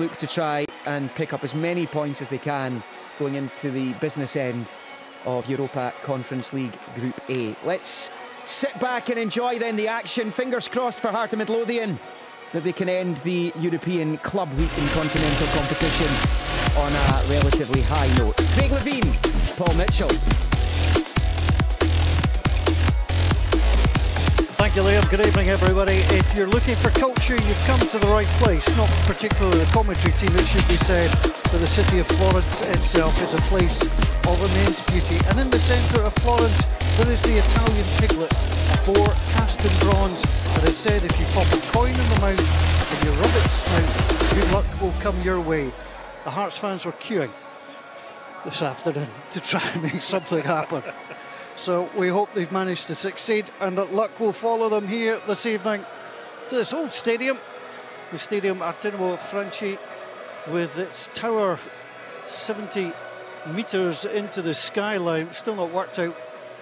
look to try and pick up as many points as they can going into the business end of Europa Conference League Group A. Let's sit back and enjoy then the action. Fingers crossed for Heart of Midlothian that they can end the European Club Week in continental competition on a relatively high note. Craig Levine, Paul Mitchell. Thank you, Liam. Good evening, everybody. If you're looking for culture, you've come to the right place. Not particularly the commentary team, it should be said, but the city of Florence itself is a place of immense beauty. And in the centre of Florence, there is the Italian piglet, a boar cast in bronze that has said if you pop a coin in the mouth and you rub its snout, good luck will come your way. The Hearts fans were queuing this afternoon to try and make something happen. So we hope they've managed to succeed and that luck will follow them here this evening to this old stadium, the Stadio Artemio Franchi, with its tower 70 metres into the skyline. Still not worked out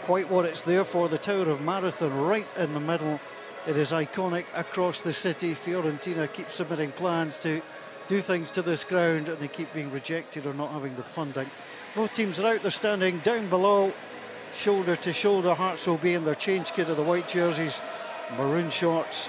quite what it's there for. The Tower of Marathon right in the middle. It is iconic across the city. Fiorentina keep submitting plans to do things to this ground and they keep being rejected or not having the funding. Both teams are out, they're standing down below, shoulder to shoulder. Hearts will be in their change kit of the white jerseys, maroon shorts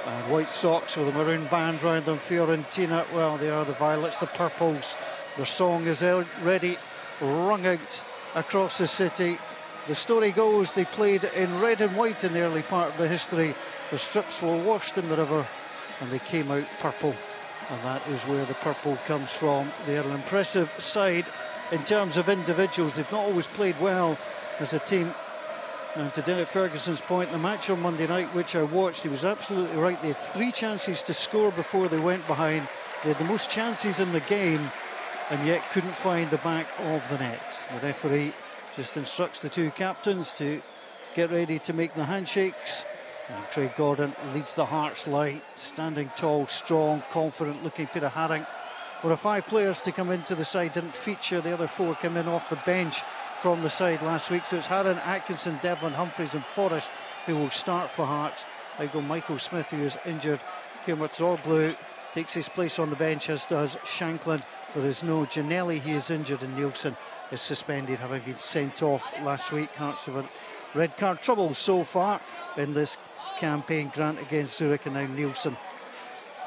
and white socks with a maroon band round them. Fiorentina, well, they are the violets, the purples. Their song is already rung out across the city. The story goes they played in red and white in the early part of the history. The strips were washed in the river and they came out purple, and that is where the purple comes from. They are an impressive side in terms of individuals. They've not always played well as a team. And to Derek Ferguson's point, the match on Monday night, which I watched, he was absolutely right. They had 3 chances to score before they went behind. They had the most chances in the game and yet couldn't find the back of the net. The referee just instructs the 2 captains to get ready to make the handshakes. And Craig Gordon leads the Hearts line, standing tall, strong, confident looking. Peter Haring, one of 5 players to come into the side, didn't feature. The other 4 came in off the bench from the side last week. So it's Haring, Atkinson, Devlin, Humphreys and Forrest who will start for Hearts. I go Michael Smith, who is injured. Kilmert Zorblue takes his place on the bench, as does Shanklin. There is no Giannelli, he is injured, and Nielsen is suspended, having been sent off last week. Hearts have had red card trouble so far in this campaign. Grant against Zurich and now Nielsen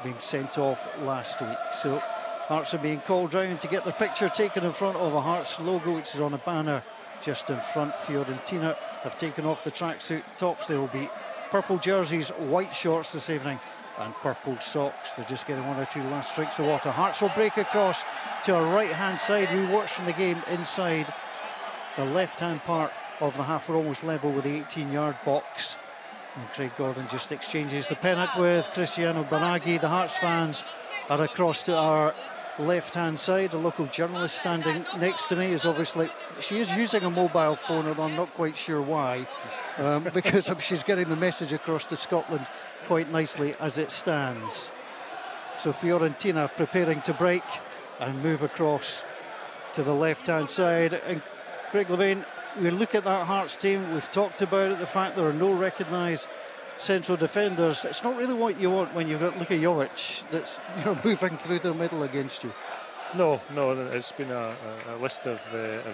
being sent off last week. So Hearts are being called round to get their picture taken in front of a Hearts logo, which is on a banner just in front. Fiorentina have taken off the tracksuit tops. There will be purple jerseys, white shorts this evening and purple socks. They're just getting 1 or 2 last drinks of water. Hearts will break across to our right-hand side. We watched from the game inside the left-hand part of the half. We're almost level with the 18-yard box. And Craig Gordon just exchanges the pennant with Cristiano Banaghi. The Hearts fans are across to our left-hand side. A local journalist standing next to me is obviously, she is using a mobile phone, although I'm not quite sure why, because she's getting the message across to Scotland quite nicely as it stands. So Fiorentina preparing to break and move across to the left-hand side. And Craig Levine, we look at that Hearts team, we've talked about it, the fact there are no recognised central defenders. It's not really what you want when you've got Luka Jovic that's, you know, moving through the middle against you. No, it's been a list of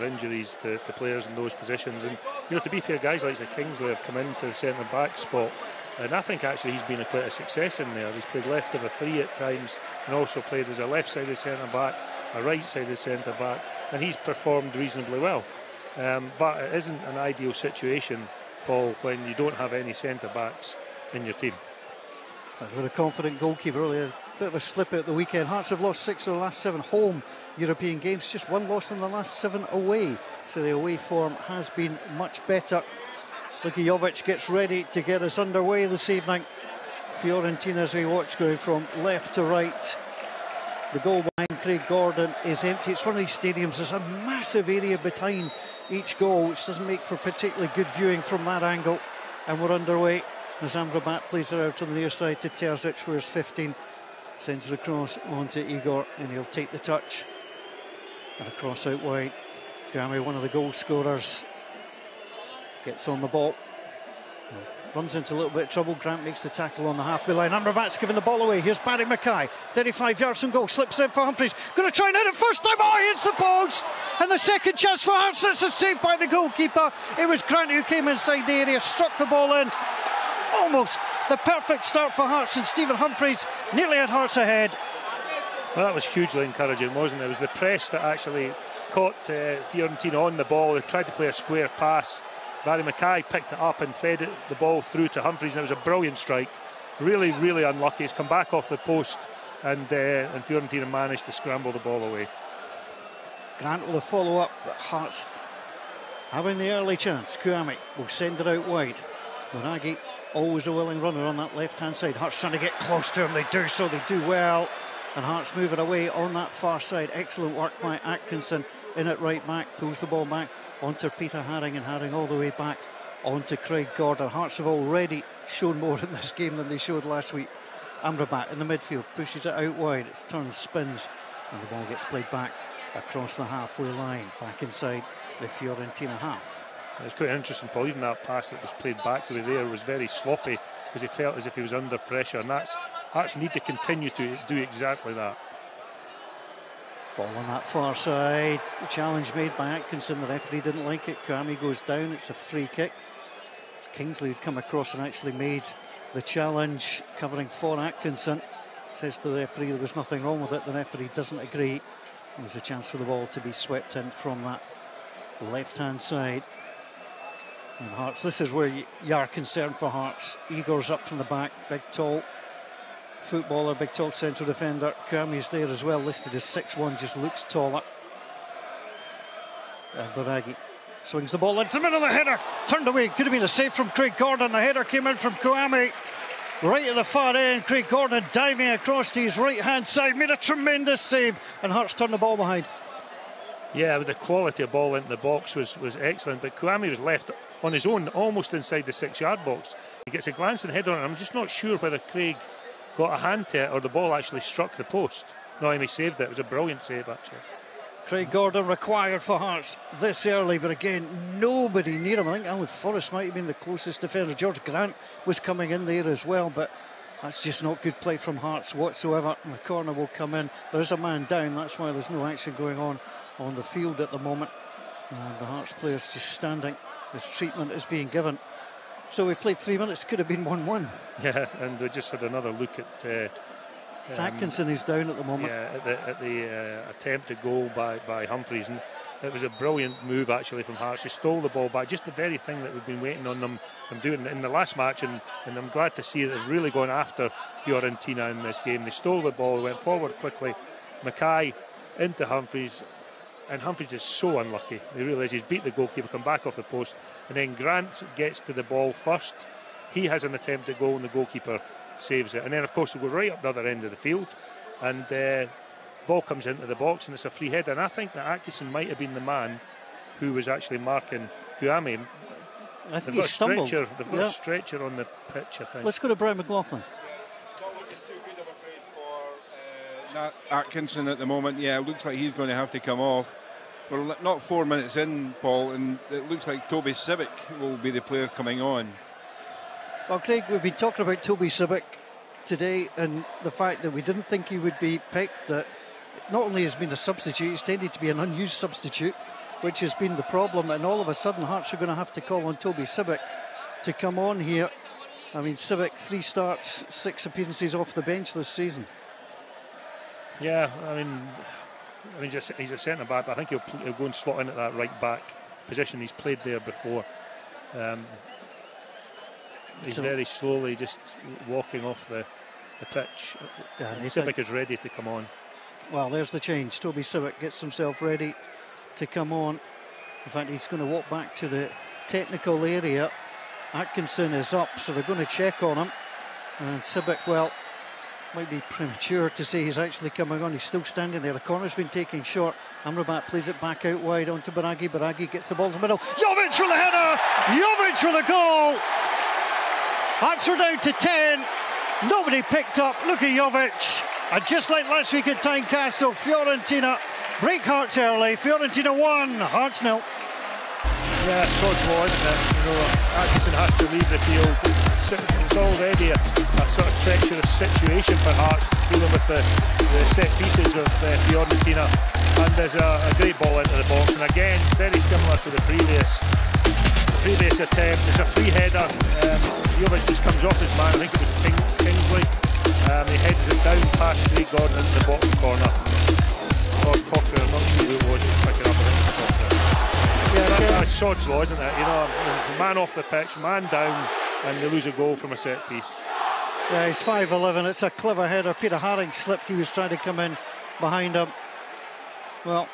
injuries to players in those positions, and you know, to be fair, guys like the Kingsley have come into the centre back spot, and I think actually he's been quite a success in there. He's played left of a 3 at times, and also played as a left-sided centre back, a right-sided centre back, and he's performed reasonably well. But it isn't an ideal situation, Paul, when you don't have any centre backs in your team. With a confident goalkeeper, really a bit of a slip at the weekend. Hearts have lost 6 of the last 7 home European games, just 1 loss in the last 7 away. So the away form has been much better. Luka Jovic gets ready to get us underway this evening. Fiorentina, as we watch, going from left to right. The goal behind Craig Gordon is empty. It's one of these stadiums, there's a massive area behind each goal, which doesn't make for particularly good viewing from that angle. And we're underway. As Amrabat plays it out on the near side to Terzic, where his 15 sends it across onto Igor, and he'll take the touch. And a cross out wide. Grammy, one of the goal scorers, gets on the ball. runs into a little bit of trouble. Grant makes the tackle on the halfway line. Amrabat's giving the ball away. Here's Barry Mackay, 35 yards from goal, slips in for Humphreys. Going to try and hit it first time. Oh, he hits the post. And the second chance for Hearts. That's a save by the goalkeeper. It was Grant who came inside the area, struck the ball in. Almost the perfect start for Hearts, and Stephen Humphreys nearly had Hearts ahead. Well, that was hugely encouraging, wasn't it? It was the press that actually caught Fiorentina on the ball. They tried to play a square pass. Barry Mackay picked it up and fed the ball through to Humphreys, and it was a brilliant strike. Really, really unlucky. It's come back off the post, and Fiorentina managed to scramble the ball away. Grant with a follow-up, but Hearts having the early chance. Kouame will send it out wide. Moragi, always a willing runner on that left-hand side. Hearts trying to get close to him. They do so, they do well. And Hearts moving away on that far side. Excellent work by Atkinson in at right back. Pulls the ball back onto Peter Haring, and Haring all the way back onto Craig Gordon. Hearts have already shown more in this game than they showed last week. Amrabat in the midfield, pushes it out wide. It's turned, spins, and the ball gets played back across the halfway line, back inside the Fiorentina half. It was quite interesting, Paul. Even that pass that was played back to there was very sloppy, because he felt as if he was under pressure, and Hearts need to continue to do exactly that. Ball on that far side. The challenge made by Atkinson. The referee didn't like it. Kouame goes down. It's a free kick. It's Kingsley who'd come across and actually made the challenge, covering for Atkinson. Says to the referee there was nothing wrong with it. The referee doesn't agree. There's a chance for the ball to be swept in from that left-hand side. And Hearts, this is where you are concerned for Hearts. Igor's up from the back, big tall footballer, big tall central defender. Kouame's there as well, listed as 6'1", just looks taller. And Baragi swings the ball into the middle of the header, turned away. Could have been a save from Craig Gordon. The header came in from Kouame, right at the far end. Craig Gordon diving across to his right-hand side, made a tremendous save, and Hearts turned the ball behind. Yeah, the quality of ball into the box was excellent, but Kouame was left on his own, almost inside the 6-yard box. He gets a glancing head on it. I'm just not sure whether Craig got a hand to it or the ball actually struck the post. No, he saved it. It was a brilliant save, actually. Craig Gordon required for Hearts this early, but again, nobody near him. I think Alan Forrest might have been the closest defender. George Grant was coming in there as well, but that's just not good play from Hearts whatsoever. And the corner will come in. There's a man down. That's why there's no action going on the field at the moment. And the Hearts players just standing. This treatment is being given. So we've played 3 minutes. Could have been 1-1. Yeah, and we just had another look at it's Atkinson who's down at the moment. Yeah, at the attempt to goal by Humphreys, and it was a brilliant move actually from Hearts. They stole the ball back, just the very thing that we've been waiting on them doing in the last match, and I'm glad to see that they've really gone after Fiorentina in this game. They stole the ball, went forward quickly. Mackay into Humphreys, and Humphreys is so unlucky. He really is. He's beat the goalkeeper, come back off the post, and then Grant gets to the ball first. He has an attempt at goal, and the goalkeeper saves it. And then, of course, we go right up the other end of the field, and ball comes into the box, and it's a free header. And I think that Atkinson might have been the man who was actually marking Kouame. I think he stumbled. They've got a stretcher on the pitch, I think. Let's go to Brian McLaughlin. Atkinson at the moment, yeah, it looks like he's going to have to come off. We're not 4 minutes in, Paul, and it looks like Toby Civic will be the player coming on. Well, Craig, we've been talking about Toby Civic today, and the fact that we didn't think he would be picked, that not only has been a substitute, he's tended to be an unused substitute, which has been the problem, and all of a sudden Hearts are going to have to call on Toby Civic to come on here. I mean, Civic, 3 starts, 6 appearances off the bench this season. Yeah, I mean he's a centre-back, but I think he'll go and slot in at that right-back position. He's played there before. He's very slowly just walking off the pitch. Yeah, and Civic is ready to come on. Well, there's the change. Toby Civic gets himself ready to come on. In fact, he's going to walk back to the technical area. Atkinson is up, so they're going to check on him. And Civic, well, might be premature to say he's actually coming on. He's still standing there. The corner's been taken short. Amrabat plays it back out wide onto Baragi. Baragi gets the ball to the middle. Jovic for the header! Jovic for the goal! Hearts are down to 10. Nobody picked up. Look at Jovic. And just like last week at Tynecastle, Fiorentina break Hearts early. Fiorentina 1, Hearts 0. Yeah, it's so ball, isn't it? Atkinson has to leave the field. it's already a sort of treacherous situation for Hearts, dealing with the set pieces of Fiorentina. And there's a great ball into the box, and again, very similar to the previous attempt. It's a free header. Jovic just comes off his man. I think it was Kingsley. He heads it down past Craig Gordon into the bottom corner. Or Cocker, I'm not sure who it was, picking up. I think it was Cocker. Yeah, that's sod's law, isn't it? You know, man off the pitch, man down, and they lose a goal from a set piece. Yeah, he's 5'11". It's a clever header. Peter Haring slipped. He was trying to come in behind him. Well,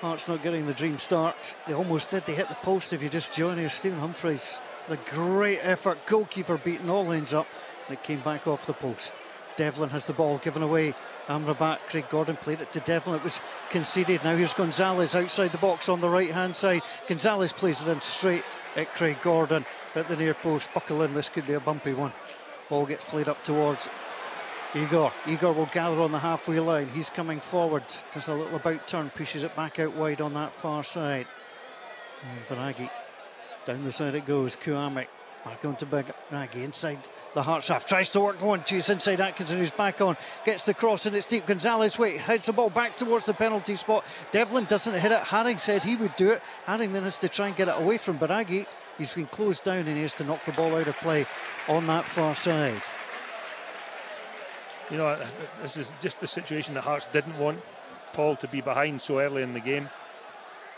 Hearts not getting the dream start. They almost did. They hit the post. If you just join us, Stephen Humphreys, the great effort, goalkeeper beating all ends up, and it came back off the post. Devlin has the ball given away. Amrabat, Craig Gordon played it to Devlin. It was conceded. Now here's Gonzalez outside the box on the right hand side. Gonzalez plays it in straight at Craig Gordon at the near post. Buckle in, this could be a bumpy one. Ball gets played up towards Igor. Igor will gather on the halfway line. He's coming forward. Does a little about turn, pushes it back out wide on that far side. And Biraghi, down the side it goes. Kouame back onto Biraghi inside the Hearts half. Tries to work 1-2. Inside Atkinson, who's back on. Gets the cross and it's deep. Gonzalez heads the ball back towards the penalty spot. Devlin doesn't hit it. Haring said he would do it. Haring then has to try and get it away from Biraghi. He's been closed down and he has to knock the ball out of play on that far side. You know, this is just the situation that Hearts didn't want Paul to be behind so early in the game.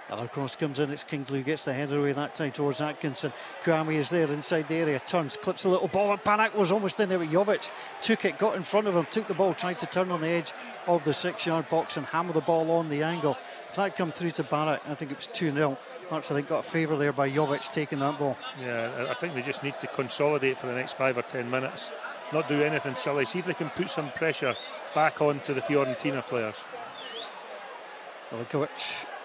Another cross comes in, it's Kingsley who gets the header away that time towards Atkinson. Kouame is there inside the area, turns, clips a little ball, and Panak was almost in there, but Jovic took it, got in front of him, took the ball, tried to turn on the edge of the 6-yard box and hammer the ball on the angle. If that come through to Barrett, I think it was 2-0. Hearts, I think, got a favour there by Jovic taking that ball. Yeah, I think they just need to consolidate for the next 5 or 10 minutes. Not do anything silly. See if they can put some pressure back onto the Fiorentina players. Velikovic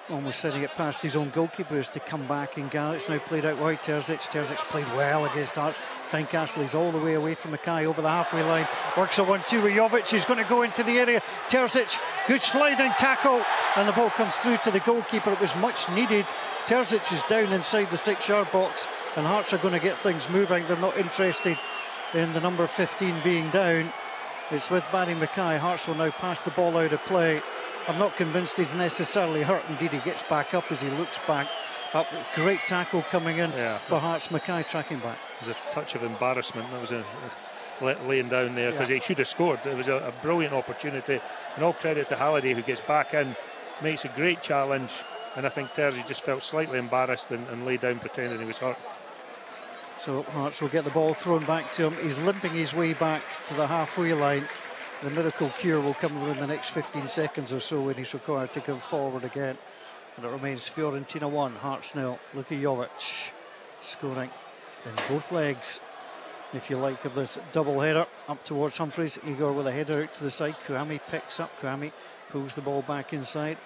almost sending it past his own goalkeeper is to come back and gather. It's now played out wide. Terzic played well against Hearts. Tynecastle is all the way away from Mackay over the halfway line. Works a 1-2 with Jovic. He's going to go into the area. Terzic, good sliding tackle, and the ball comes through to the goalkeeper. It was much needed. Terzic is down inside the 6-yard box, and Hearts are going to get things moving. They're not interested in the number 15 being down. It's with Barry Mackay. Hearts will now pass the ball out of play. I'm not convinced he's necessarily hurt. Indeed, he gets back up as he looks back up. Great tackle coming in for Hearts. Mackay tracking back. It was a touch of embarrassment. That was laying down there because he should have scored. It was a brilliant opportunity, and all credit to Halliday, who gets back in, makes a great challenge, and I think Terzi just felt slightly embarrassed and lay down pretending he was hurt. So Hearts will get the ball thrown back to him. He's limping his way back to the halfway line. The miracle cure will come within the next 15 seconds or so when he's required to come forward again. And it remains Fiorentina 1, Hearts 0. Luka Jovic scoring in both legs, if you like, of this double header up towards Humphreys. Igor with a header out to the side. Kouame picks up. Kouame pulls the ball back inside.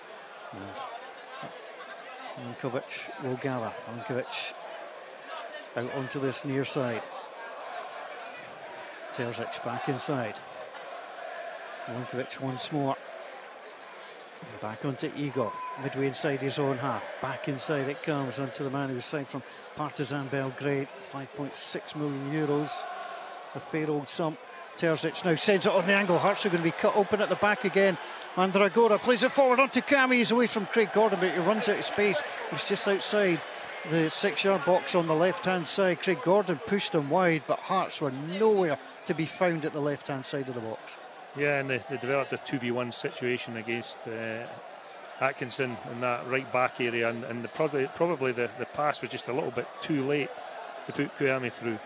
Milinkovic will gather. Milinkovic out onto this near side. Terzic back inside. Milinkovic once more. Back onto Igor, midway inside his own half. Back inside it comes onto the man who's signed from Partizan Belgrade. 5.6 million euros. It's a fair old sum. Terzic now sends it on the angle. Hearts are going to be cut open at the back again. Mandragora plays it forward onto Kouame. He's away from Craig Gordon, but he runs out of space. He's just outside the 6-yard box on the left-hand side. Craig Gordon pushed him wide, but Hearts were nowhere to be found at the left-hand side of the box. Yeah, and they developed a 2v1 situation against Atkinson in that right back area, and probably the pass was just a little bit too late to put Kouame through.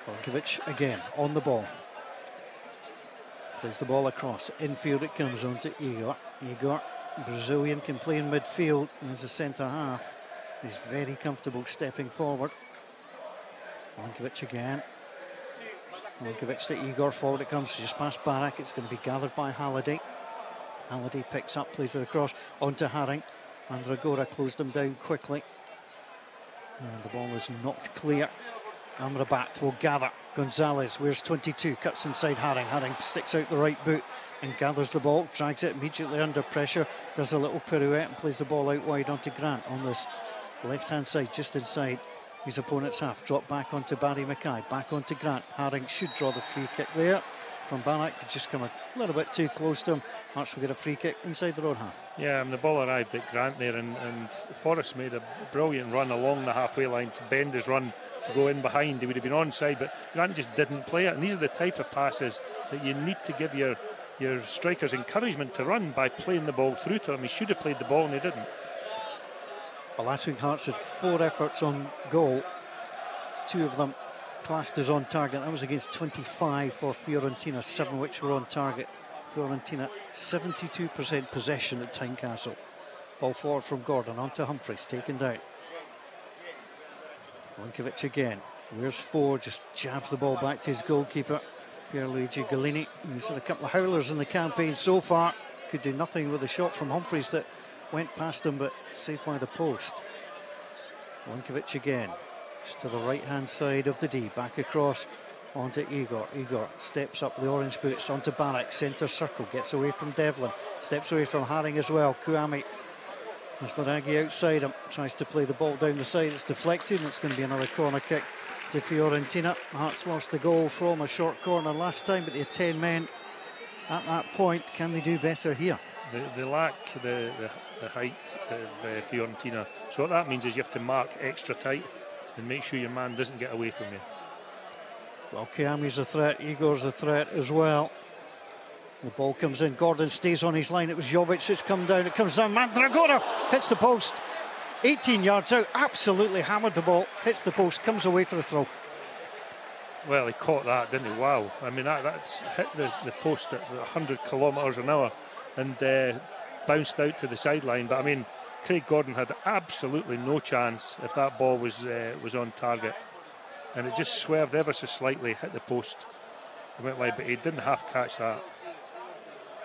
Milinkovic again on the ball. Plays the ball across. Infield it comes on to Igor. Igor, Brazilian, can play in midfield as a centre half. He's very comfortable stepping forward. Milinkovic again. Milinkovic to Igor, forward it comes, just past Barak. It's going to be gathered by Halliday. Halliday picks up, plays it across onto Haring. Mandragora closed him down quickly. And the ball is knocked clear. Amrabat will gather. Gonzalez, where's 22, cuts inside Haring. Haring sticks out the right boot and gathers the ball, drags it immediately under pressure, does a little pirouette and plays the ball out wide onto Grant on this left-hand side, just inside his opponent's half. Drop back onto Barry Mackay, back onto Grant. Haring should draw the free kick there from Barak. Could just come a little bit too close to him. Hearts will get a free kick inside their own half. Yeah, and the ball arrived at Grant there, and Forrest made a brilliant run along the halfway line to bend his run to go in behind. He would have been onside, but Grant just didn't play it. And these are the types of passes that you need to give your strikers encouragement to run by playing the ball through to him. He should have played the ball and he didn't. Well, last week Hearts had 4 efforts on goal, 2 of them classed as on target. That was against 25 for Fiorentina, 7 which were on target. Fiorentina 72% possession at Tynecastle. Ball forward from Gordon onto Humphreys, taken down. Linkovic again. Where's 4? Just jabs the ball back to his goalkeeper, Pierluigi Gallini. He's had a couple of howlers in the campaign so far. Could do nothing with a shot from Humphreys that went past him, but saved by the post. Linkovic again, just to the right-hand side of the D, back across onto Igor. Igor steps up the orange boots onto Barak, centre circle, gets away from Devlin, steps away from Haring as well. Kouame has Baraghi outside him, tries to play the ball down the side. It's deflected, and it's going to be another corner kick to Fiorentina. Hearts lost the goal from a short corner last time, but they had 10 men at that point. Can they do better here? They lack the height of Fiorentina, so what that means is you have to mark extra tight and make sure your man doesn't get away from you. Well, Kouame's a threat, Igor's a threat as well. The ball comes in, Gordon stays on his line. It was Jovic that's come down, it comes down, Mandragora hits the post, 18 yards out, absolutely hammered the ball, hits the post, comes away for a throw. Well, he caught that, didn't he? Wow, I mean that's hit the post at 100 kilometres an hour and bounced out to the sideline. But I mean, Craig Gordon had absolutely no chance if that ball was on target, and it just swerved ever so slightly, hit the post, it went wide, but he didn't half catch that.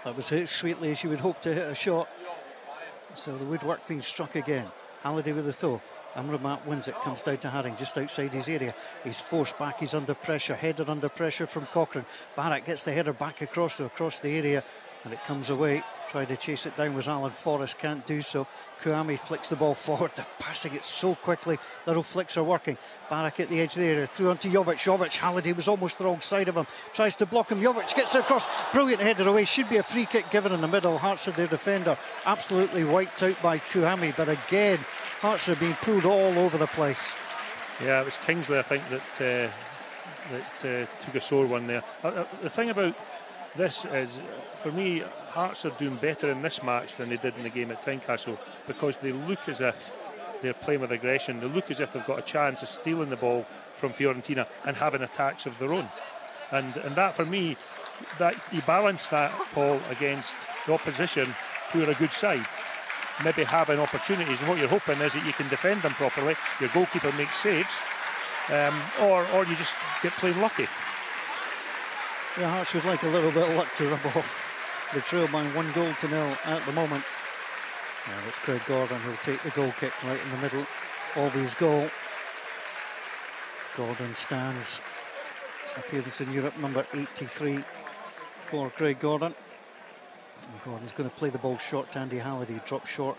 That was hit sweetly as you would hope to hit a shot. So the woodwork being struck again. Halliday with the throw. Amrabat wins it, comes down to Haring just outside his area. He's forced back, he's under pressure, headed under pressure from Cochrane. Barak gets the header back across the area, and it comes away. Tried to chase it down was Alan Forrest, can't do so. Kouame flicks the ball forward, they're passing it so quickly, little flicks are working. Barak at the edge of the area, through onto Jovic. Halliday was almost the wrong side of him, tries to block him, Jovic gets it across, brilliant header away, should be a free kick given in the middle. Hearts had their defender absolutely wiped out by Kouame, but again, Hearts are being pulled all over the place. Yeah, it was Kingsley, I think, that took a sore one there. The thing about this is, for me, Hearts are doing better in this match than they did in the game at Tynecastle, because they look as if they're playing with aggression. They look as if they've got a chance of stealing the ball from Fiorentina and having attacks of their own. And that, for me, that you balance that, Paul, against the opposition, who are a good side, maybe having opportunities, and what you're hoping is that you can defend them properly, your goalkeeper makes saves, or you just get plain lucky. Yeah, Hearts would like a little bit of luck to rub off the trail by 1-0 at the moment. Now it's Craig Gordon who'll take the goal kick right in the middle of his goal. Gordon stands, appearance in Europe number 83 for Craig Gordon. And Gordon's going to play the ball short to Andy Halliday, drops short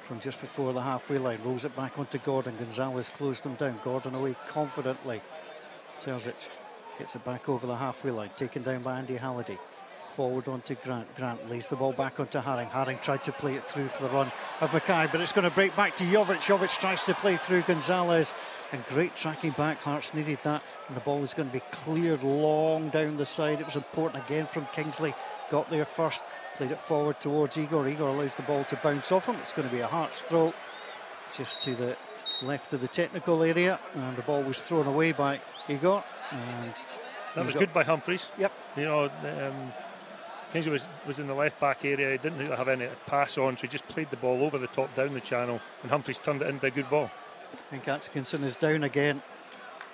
from just before the halfway line, rolls it back onto Gordon. Gonzalez closed him down, Gordon away confidently. Terzic gets it back over the halfway line, taken down by Andy Halliday. Forward onto Grant. Grant lays the ball back onto Haring. Haring tried to play it through for the run of Mackay, but it's going to break back to Jovic. Jovic tries to play through Gonzalez, and great tracking back. Hearts needed that, and the ball is going to be cleared long down the side. It was important again from Kingsley. Got there first, played it forward towards Igor. Igor allows the ball to bounce off him. It's going to be a Hearts throw just to the left of the technical area, and the ball was thrown away by Igor. And that was good by Humphreys. Yep. You know, Kingsley was in the left back area. He didn't have any pass on, so he just played the ball over the top down the channel, and Humphreys turned it into a good ball. I think Atkinson is down again,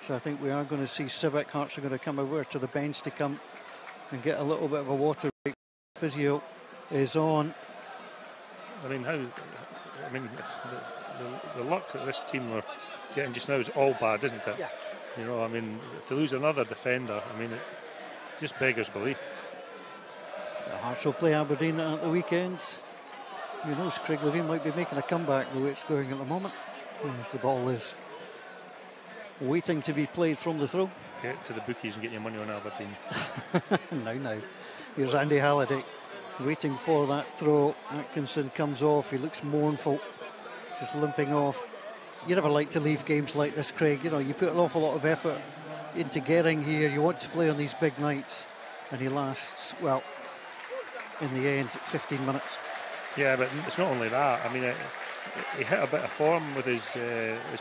so I think we are going to see Civic. Hearts are going to come over to the bench to come and get a little bit of a water break. Physio is on. I mean, the luck that this team are getting just now is all bad, isn't it? Yeah. You know, I mean, to lose another defender, I mean, it just beggars belief. The Hearts will play Aberdeen at the weekend. Who knows, Craig Levein might be making a comeback the way it's going at the moment. As the ball is waiting to be played from the throw. Get to the bookies and get your money on Aberdeen. Now. Here's Andy Halliday waiting for that throw. Atkinson comes off. He looks mournful, just limping off. You never like to leave games like this, Craig. You know, you put an awful lot of effort into getting here. You want to play on these big nights, and he lasts, well, in the end, 15 minutes. Yeah, but it's not only that. I mean, he hit a bit of form with his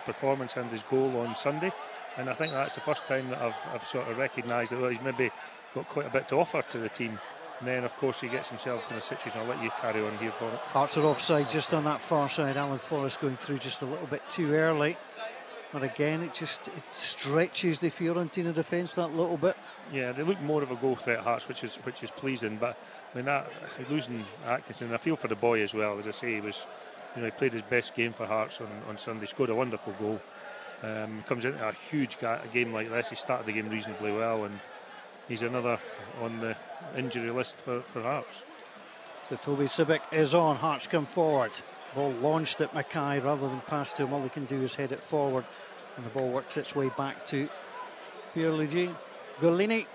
performance and his goal on Sunday, and I think that's the first time that I've sort of recognised that he's maybe got quite a bit to offer to the team. And then, of course, he gets himself in a situation. I'll let you carry on here, Paul. Hearts are offside just on that far side. Alan Forrest going through just a little bit too early. But again, it stretches the Fiorentina defence that little bit. Yeah, they look more of a goal threat, Hearts, which is pleasing. But I mean, losing Atkinson, I feel for the boy as well. As I say, he played his best game for Hearts on Sunday. Scored a wonderful goal. Comes into a huge game like this. He started the game reasonably well, and he's another on the injury list for Hearts. So Toby Sibic is on. Hearts come forward. Ball launched at Mackay rather than pass to him. All he can do is head it forward, and the ball works its way back to Pierluigi Golini,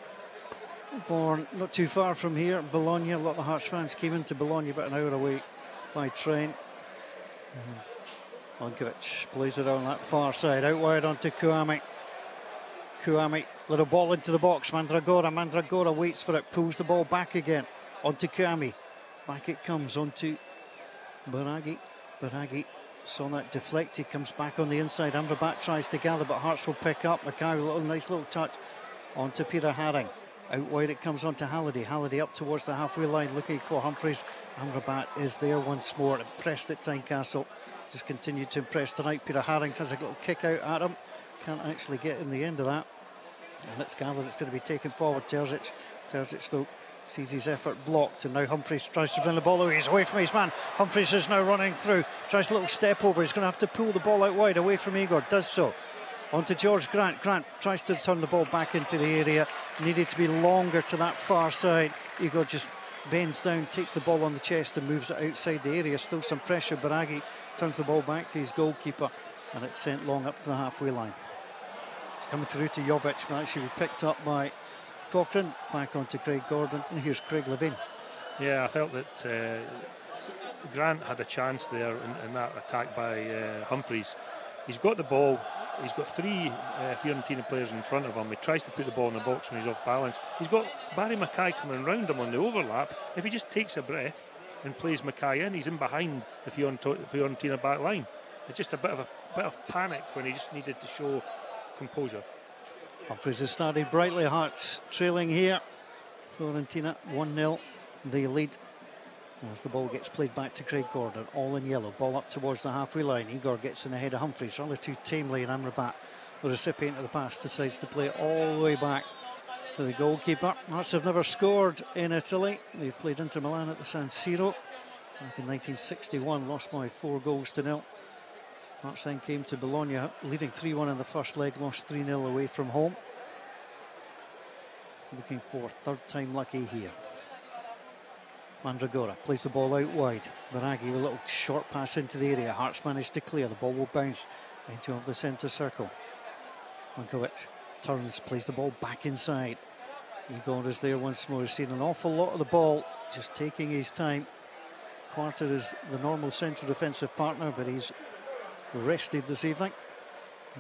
born not too far from here, Bologna. A lot of the Hearts fans came into Bologna about an hour away by train. Lankovic plays it on that far side, out wide onto Kouame. Kouame, little ball into the box. Mandragora waits for it, pulls the ball back again onto Kouame. Back it comes onto Baraghi. Baraghi saw that deflected, comes back on the inside. Amrabat tries to gather, but Hearts will pick up. Mackay with a nice little touch onto Peter Haring. Out wide it comes onto Halliday. Halliday up towards the halfway line looking for Humphreys. Amrabat is there once more, impressed at Tynecastle. Just continued to impress tonight. Peter Haring has a little kick out at him. Can't actually get in the end of that. And it's gathered it's going to be taken forward. Terzic though sees his effort blocked, and now Humphreys tries to bring the ball away. He's away from his man. Humphreys is now running through, tries a little step over. He's going to have to pull the ball out wide away from Igor. Does so. On to George Grant. Grant tries to turn the ball back into the area. Needed to be longer to that far side. Igor just bends down, takes the ball on the chest and moves it outside the area. Still some pressure. Baraghi turns the ball back to his goalkeeper, and it's sent long up to the halfway line. It's coming through to Jovic, but actually picked up by Cochrane. Back onto Craig Gordon, and here's Craig Levein. Yeah, I felt that Grant had a chance there in that attack by Humphreys. He's got the ball. He's got three Fiorentina players in front of him. He tries to put the ball in the box when he's off balance. He's got Barry Mackay coming round him on the overlap. If he just takes a breath and plays Mackay in, he's in behind the Fiorentina back line. It's just a bit of panic when he just needed to show composure. Humphreys has started brightly. Hearts trailing here. Fiorentina 1-0. They lead as the ball gets played back to Craig Gordon, all in yellow. Ball up towards the halfway line. Igor gets in ahead of Humphreys, rather too tamely, and Amrabat, the recipient of the pass, decides to play it all the way back to the goalkeeper. Hearts have never scored in Italy. They've played Inter Milan at the San Siro back in 1961, lost by 4-0. Hearts then came to Bologna, leading 3-1 in the first leg, lost 3-0 away from home. Looking for third time lucky here. Mandragora plays the ball out wide. Baraghi, a little short pass into the area. Hearts managed to clear. The ball will bounce into the centre circle. Lankovic turns, plays the ball back inside. Igor is there once more. He's seen an awful lot of the ball, just taking his time. Quarter is the normal central defensive partner, but he's rested this evening.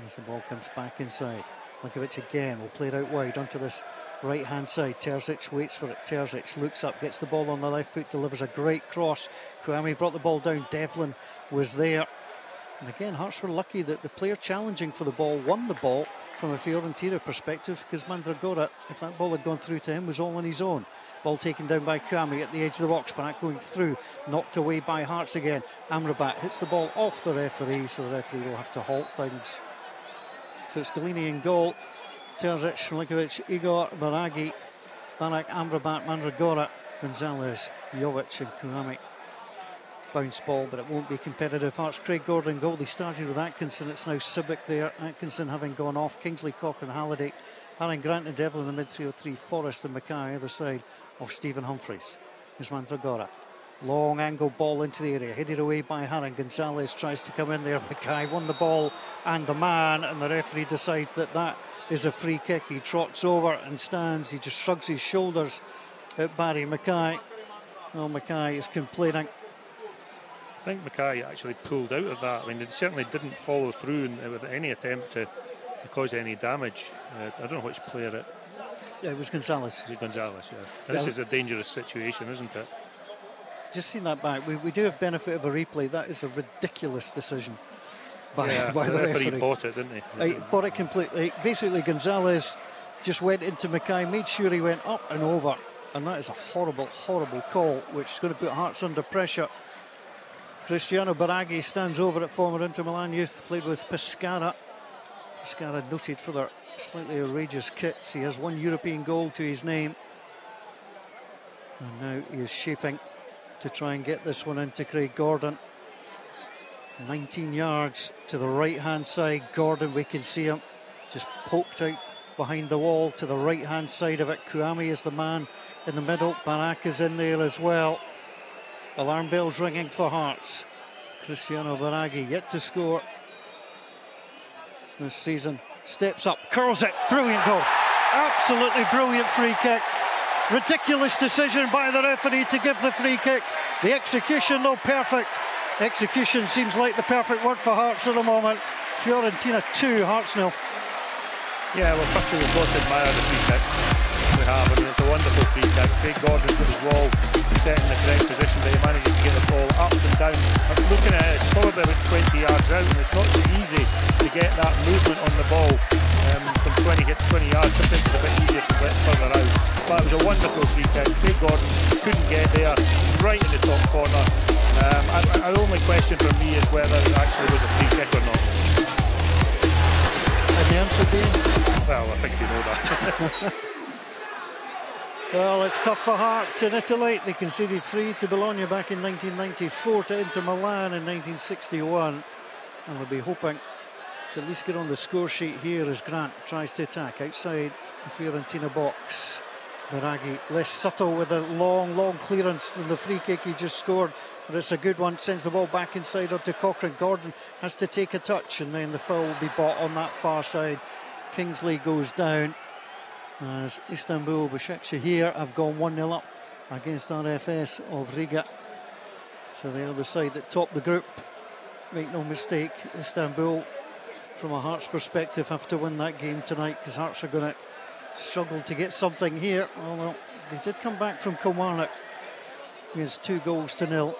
As the ball comes back inside. Lankovic again will play it out wide onto this right hand side. Terzic waits for it. Terzic looks up, gets the ball on the left foot, delivers a great cross. Kouame brought the ball down. Devlin was there, and again Hearts were lucky that the player challenging for the ball won the ball from a Fiorentina perspective, because Mandragora, if that ball had gone through to him, was all on his own. Ball taken down by Kouame at the edge of the box, back going through, knocked away by Hearts again. Amrabat hits the ball off the referee, so the referee will have to halt things. So it's Golini in goal. Terzic, Milinkovic, Igor, Baraghi, Barak, Amrabat, Mandragora, Gonzalez, Jovic and Kouame. Bounce ball, but it won't be competitive. Hearts, Craig Gordon goal. They started with Atkinson. It's now Sibic there. Atkinson having gone off. Kingsley, Cochrane, Halliday, Haring, Grant and Devlin in the midfield. 3, Forrest and Mackay either side of Stephen Humphreys. Here's Mandragora. Long angle ball into the area, headed away by Haran. Gonzalez tries to come in there. Mackay won the ball and the man, and the referee decides that that is a free kick. He trots over and stands. He just shrugs his shoulders at Barry Mackay. Well, Mackay is complaining. I think Mackay actually pulled out of that. I mean, he certainly didn't follow through with any attempt to cause any damage. I don't know which player it. Yeah, it was Gonzalez. Is it Gonzalez? Yeah. This is a dangerous situation, isn't it? Just seen that back. We do have benefit of a replay. That is a ridiculous decision by the referee. Bought it, didn't he? He bought it completely. Basically, Gonzalez just went into Mackay, made sure he went up and over, and that is a horrible, horrible call, which is going to put Hearts under pressure. Cristiano Baraghi stands over at former Inter Milan youth, played with Pescara. Pescara noted for their slightly outrageous kits. He has one European goal to his name, and now he is shaping to try and get this one into Craig Gordon. 19 yards to the right hand side. Gordon, we can see him just poked out behind the wall to the right hand side of it. Kouame is the man in the middle. Barak is in there as well. Alarm bells ringing for Hearts. Cristiano Baraghi yet to score this season. Steps up, curls it, brilliant goal. Absolutely brilliant free kick. Ridiculous decision by the referee to give the free kick. The execution, though, perfect. Execution seems like the perfect word for Hearts at the moment. Fiorentina 2, Hearts 0. Yeah, well, firstly, we've got to admire the free kick we have. I mean, it's a wonderful free kick. Craig Gordon's got his wall set in the correct position, but he manages to get the ball up and down. I'm looking at it, it's probably about 20 yards out, and it's not so easy to get that movement on the ball from 20 yards. Sometimes it's a bit easier to get further out. But it was a wonderful free kick. Craig Gordon couldn't get there, right in the top corner. The only question for me is whether it actually was a free kick or not. And the answer being? Well, I think you know that. Well, it's tough for Hearts in Italy. They conceded 3 to Bologna back in 1994, to Inter Milan in 1961. And we'll be hoping to at least get on the score sheet here as Grant tries to attack outside the Fiorentina box. Baraghi less subtle with a long clearance than the free kick he just scored, but it's a good one. Sends the ball back inside onto Cochrane. Gordon has to take a touch, and then the foul will be bought on that far side. Kingsley goes down as Istanbul Başakşehir have gone 1-0 up against RFS of Riga. So the other side that topped the group, make no mistake, Istanbul, from a Hearts perspective, have to win that game tonight, because Hearts are going to struggle to get something here. Well, they did come back from Kilmarnock against 2-0.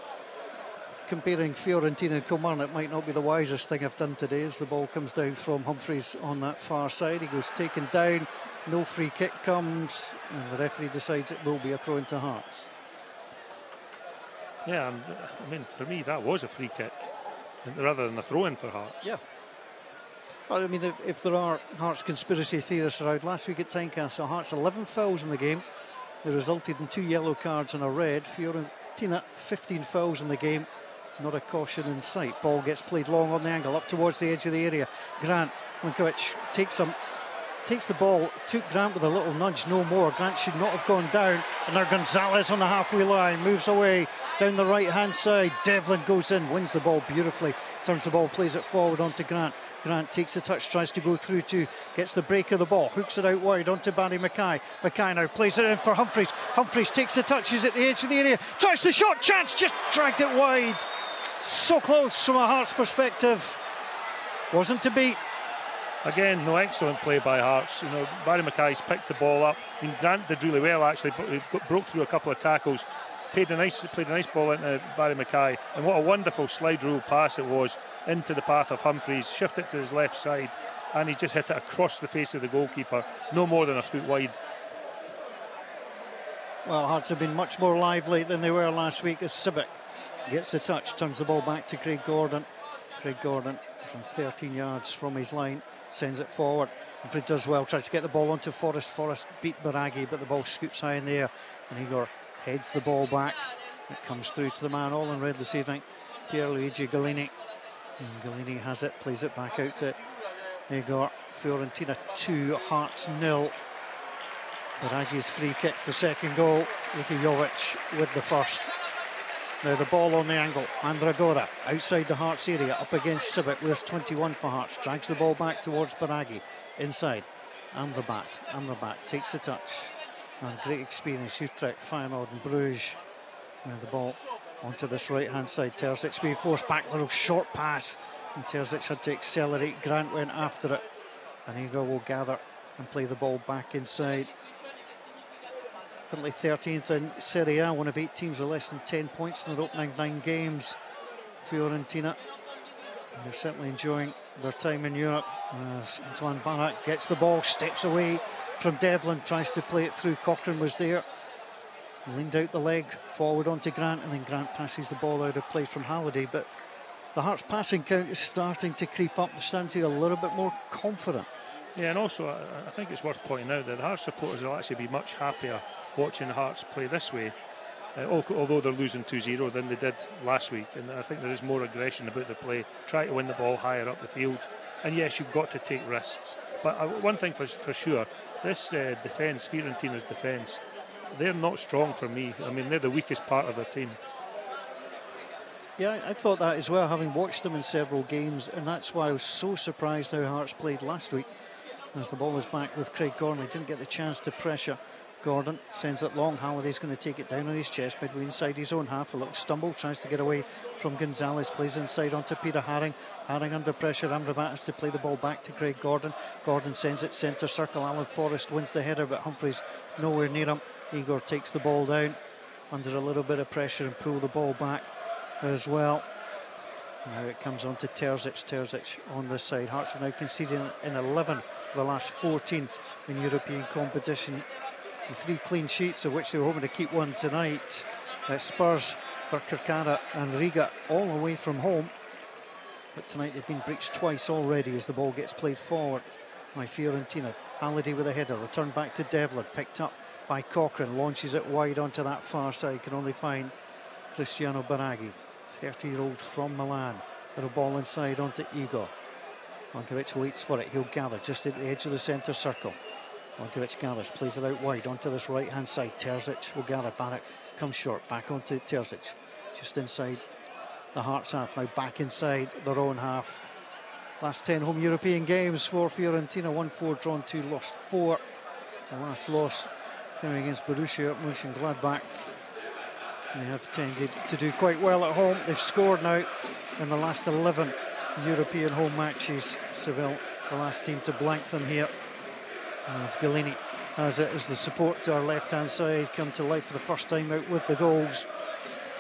Comparing Fiorentina and Kilmarnock might not be the wisest thing I've done today, as the ball comes down from Humphreys on that far side. He goes taken down, no free kick comes, and the referee decides it will be a throw into Hearts. Yeah, I mean, for me that was a free kick rather than a throw-in for Hearts. Yeah. Well, I mean, if there are Hearts conspiracy theorists around, last week at Tynecastle, Hearts 11 fouls in the game. They resulted in 2 yellow cards and a red. Fiorentina 15 fouls in the game. Not a caution in sight. Ball gets played long on the angle, up towards the edge of the area. Grant, Linkovic takes the ball, took Grant with a little nudge, no more. Grant should not have gone down. And now Gonzalez on the halfway line, moves away down the right-hand side. Devlin goes in, wins the ball beautifully, turns the ball, plays it forward onto Grant. Grant takes the touch, tries to go through to, gets the break of the ball, hooks it out wide onto Barry Mackay. Mackay now plays it in for Humphreys. Humphreys takes the touch, he's at the edge of the area, tries the shot, chance, just dragged it wide. So close from a Hearts perspective. Wasn't to beat. Again, no, excellent play by Hearts. You know, Barry Mackay's picked the ball up. I mean, Grant did really well actually, but he broke through a couple of tackles. Played a nice ball into Barry Mackay, and what a wonderful slide rule pass it was into the path of Humphreys, shifted to his left side, and he just hit it across the face of the goalkeeper, no more than a foot wide. Well, Hearts have been much more lively than they were last week as Sibic gets the touch, turns the ball back to Craig Gordon. Craig Gordon from 13 yards from his line, sends it forward. Humphrey does well, tries to get the ball onto Forrest. Forrest beat Baraghi, but the ball scoops high in the air, and Igor heads the ball back. It comes through to the man all in red this evening, Pierluigi Gallini. And Gallini has it, plays it back out to Igor. Fiorentina 2, Hearts 0. Baraghi's free kick, the second goal. Luka Jovic with the first. Now the ball on the angle. Mandragora outside the Hearts area, up against Sibic. Wears 21 for Hearts. Drags the ball back towards Baraghi. Inside. Amrabat takes the touch. And great experience. Utrecht, Feyenoord and Bruges. And the ball onto this right-hand side. Terzic being forced back. Little short pass. And Terzic had to accelerate. Grant went after it. And Igor will gather and play the ball back inside. Currently 13th in Serie A, one of 8 teams with less than 10 points in their opening 9 games. Fiorentina, and they're certainly enjoying their time in Europe as Antoine Barak gets the ball, steps away from Devlin, tries to play it through. Cochrane was there, leaned out the leg, forward onto Grant, and then Grant passes the ball out of play from Halliday. But the Hearts passing count is starting to creep up, they're starting to be a little bit more confident. Yeah, and also I think it's worth pointing out that the Hearts supporters will actually be much happier watching the Hearts play this way, although they're losing 2-0 than they did last week. And I think there is more aggression about the play, try to win the ball higher up the field. And yes, you've got to take risks. But one thing for sure, this defence, Fiorentina's defence, they're not strong for me. I mean, they're the weakest part of their team. Yeah, I thought that as well, having watched them in several games, and that's why I was so surprised how Hearts played last week. As the ball is back with Craig Gordon, he didn't get the chance to pressure. Gordon sends it long. Halliday's going to take it down on his chest, midway inside his own half. A little stumble, tries to get away from Gonzalez, plays inside onto Peter Haring. Haring under pressure. Amrabat has to play the ball back to Craig Gordon. Gordon sends it centre circle. Alan Forrest wins the header, but Humphreys nowhere near him. Igor takes the ball down under a little bit of pressure and pull the ball back as well. Now it comes on to Terzic. Terzic on this side. Hearts have now conceded in 11 of the last 14 in European competition. The 3 clean sheets, of which they were hoping to keep one tonight. Spurs for Kirkara and Riga all away from home. But tonight they've been breached twice already as the ball gets played forward by Fiorentina. Halliday with a header, returned back to Devlin, picked up by Cochrane, launches it wide onto that far side, can only find Cristiano Baraghi, 30-year-old from Milan. Little ball inside onto Igor. Lankovic waits for it, he'll gather just at the edge of the centre circle. Lankovic gathers, plays it out wide onto this right-hand side. Terzic will gather, Barak comes short, back onto Terzic, just inside the Hearts half, now back inside their own half. Last 10 home European games for Fiorentina, 1-4, drawn 2, lost 4. The last loss coming against Borussia Mönchengladbach. They have tended to do quite well at home. They've scored now in the last 11 European home matches. Seville, the last team to blank them here. As Galini has it as the support to our left-hand side come to life for the first time out with the goals.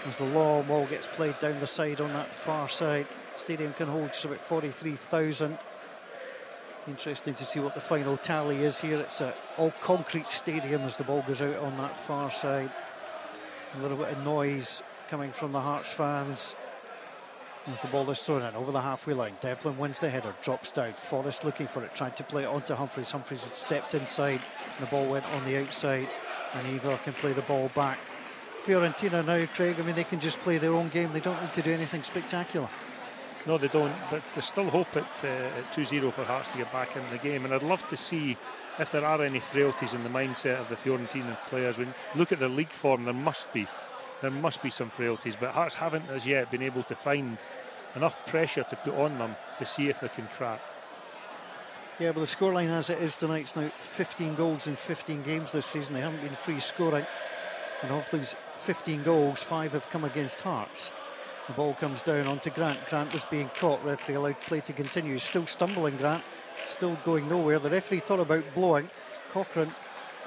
As the long ball gets played down the side on that far side. Stadium can hold just about 43,000. Interesting to see what the final tally is here. It's an all-concrete stadium as the ball goes out on that far side. A little bit of noise coming from the Hearts fans as the ball is thrown in over the halfway line. Devlin wins the header, drops down. Forrest looking for it, tried to play it onto Humphreys. Humphreys had stepped inside and the ball went on the outside, and Igor can play the ball back. Fiorentina now, Craig, I mean, they can just play their own game. They don't need to do anything spectacular. No, they don't, but there's still hope at 2-0 for Hearts to get back in the game. And I'd love to see if there are any frailties in the mindset of the Fiorentina players. When you look at their league form, there must be some frailties, but Hearts haven't as yet been able to find enough pressure to put on them to see if they can crack. Yeah, but the scoreline as it is tonight's now 15 goals in 15 games this season. They haven't been free scoring, and of these 15 goals, 5 have come against Hearts. The ball comes down onto Grant. Grant was being caught. Referee allowed play to continue. He's still stumbling, Grant. Still going nowhere. The referee thought about blowing. Cochrane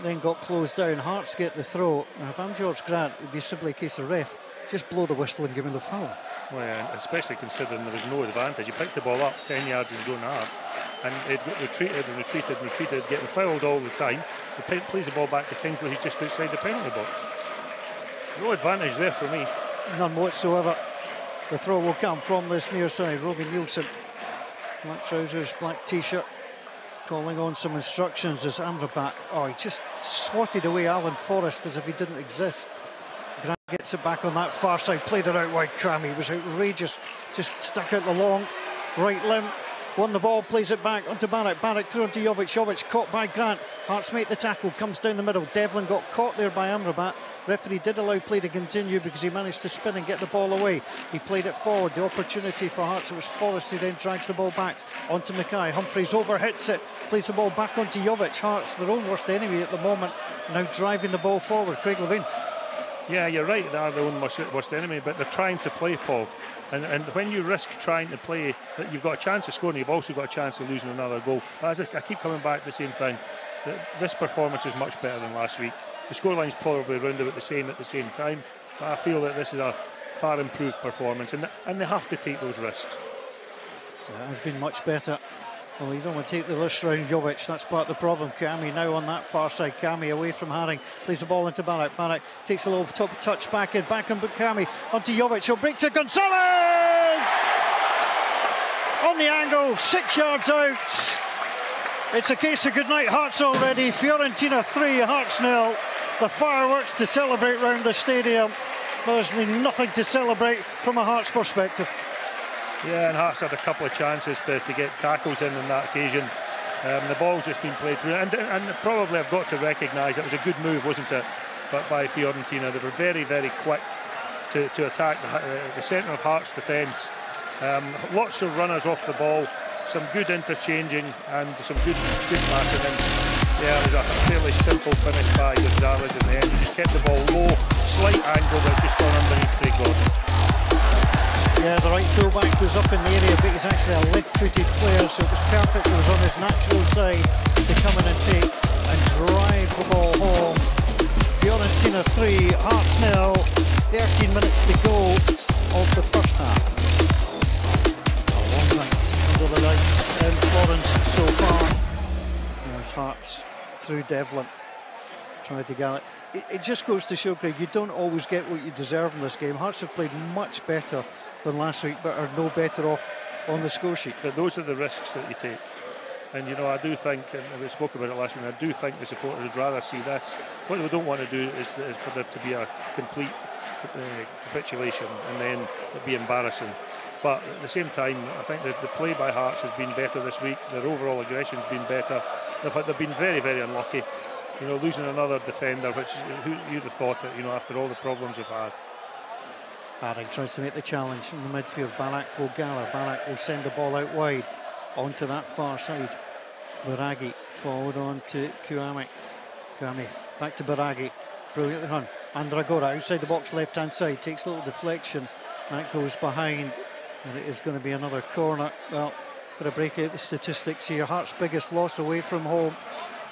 then got closed down. Hearts get the throw. And if I'm George Grant, it'd be simply a case of ref, just blow the whistle and give him the foul. Well, yeah, especially considering there was no advantage. He picked the ball up 10 yards in his own half, and it retreated and retreated and retreated, getting fouled all the time. He plays the ball back to Kingsley, who's just outside the penalty box. No advantage there for me. None whatsoever. The throw will come from this near side. Robbie Nielsen, black trousers, black t-shirt, calling on some instructions as Amrabat. Oh, he just swatted away Alan Forrest as if he didn't exist. Grant gets it back on that far side, played it out wide. Crammy was outrageous, just stuck out the long right limb won the ball, plays it back onto Barak. Barak through onto Jovic. Jovic caught by Grant. Hearts make the tackle, comes down the middle. Devlin got caught there by Amrabat. Referee did allow play to continue because he managed to spin and get the ball away. He played it forward. The opportunity for Hearts, it was Forrest who then drags the ball back onto Mackay. Humphreys overhits it, plays the ball back onto Jovic. Hearts, their own worst enemy at the moment, now driving the ball forward. Craig Levine. Yeah, you're right, they are their own worst enemy, but they're trying to play, Paul. And when you risk trying to play, you've got a chance of scoring, you've also got a chance of losing another goal. But as I keep coming back to the same thing, this performance is much better than last week. The scoreline's probably around about the same at the same time, but I feel that this is a far improved performance, and they have to take those risks. It has been much better. Well, you don't want to take the risk around Jovic, that's part of the problem. Kami now on that far side. Kami away from Haring, plays the ball into Barak. Barak takes a little top touch back on Kami onto Jovic. He'll break to Gonzalez! On the angle, 6 yards out. It's a case of good night Hearts already. Fiorentina 3, Hearts 0. The fireworks to celebrate round the stadium. There's been nothing to celebrate from a Hearts perspective. Yeah, and Hearts had a couple of chances to get tackles in on that occasion. The ball's just been played through, and probably I've got to recognise it was a good move, wasn't it, by Fiorentina. They were very, very quick to attack the centre of Hearts' defence. Lots of runners off the ball, some good interchanging and some good passing in. Yeah, it was a fairly simple finish by Gonzalez in the end. He just kept the ball low, slight angle, but just gone underneath Craig Gordon. Yeah, the right fullback was up in the area, but he's actually a left-footed player, so it was perfect. It was on his natural side to come in and take and drive the ball home. Fiorentina 3, Hearts 0, 13 minutes to go of the first half. A long night under the lights in Florence so far. There's Hearts through Devlin, trying to gallop. It just goes to show, Craig, you don't always get what you deserve in this game. Hearts have played much better than last week, but are no better off on the score sheet. But those are the risks that you take. And you know, I do think, and we spoke about it last week, I do think the supporters would rather see this. What they don't want to do is for there to be a complete capitulation and then it'd be embarrassing. But at the same time, I think that the play by Hearts has been better this week. Their overall aggression's been better. They've been very, very unlucky. You know, losing another defender, which you'd have thought it, you know, after all the problems they've had. Haring tries to make the challenge in the midfield. Barak will gather. Barak will send the ball out wide onto that far side. Baraghi forward on to Kouame. Kouame back to Baraghi. Brilliantly run. Andragora outside the box, left hand side, takes a little deflection. That goes behind, and it is going to be another corner. Well, got to break out the statistics here. Hearts' biggest loss away from home.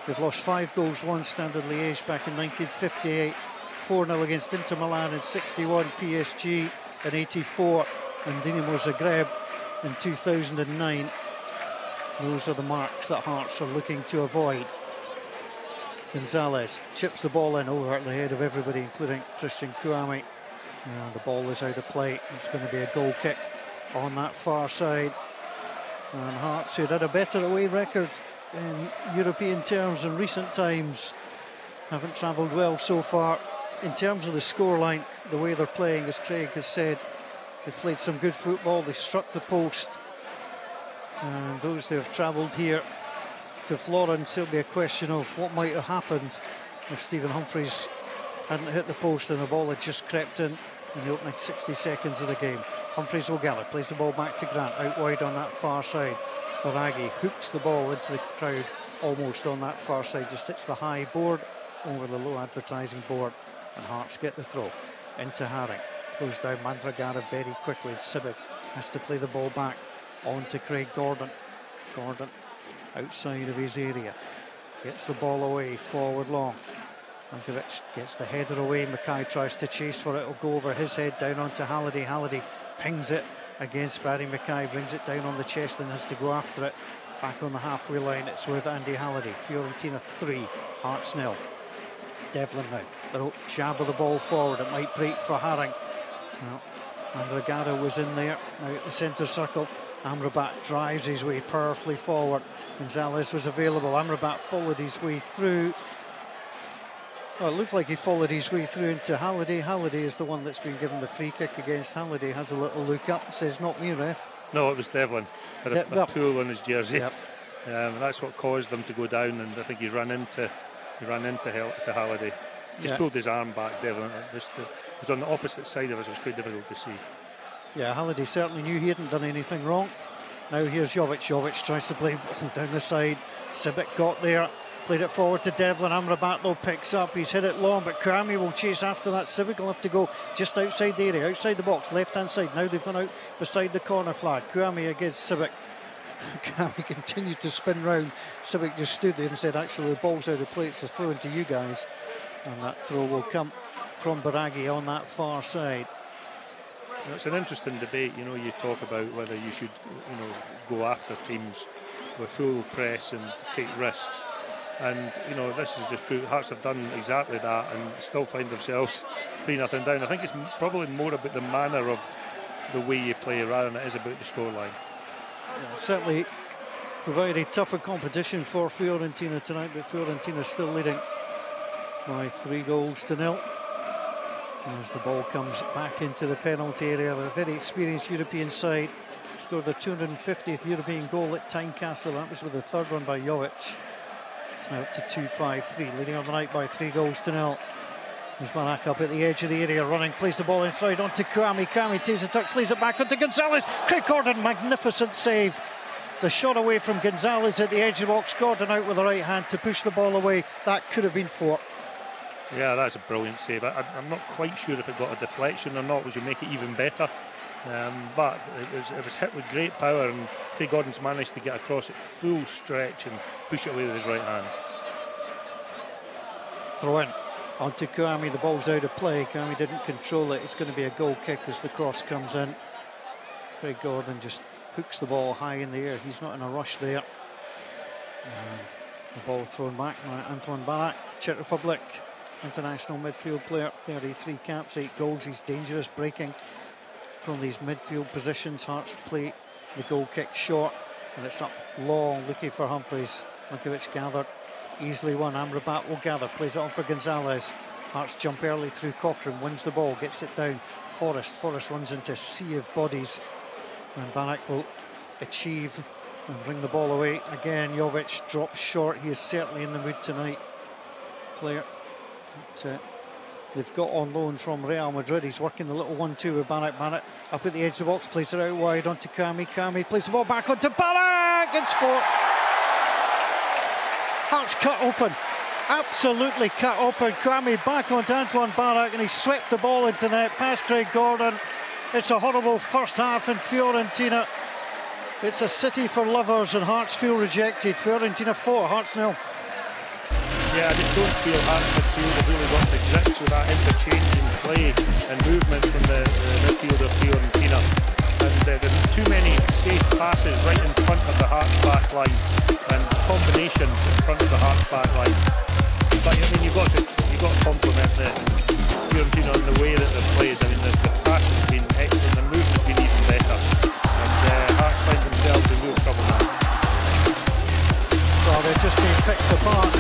They've lost 5 goals, 1 Standard Liège back in 1958. 4-0 against Inter Milan in 61, PSG in 84, and Dinamo Zagreb in 2009. Those are the marks that Hearts are looking to avoid. Gonzalez chips the ball in over the head of everybody, including Christian Kouame. The ball is out of play. It's going to be a goal kick on that far side. And Hearts, who had a better away record in European terms in recent times, haven't travelled well so far. In terms of the scoreline, the way they're playing, as Craig has said, they've played some good football. They struck the post. And those who have travelled here to Florence, it'll be a question of what might have happened if Stephen Humphreys hadn't hit the post and the ball had just crept in the opening 60 seconds of the game. Humphreys will gather, plays the ball back to Grant, out wide on that far side. Baraghi hooks the ball into the crowd almost on that far side, just hits the high board over the low advertising board, and Hearts get the throw into Haring. Goes down Mandragora very quickly. Sibic has to play the ball back on to Craig Gordon. Gordon outside of his area, gets the ball away, forward long. Mankovic gets the header away. Mackay tries to chase for it. It'll go over his head down onto Halliday. Halliday pings it against Barry Mackay, brings it down on the chest and has to go after it. Back on the halfway line, it's with Andy Halliday. Fiorentina 3, Hearts 0. Devlin now. The jab of the ball forward. It might break for Haring. Well, Mandragora was in there. Now at the centre circle. Amrabat drives his way powerfully forward. Gonzalez was available. Amrabat followed his way through. Well, it looks like he followed his way through into Halliday. Halliday is the one that's been given the free kick against. Halliday has a little look up and says, "Not me, ref." No, it was Devlin. Had a pool on his jersey. Yep. That's what caused them to go down, and I think he's run into Halliday. Just pulled his arm back, Devlin. It was on the opposite side of us. It was quite difficult to see. Yeah, Halliday certainly knew he hadn't done anything wrong. Now here's Jovic. Jovic tries to play down the side. Sibic got there, played it forward to Devlin. Amrabat though picks up. He's hit it long, but Kouame will chase after that. Sibic will have to go just outside the area, outside the box, left-hand side. Now they've gone out beside the corner flag. Kouame against Sibic. Kouame continued to spin round. Sibic just stood there and said, actually, the ball's out of play. It's a throw into you guys. And that throw will come from Baraghi on that far side. It's an interesting debate. You know, you talk about whether you should, go after teams with full press and take risks. And, this is just true. Hearts have done exactly that and still find themselves 3-0 down. I think it's probably more about the manner of the way you play rather than it is about the scoreline. Yeah, certainly provided tougher competition for Fiorentina tonight, but Fiorentina still leading by 3-0. As the ball comes back into the penalty area, they're a very experienced European side. Scored the 250th European goal at Tynecastle. That was with the third one by Jovic. It's now up to 2-5-3, leading on the night by 3-0. There's Barak up at the edge of the area, running, plays the ball inside onto Kouame. Kouame takes a touch, lays it back onto Gonzalez. Craig Gordon, magnificent save. The shot away from Gonzalez at the edge of the box. Gordon out with the right hand to push the ball away. That could have been 4. Yeah, that's a brilliant save. I'm not quite sure if it got a deflection or not, which would make it even better. But it was hit with great power, and Craig Gordon's managed to get across at full stretch and push it away with his right hand. Throw in onto Kouame. The ball's out of play. Kouame didn't control it. It's going to be a goal kick as the cross comes in. Craig Gordon just hooks the ball high in the air. He's not in a rush there. And the ball thrown back by Antoine Barak, Czech Republic. International midfield player, 33 caps, 8 goals. He's dangerous, breaking from these midfield positions. Hearts play the goal kick short, and it's up long, looking for Humphreys. Linkovic gathered, easily won. Amrabat will gather, plays it on for Gonzalez. Hearts jump early through Cochrane, wins the ball, gets it down. Forrest runs into a sea of bodies, and Barak will achieve and bring the ball away. Again, Jovic drops short. He is certainly in the mood tonight. Player they've got on loan from Real Madrid. He's working the little 1-2 with Barak. Barak up at the edge of the box, plays it out wide onto Kouame. Kouame plays the ball back onto Barak. It's 4. Hearts cut open, absolutely cut open. Kouame back onto Antoine Barak, and he swept the ball into net past Craig Gordon. It's a horrible first half in Fiorentina. It's a city for lovers, and Hearts feel rejected. Fiorentina 4, Hearts 0. Yeah, I just don't feel Hearts midfield have really got the grips with that interchanging play and movement from the midfield of Fiorentina. And there's too many safe passes right in front of the Hearts back line and combinations in front of the Hearts back line. But I mean, you've got to compliment the Fiorentina on the way that they've played. I mean, the pass has been excellent, the movement's been even better, and Hearts find themselves in real trouble now. Well, they're just being picked apart.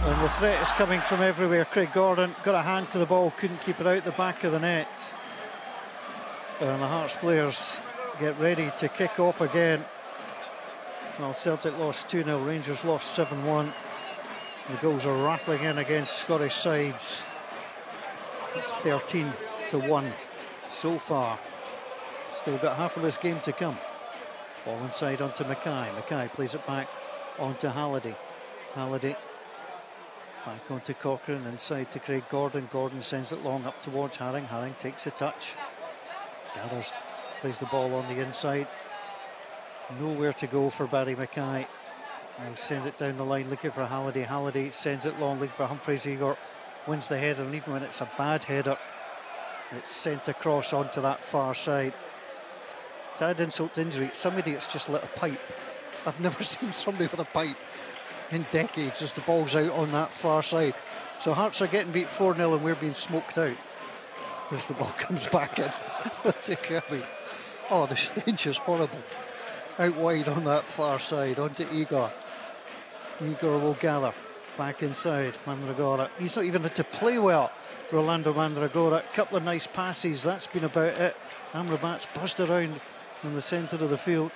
And the threat is coming from everywhere. Craig Gordon got a hand to the ball, couldn't keep it out the back of the net. And the Hearts players get ready to kick off again. Well, Celtic lost 2-0, Rangers lost 7-1. The goals are rattling in against Scottish sides. It's 13-1 so far. Still got half of this game to come. Ball inside onto Mackay. Mackay plays it back onto Halliday. Halliday back onto Cochrane, inside to Craig Gordon. Gordon sends it long up towards Haring. Haring takes a touch, gathers, plays the ball on the inside. Nowhere to go for Barry Mackay. Now send it down the line, looking for Halliday. Halliday sends it long, looking for Humphreys. Igor wins the header, and even when it's a bad header, it's sent across onto that far side. To add insult to injury, somebody that's just lit a pipe. I've never seen somebody with a pipe in decades as the ball's out on that far side. So Hearts are getting beat 4-0, and we're being smoked out as the ball comes back in. Oh, the stench is horrible. Out wide on that far side onto Igor. Igor will gather back inside. Mandragora, he's not even had to play well. Rolando Mandragora, a couple of nice passes, that's been about it. Amrabat's buzzed around in the centre of the field.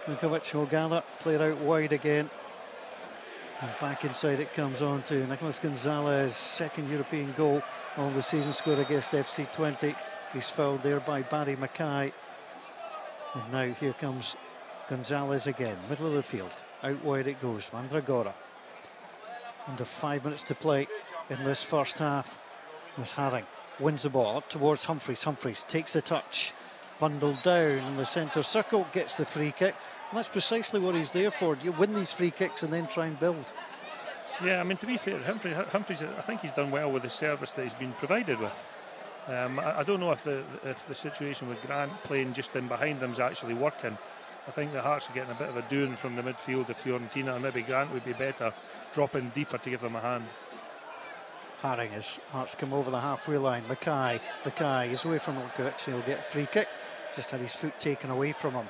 Vukovic will gather, play it out wide again. And back inside it comes on to Nicolas Gonzalez, second European goal of the season, scored against FC20. He's fouled there by Barry Mackay. And now here comes Gonzalez again, middle of the field. Out wide it goes, Mandragora. Under 5 minutes to play in this first half. As Haring wins the ball up towards Humphreys. Humphreys takes the touch, bundled down in the centre circle, gets the free kick. And that's precisely what he's there for. You win these free kicks and then try and build. Yeah, I mean, to be fair, Humphreys, I think he's done well with the service that he's been provided with. I don't know if the situation with Grant playing just in behind him is actually working. I think the Hearts are getting a bit of a doing from the midfield of Fiorentina, and maybe Grant would be better dropping deeper to give them a hand. Haring as Hearts come over the halfway line. Mackay is away from Vukovic. He'll get a free kick. Just had his foot taken away from him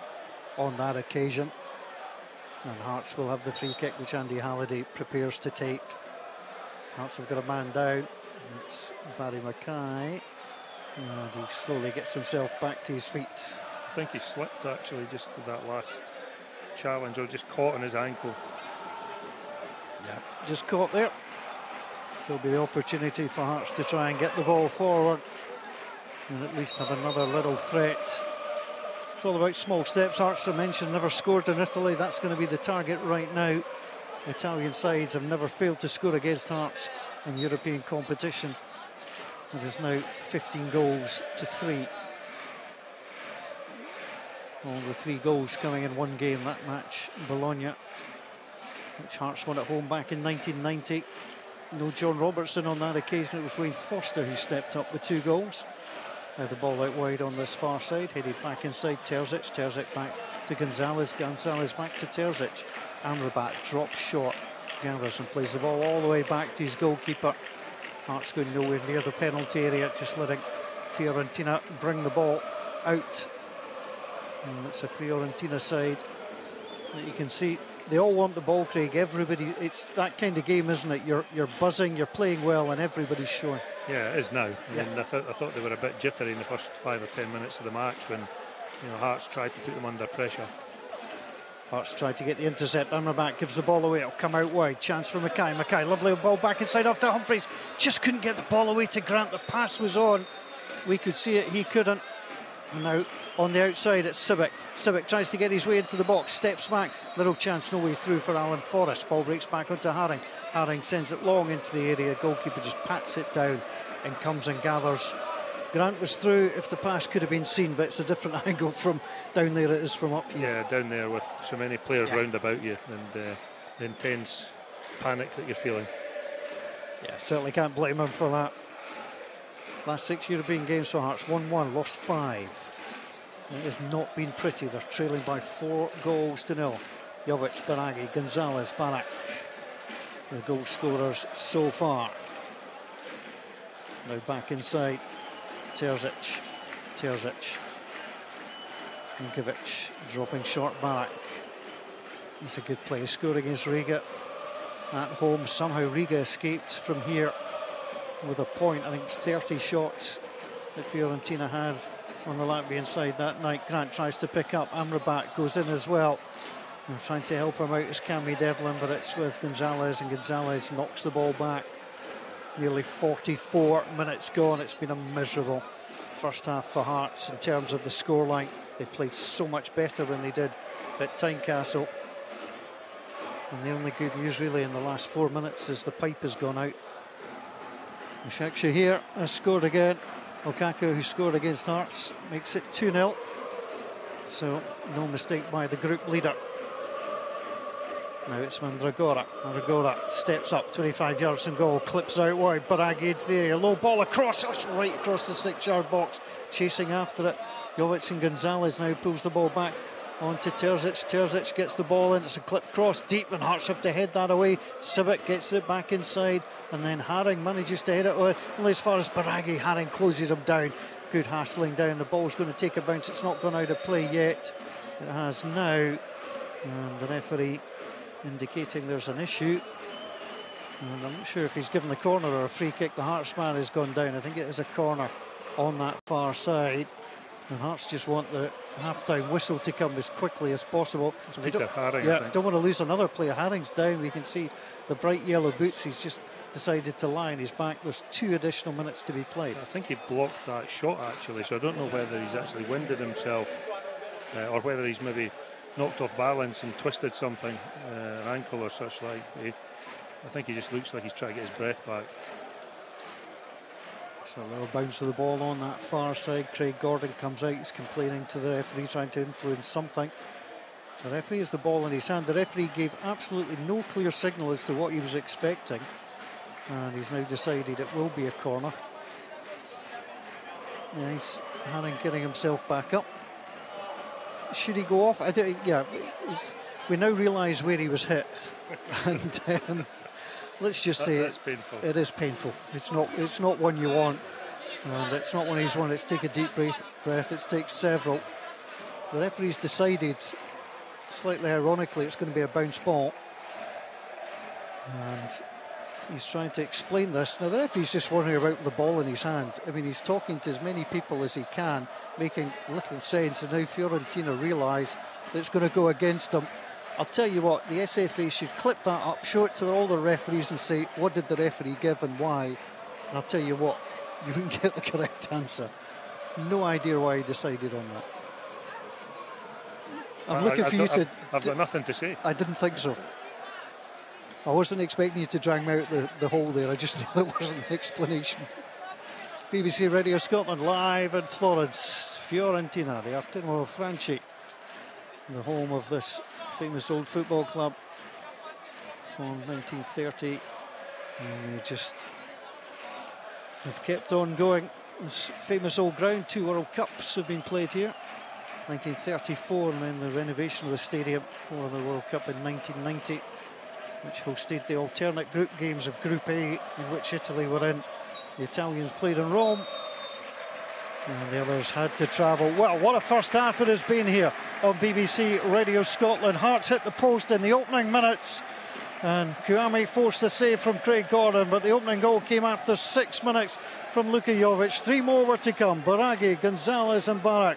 on that occasion. And Hearts will have the free kick, which Andy Halliday prepares to take. Hearts have got a man down. It's Barry Mackay. And he slowly gets himself back to his feet. I think he slipped actually just to that last challenge, or just caught on his ankle. Yeah, just caught there. So it'll be the opportunity for Hearts to try and get the ball forward and at least have another little threat. It's all about small steps. Hearts, I mentioned, never scored in Italy. That's going to be the target right now. Italian sides have never failed to score against Hearts in European competition. It is now 15 goals to 3. All the 3 goals coming in one game, that match, Bologna, which Hearts won at home back in 1990. No John Robertson on that occasion. It was Wayne Foster who stepped up with 2 goals. Now the ball out wide on this far side, headed back inside Terzic. Terzic back to Gonzalez. Gonzalez back to Terzic. Amrabat drops short, gathers and plays the ball all the way back to his goalkeeper. Hearts going nowhere near the penalty area, just letting Fiorentina bring the ball out. And it's a Fiorentina side that you can see. They all want the ball, Craig. Everybody, it's that kind of game, isn't it? You're buzzing, you're playing well, and everybody's showing. Yeah, it is now. I mean, I thought they were a bit jittery in the first 5 or 10 minutes of the match when Hearts tried to put them under pressure. Hearts tried to get the intercept. Amrabat gives the ball away. It'll come out wide. Chance for Mackay. Mackay, lovely ball back inside off to Humphreys. Just couldn't get the ball away to Grant. The pass was on. We could see it. He couldn't. And now on the outside it's Civic. Civic tries to get his way into the box, steps back, little chance, no way through for Alan Forrest. Ball breaks back onto Haring. Haring sends it long into the area. Goalkeeper just pats it down and comes and gathers. Grant was through if the pass could have been seen, but it's a different angle from down there it is from up here. Yeah, down there with so many players round about you and the intense panic that you're feeling. Yeah, certainly can't blame him for that. Last 6 European games for Hearts, 1-1, lost 5. It has not been pretty. They're trailing by 4 goals to 0. Jovic, Baraghi, Gonzalez, Barak, the goal scorers so far. Now back inside, Terzic, Vukovic, dropping short back. It's a good play, scored against Riga at home. Somehow Riga escaped from here with a point. I think it's 30 shots that Fiorentina had on the Latvian side that night. Grant tries to pick up, Amrabat goes in as well. And trying to help him out is Cammy Devlin, but it's with Gonzalez, and Gonzalez knocks the ball back. Nearly 44 minutes gone. It's been a miserable first half for Hearts in terms of the scoreline. They've played so much better than they did at Tynecastle. And the only good news really in the last 4 minutes is the pipe has gone out. Shaq Shahir has scored again. Lukaku, who scored against Hearts, makes it 2-0. So no mistake by the group leader. Now it's Mandragora. Mandragora steps up 25 yards and goal, clips out wide. Baraghi into the area, low ball across, right across the 6-yard box, chasing after it. Jovic and Gonzalez now pulls the ball back onto Terzic. Terzic gets the ball in, it's a clip cross deep, and Hearts have to head that away. Civic gets it back inside, and then Haring manages to head it away. Only as far as Baraghi. Haring closes him down. Good hassling down. The ball's going to take a bounce. It's not gone out of play yet. It has now, and the referee indicating there's an issue. And I'm not sure if he's given the corner or a free kick. The Hearts man has gone down. I think it is a corner on that far side. And Hearts just want the half-time whistle to come as quickly as possible. Haring, yeah, don't want to lose another player. Haring's down. We can see the bright yellow boots. He's just decided to lie on his back. There's 2 additional minutes to be played. I think he blocked that shot actually, so I don't know whether he's actually winded himself or whether he's maybe knocked off balance and twisted something, an ankle or such like. I think he just looks like he's trying to get his breath back. So a little bounce of the ball on that far side. Craig Gordon comes out, he's complaining to the referee, trying to influence something. The referee has the ball in his hand. The referee gave absolutely no clear signal as to what he was expecting, and he's now decided it will be a corner. Yeah, he's getting himself back up. Should he go off? I think, yeah, we now realise where he was hit. And let's just say that's painful. It is painful. It's not one you want, and it's not one he's one. It's take a deep breath. It takes several. The referee's decided, slightly ironically, it's going to be a bounce ball, and he's trying to explain this. Now the referee's just wondering about the ball in his hand. I mean, he's talking to as many people as he can, making little sense, and now Fiorentina realise that it's going to go against them. I'll tell you what, the SFA should clip that up, show it to all the referees and say, what did the referee give and why? And I'll tell you what, you wouldn't get the correct answer. No idea why he decided on that. I'm looking for you to... I've got nothing to say. I didn't think so. I wasn't expecting you to drag me out the hole there. I just knew there wasn't an explanation. BBC Radio Scotland live in Florence. Fiorentina, the Artemio Franchi, the home of this famous old football club from 1930. And they just have kept on going. This famous old ground, 2 World Cups have been played here. 1934, and then the renovation of the stadium for the World Cup in 1990, which hosted the alternate group games of Group A, in which Italy were in. The Italians played in Rome, and the others had to travel. Well, what a first half it has been here on BBC Radio Scotland. Hearts hit the post in the opening minutes, and Kouame forced the save from Craig Gordon, but the opening goal came after 6 minutes from Luka Jovic. 3 more were to come. Baraghi, Gonzalez and Barak.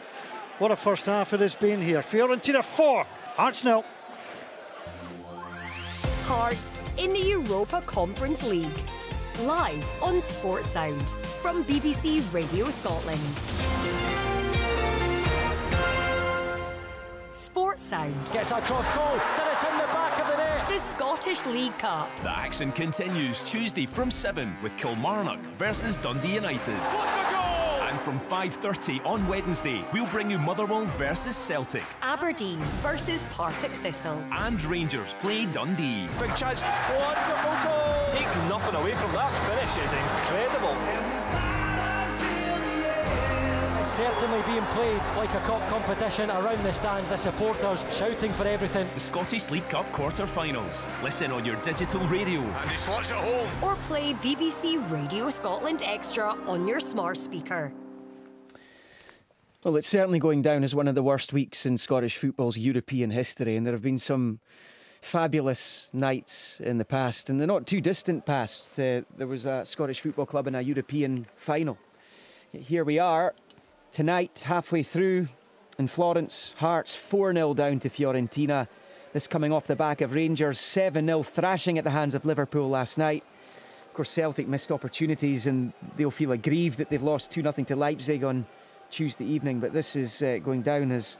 What a first half it has been here. Fiorentina 4, Hearts 0. Hearts in the Europa Conference League. Live on Sports Sound from BBC Radio Scotland. Sports Sound. Gets that cross goal, then it's in the back of the net. The Scottish League Cup. The action continues Tuesday from 7 with Kilmarnock versus Dundee United. What a goal! And from 5:30 on Wednesday, we'll bring you Motherwell versus Celtic. Aberdeen versus Partick Thistle. And Rangers play Dundee. Big chance, wonderful goal! Take nothing away from that finish, is incredible. It's certainly being played like a cup competition around the stands, the supporters shouting for everything. The Scottish League Cup quarter-finals. Listen on your digital radio. And it's watch at home. Or play BBC Radio Scotland Extra on your smart speaker. Well, it's certainly going down as one of the worst weeks in Scottish football's European history, and there have been some fabulous nights in the past. In the not too distant past, there was a Scottish football club in a European final. Here we are tonight, halfway through in Florence. Hearts 4-0 down to Fiorentina. This coming off the back of Rangers 7-0 thrashing at the hands of Liverpool last night. Of course, Celtic missed opportunities and they'll feel aggrieved that they've lost 2-0 to Leipzig on Tuesday evening, but this is going down as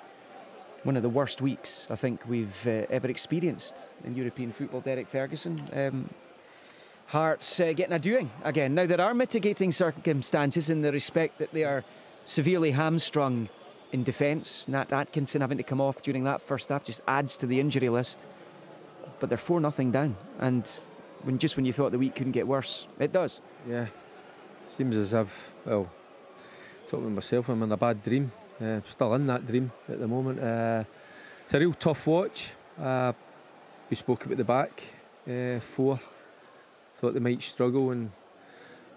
one of the worst weeks I think we've ever experienced in European football. Derek Ferguson. Hearts getting a doing again. Now, there are mitigating circumstances in the respect that they are severely hamstrung in defence. Nat Atkinson having to come off during that first half just adds to the injury list. But they're 4-0 down, and when you thought the week couldn't get worse, it does. Yeah, seems as if, well, talking with myself, I'm in a bad dream. Still in that dream at the moment. It's a real tough watch. We spoke about the back four. Thought they might struggle, and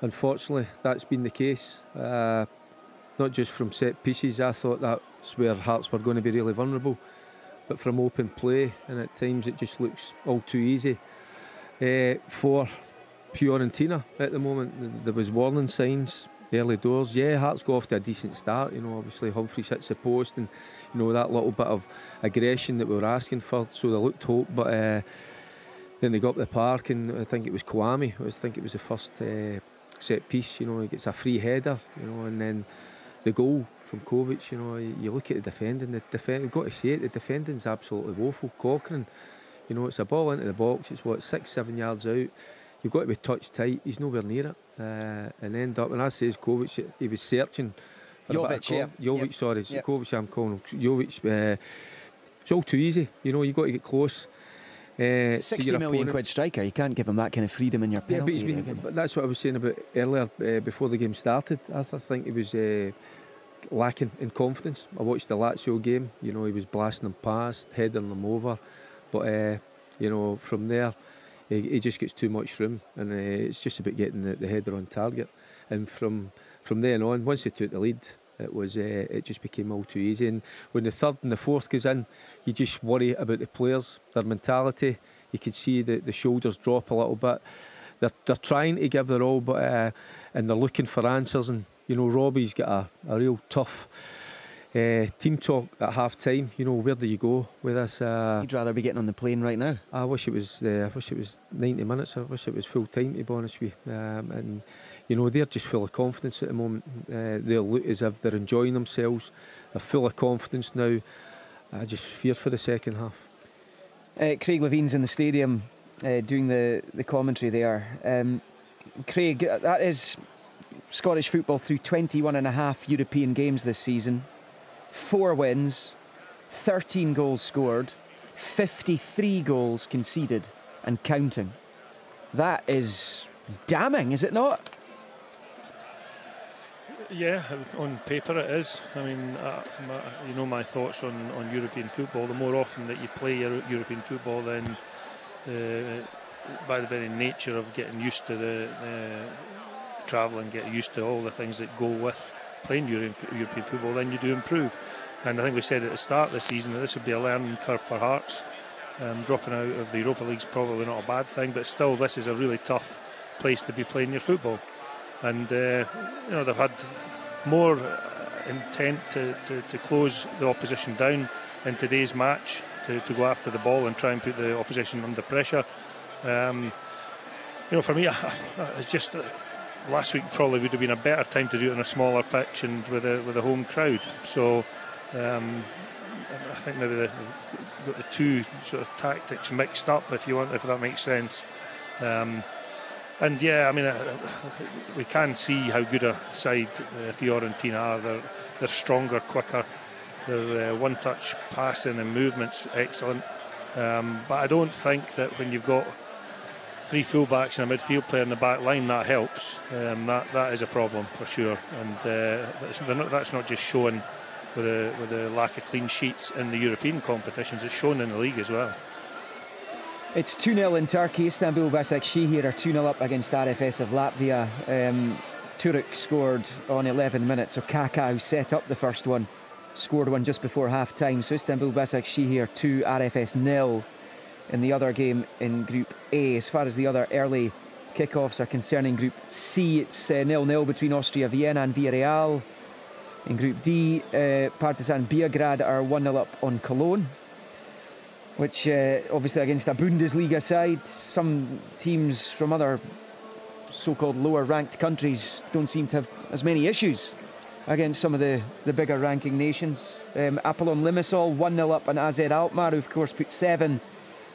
unfortunately that's been the case. Not just from set pieces, I thought that's where Hearts were going to be really vulnerable, but from open play, and at times it just looks all too easy for Fiorentina at the moment. There was warning signs early doors. Yeah, Hearts go off to a decent start. You know, obviously Humphreys hits the post, and you know that little bit of aggression that we were asking for. So they looked hope, but then they got up the park, and I think it was Kwame. I think it was the first set piece. You know, he gets a free header. You know, and then the goal from Kovac. You know, you look at the defending. You've got to say it. The defending's absolutely woeful. Cochrane. You know, it's a ball into the box. It's what, 6-7 yards out. You've got to be touched tight. He's nowhere near it. And end up, when I say Kovac, he was searching. Jovic, sorry. Yep. Kovac, I'm calling him. Jovic. It's all too easy. You know, you've got to get close. 60 million quid striker. You can't give him that kind of freedom in your penalty. Yeah, but that's what I was saying about earlier, before the game started. I think he was lacking in confidence. I watched the Lazio game. You know, he was blasting them past, heading them over. But, you know, from there, he just gets too much room, and it's just about getting the header on target. And from then on, once he took the lead, it just became all too easy. And when the third and the fourth goes in, you just worry about the players, their mentality. You could see the shoulders drop a little bit. They're trying to give their all, but and they're looking for answers. And you know, Robbie's got a real tough team talk at half time. You know, where do you go with this? You'd rather be getting on the plane right now. I wish it was 90 minutes. I wish it was full time, to be honest with you. And you know, they're just full of confidence at the moment. They look as if they're enjoying themselves. They're full of confidence now. I just fear for the second half. Craig Levine's in the stadium doing the commentary there. Craig, that is Scottish football through 21.5 European games this season. 4 wins, 13 goals scored, 53 goals conceded and counting. That is damning, is it not? Yeah, on paper it is. I mean, you know my thoughts on European football. The more often that you play European football, then by the very nature of getting used to the travelling, getting used to all the things that go with playing European football, then you do improve. And I think we said at the start of the season that this would be a learning curve for Hearts. Dropping out of the Europa League's probably not a bad thing, but still this is a really tough place to be playing your football. And you know, they've had more intent to close the opposition down in today's match, to go after the ball and try and put the opposition under pressure. You know, for me, it's just that last week probably would have been a better time to do it on a smaller pitch and with a home crowd. So I think maybe they've got the two sort of tactics mixed up, if that makes sense. And yeah, I mean, we can see how good a side Fiorentina are. They're stronger, quicker. Their one-touch passing and movements excellent. But I don't think that when you've got 3 fullbacks and a midfield player in the back line, that helps. That is a problem for sure. And that's not just shown with the lack of clean sheets in the European competitions. It's shown in the league as well. It's 2-0 in Turkey. Istanbul Başakşehir are 2-0 up against RFS of Latvia. Turek scored on 11 minutes. So Kakao set up the first one, scored one just before half time. So Istanbul Başakşehir 2, RFS 0 in the other game in Group A. As far as the other early kickoffs are concerned, in Group C, it's 0-0 between Austria Vienna and Villarreal. In Group D, Partizan Belgrade are 1-0 up on Cologne, which obviously against a Bundesliga side. Some teams from other so-called lower ranked countries don't seem to have as many issues against some of the bigger ranking nations. Apollon Limassol 1-0 up on AZ Alkmaar, who of course put 7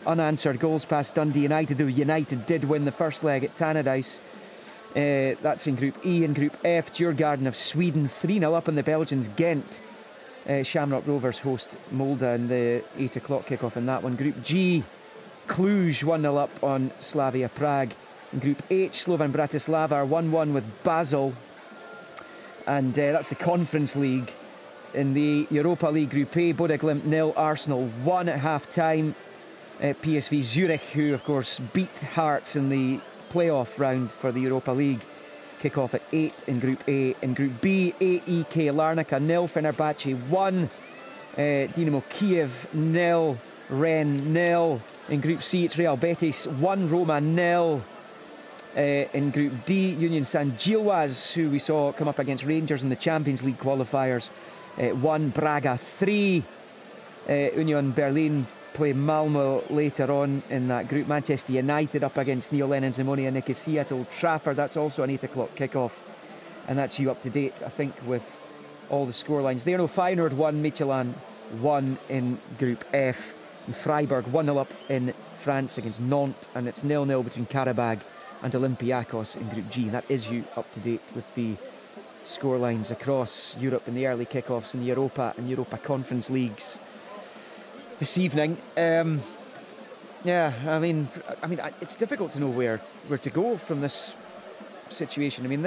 unanswered goals past Dundee United, though United did win the first leg at Tannadice. That's in Group E. In Group F, Djurgården of Sweden 3-0 up on the Belgians. Ghent, Shamrock Rovers host Molde in the 8 o'clock kickoff in that one. Group G, Cluj 1-0 up on Slavia Prague. In Group H, Slovan Bratislava are 1-1 with Basel, and that's the Conference League. In the Europa League Group A, Bodø Glimt 0, Arsenal 1 at half time. PSV Zurich, who of course beat Hearts in the playoff round for the Europa League, kick off at 8 in Group A. In Group B, AEK Larnaca 0, Fenerbahce 1, Dinamo Kiev 0, Rennes 0. In Group C, it's Real Betis 1, Roma 0. In Group D, Union San-Gilloise, who we saw come up against Rangers in the Champions League qualifiers, 1, Braga 3. Union Berlin play Malmo later on in that group. Manchester United up against Neil Lennon's Omonia Nicosia at Old Trafford. That's also an 8 o'clock kickoff. And that's you up to date, I think, with all the scorelines there. No, Feyenoord 1, Midtjylland 1 in Group F. And Freiburg 1-0 up in France against Nantes. And it's 0-0 between Karabag and Olympiacos in Group G. And that is you up to date with the scorelines across Europe in the early kickoffs in the Europa and Europa Conference Leagues this evening. Yeah, I mean, it's difficult to know where to go from this situation. I mean,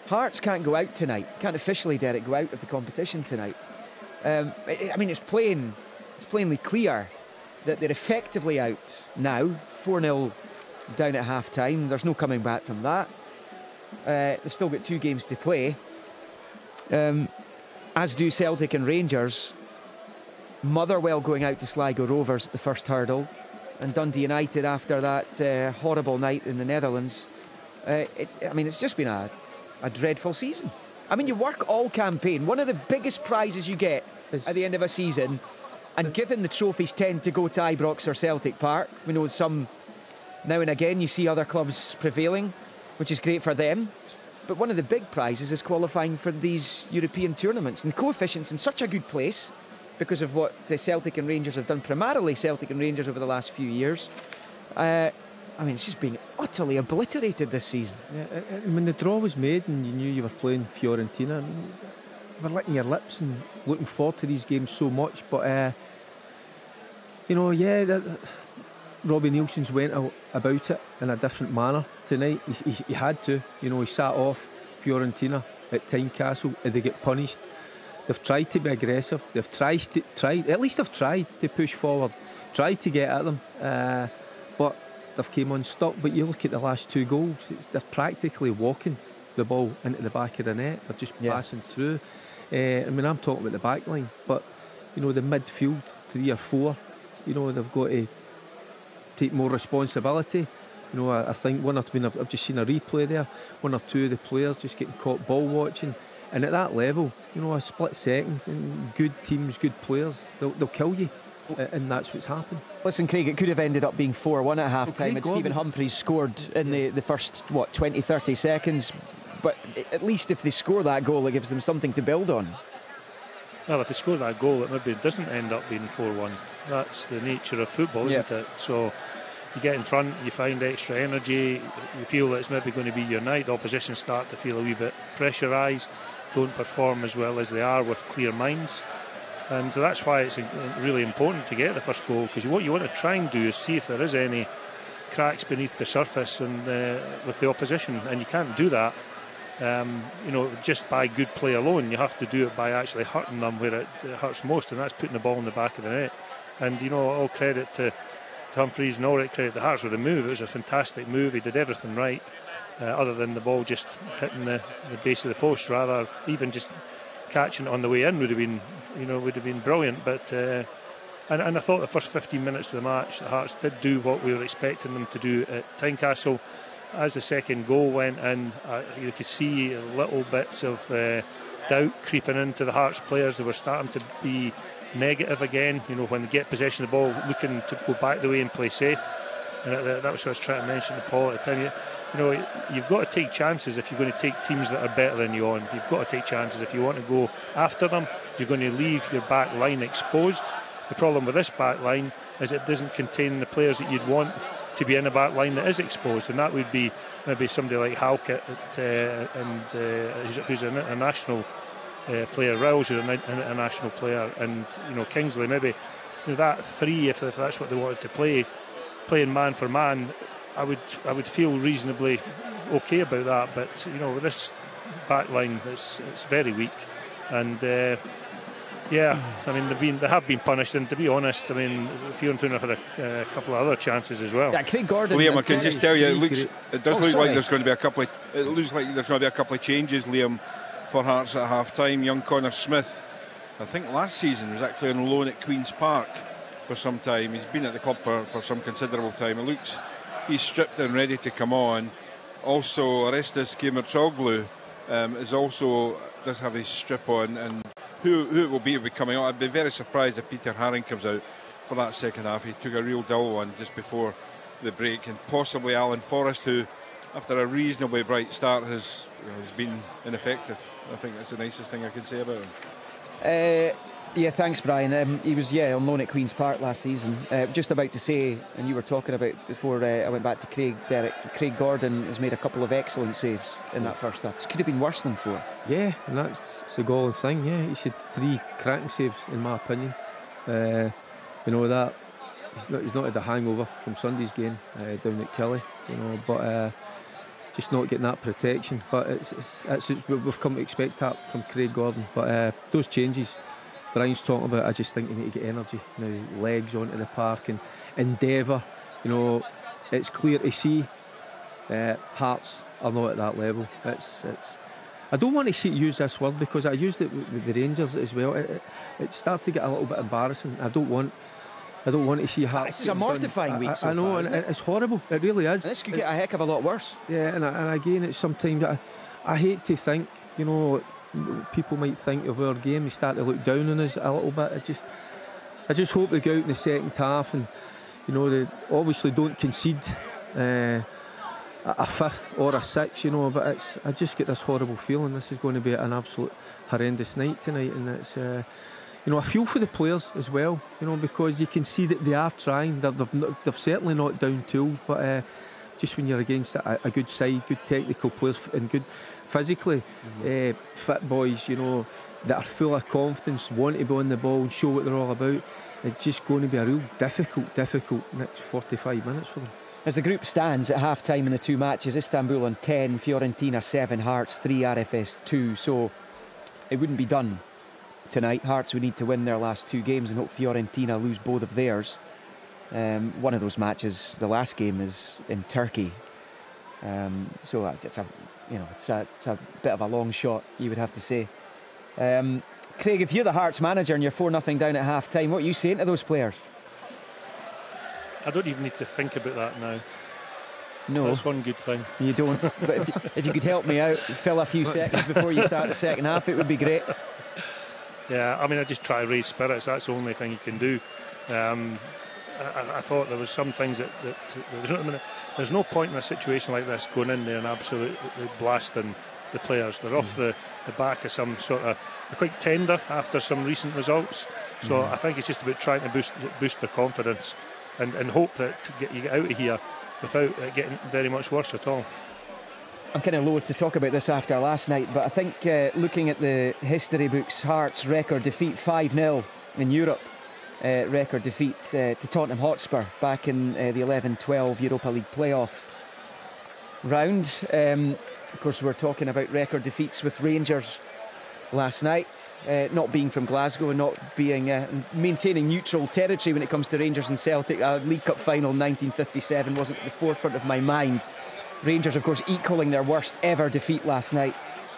Hearts can't go out tonight. Can't officially, Derek, go out of the competition tonight. I mean, it's plainly clear that they're effectively out now. 4-0 down at half-time. There's no coming back from that. They've still got 2 games to play. As do Celtic and Rangers. Motherwell going out to Sligo Rovers at the first hurdle. And Dundee United after that horrible night in the Netherlands. It's just been a dreadful season. I mean, you work all campaign. One of the biggest prizes you get at the end of a season, and given the trophies tend to go to Ibrox or Celtic Park, we know some now and again you see other clubs prevailing, which is great for them. But one of the big prizes is qualifying for these European tournaments. And the coefficient's in such a good place because of what Celtic and Rangers have done, primarily Celtic and Rangers over the last few years. I mean, it's just being utterly obliterated this season. Yeah, when the draw was made and you knew you were playing Fiorentina, I mean, you were licking your lips and looking forward to these games so much. But, Robbie Nielsen's went about it in a different manner tonight. He had to. He sat off Fiorentina at Tynecastle. They get punished. They've tried to be aggressive. They've tried to push forward, tried to get at them. But they've came unstuck. But you look at the last 2 goals, they're practically walking the ball into the back of the net. They're just passing through. I'm talking about the back line, but the midfield, 3 or 4, they've got to take more responsibility. I think I've just seen a replay there, 1 or 2 of the players just getting caught ball watching. And at that level, a split second, and good teams, good players, they'll kill you. And that's what's happened. Listen, Craig, it could have ended up being 4-1 at half-time, and Stephen Humphreys scored in the first 20-30 seconds. But at least if they score that goal, it gives them something to build on. Well, if they score that goal, it maybe doesn't end up being 4-1. That's the nature of football, isn't it? So you get in front, you find extra energy, you feel that it's maybe going to be your night. The opposition start to feel a wee bit pressurised, don't perform as well as they are with clear minds. And so that's why it's really important to get the first goal, because what you want to try and do is see if there is any cracks beneath the surface and with the opposition, and you can't do that just by good play alone. You have to do it by actually hurting them where it hurts most, and that's putting the ball in the back of the net. And all credit to Humphreys and all credit to Hearts with the move. It was a fantastic move. He did everything right, other than the ball just hitting the base of the post. Rather, even just catching it on the way in would have been brilliant. But and I thought the first 15 minutes of the match, the Hearts did do what we were expecting them to do at Tynecastle. As the second goal went in, you could see little bits of doubt creeping into the Hearts players. They were starting to be negative again. When they get possession of the ball, looking to go back the way and play safe. And that was what I was trying to mention to Paul at the time. You've got to take chances if you're going to take teams that are better than you on. You've got to take chances if you want to go after them. You're going to leave your back line exposed. The problem with this back line is it doesn't contain the players that you'd want to be in a back line that is exposed, and that would be maybe somebody like Halkett who's an international player, Riles who's an international player, and Kingsley maybe that 3 if that's what they wanted to play, playing man for man. I would feel reasonably okay about that, but with this back line it's very weak, and they have been punished, and to be honest, Fiorentina have had a couple of other chances as well. Yeah, Craig Gordon. Liam, I can just tell you, it does look like there's going to be a couple of changes, Liam, for Hearts at half-time. Young Connor Smith, I think last season, was actually on loan at Queen's Park for some time. He's been at the club for some considerable time. It looks he's stripped and ready to come on. Also, Orestes Kemirtsoglu does have his strip on, and who it will be coming out. I'd be very surprised if Peter Haring comes out for that second half. He took a real dull one just before the break, and possibly Alan Forrest, who after a reasonably bright start has been ineffective. I think that's the nicest thing I can say about him. Yeah, thanks, Brian. He was on loan at Queen's Park last season. Just about to say, and you were talking about before I went back to Craig, Derek, Craig Gordon has made a couple of excellent saves in that first half. This could have been worse than 4. Yeah, and that's the goal thing. Yeah, he's had 3 cracking saves in my opinion. That he's not had a hangover from Sunday's game down at Kelly. But just not getting that protection. But we've come to expect that from Craig Gordon. But those changes Brian's talking about, I just think you need to get energy now, legs onto the park and endeavour. It's clear to see Hearts are not at that level. I don't want to use this word because I used it with the Rangers as well. It starts to get a little bit embarrassing. I don't want to see Hearts. This is a mortifying week so I know, far, and it's horrible. It really is. And this could get a heck of a lot worse. Yeah, and again, it's sometimes I hate to think, people might think of our game, they start to look down on us a little bit. I just hope they go out in the second half and they obviously don't concede a 5th or a 6, but I just get this horrible feeling this is going to be an absolute horrendous night tonight, and it's I feel for the players as well, because you can see that they are trying. They've certainly not down tools, but just when you're against a good side, good technical players and good physically fit boys, that are full of confidence, want to be on the ball and show what they're all about, it's just going to be a real difficult next 45 minutes for them. As the group stands at half-time in the 2 matches, Istanbul on 10, Fiorentina 7, Hearts 3, RFS 2, so it wouldn't be done tonight. Hearts would need to win their last 2 games and hope Fiorentina lose both of theirs. One of those matches, the last game, is in Turkey, so it's a bit of a long shot, you would have to say. Craig, if you're the Hearts manager and you're 4-0 down at half time, what are you saying to those players? I don't even need to think about that now. No, that's one good thing. You don't. But if you could help me out, fill a few seconds before you start the second half, it would be great. Yeah, I just try to raise spirits. That's the only thing you can do. I thought there was some things that there's no point in a situation like this going in there and absolutely blasting the players. They're off the back of some sort of, they're quite tender after some recent results. So I think it's just about trying to boost their confidence and hope that you get out of here without it getting very much worse at all. I'm kind of loath to talk about this after last night, but I think looking at the history books, Hearts' record defeat 5-0 in Europe. Record defeat to Tottenham Hotspur back in the 11-12 Europa League playoff round. Of course, we're talking about record defeats with Rangers last night, not being from Glasgow and not being maintaining neutral territory when it comes to Rangers and Celtic. A League Cup final in 1957 wasn't at the forefront of my mind. Rangers, of course, equalling their worst ever defeat last night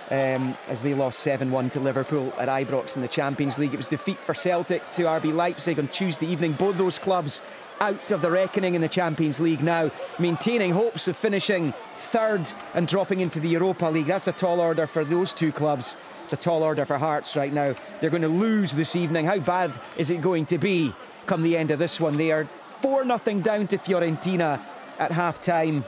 as they lost 7-1 to Liverpool at Ibrox in the Champions League. It was defeat for Celtic to RB Leipzig on Tuesday evening. Both those clubs out of the reckoning in the Champions League now, maintaining hopes of finishing 3rd and dropping into the Europa League. That's a tall order for those 2 clubs. It's a tall order for Hearts right now. They're going to lose this evening. How bad is it going to be come the end of this one? They are 4-0 down to Fiorentina at half-time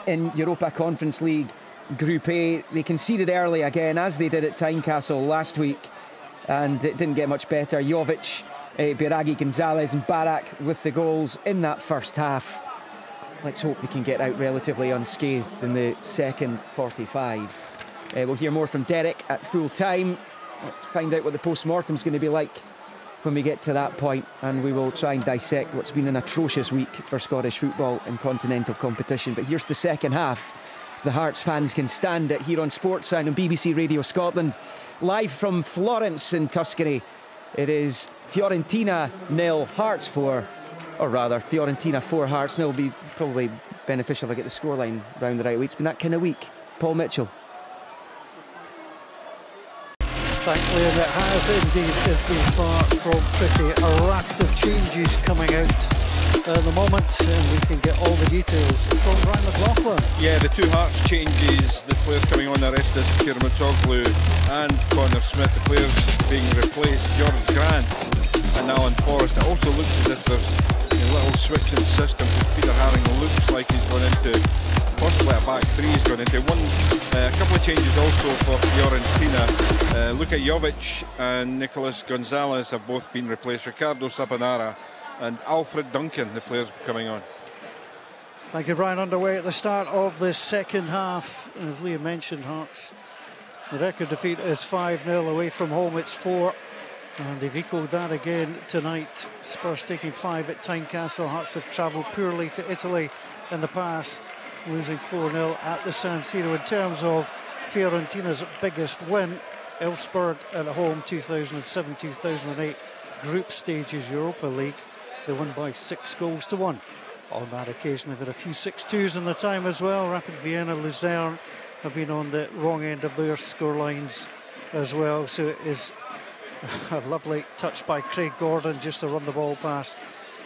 in Europa Conference League Group A. They conceded early again, as they did at Tynecastle last week, and it didn't get much better. Jovic, Biragi, Gonzalez and Barak with the goals in that first half. Let's hope they can get out relatively unscathed in the second 45. We'll hear more from Derek at full time. Let's find out what the post-mortem's going to be like when we get to that point, and we will try and dissect what's been an atrocious week for Scottish football in continental competition. But here's the second half. The Hearts fans can stand it here on Sportsound and BBC Radio Scotland, live from Florence in Tuscany. It is Fiorentina 0, Hearts 4, or rather Fiorentina 4, Hearts 0. Will be probably beneficial if I get the scoreline round the right way. It's been that kind of week. Paul Mitchell. Thanks, Liam. It has indeed. It's been far from pretty. A raft of changes coming out at the moment, and we can get all the details from Brian McLaughlin. Yeah, the two Hearts changes, the players coming on are Estes Kiermatoglu and Connor Smith. The players being replaced, George Grant and Alan Forrest. It also looks as if there's a little switch in system. Peter Haring looks like he's gone into possibly a back three. He's gone into a couple of changes also for Fiorentina. Luka Jovic and Nicolas Gonzalez have both been replaced. Ricardo Saponara and Alfred Duncan, the players coming on. Thank you, Brian. Underway at the start of the second half. As Liam mentioned, Hearts, the record defeat is 5-0. Away from home it's 4, and they've equalled that again tonight. Spurs taking 5 at Tynecastle. Hearts have travelled poorly to Italy in the past, losing 4-0 at the San Siro. In terms of Fiorentina's biggest win, Elfsborg at home, 2007-2008 group stages Europa League. They won by 6-1. On that occasion, they've had a few 6-2s in the time as well. Rapid Vienna, Luzern have been on the wrong end of their scorelines as well. So it is a lovely touch by Craig Gordon just to run the ball past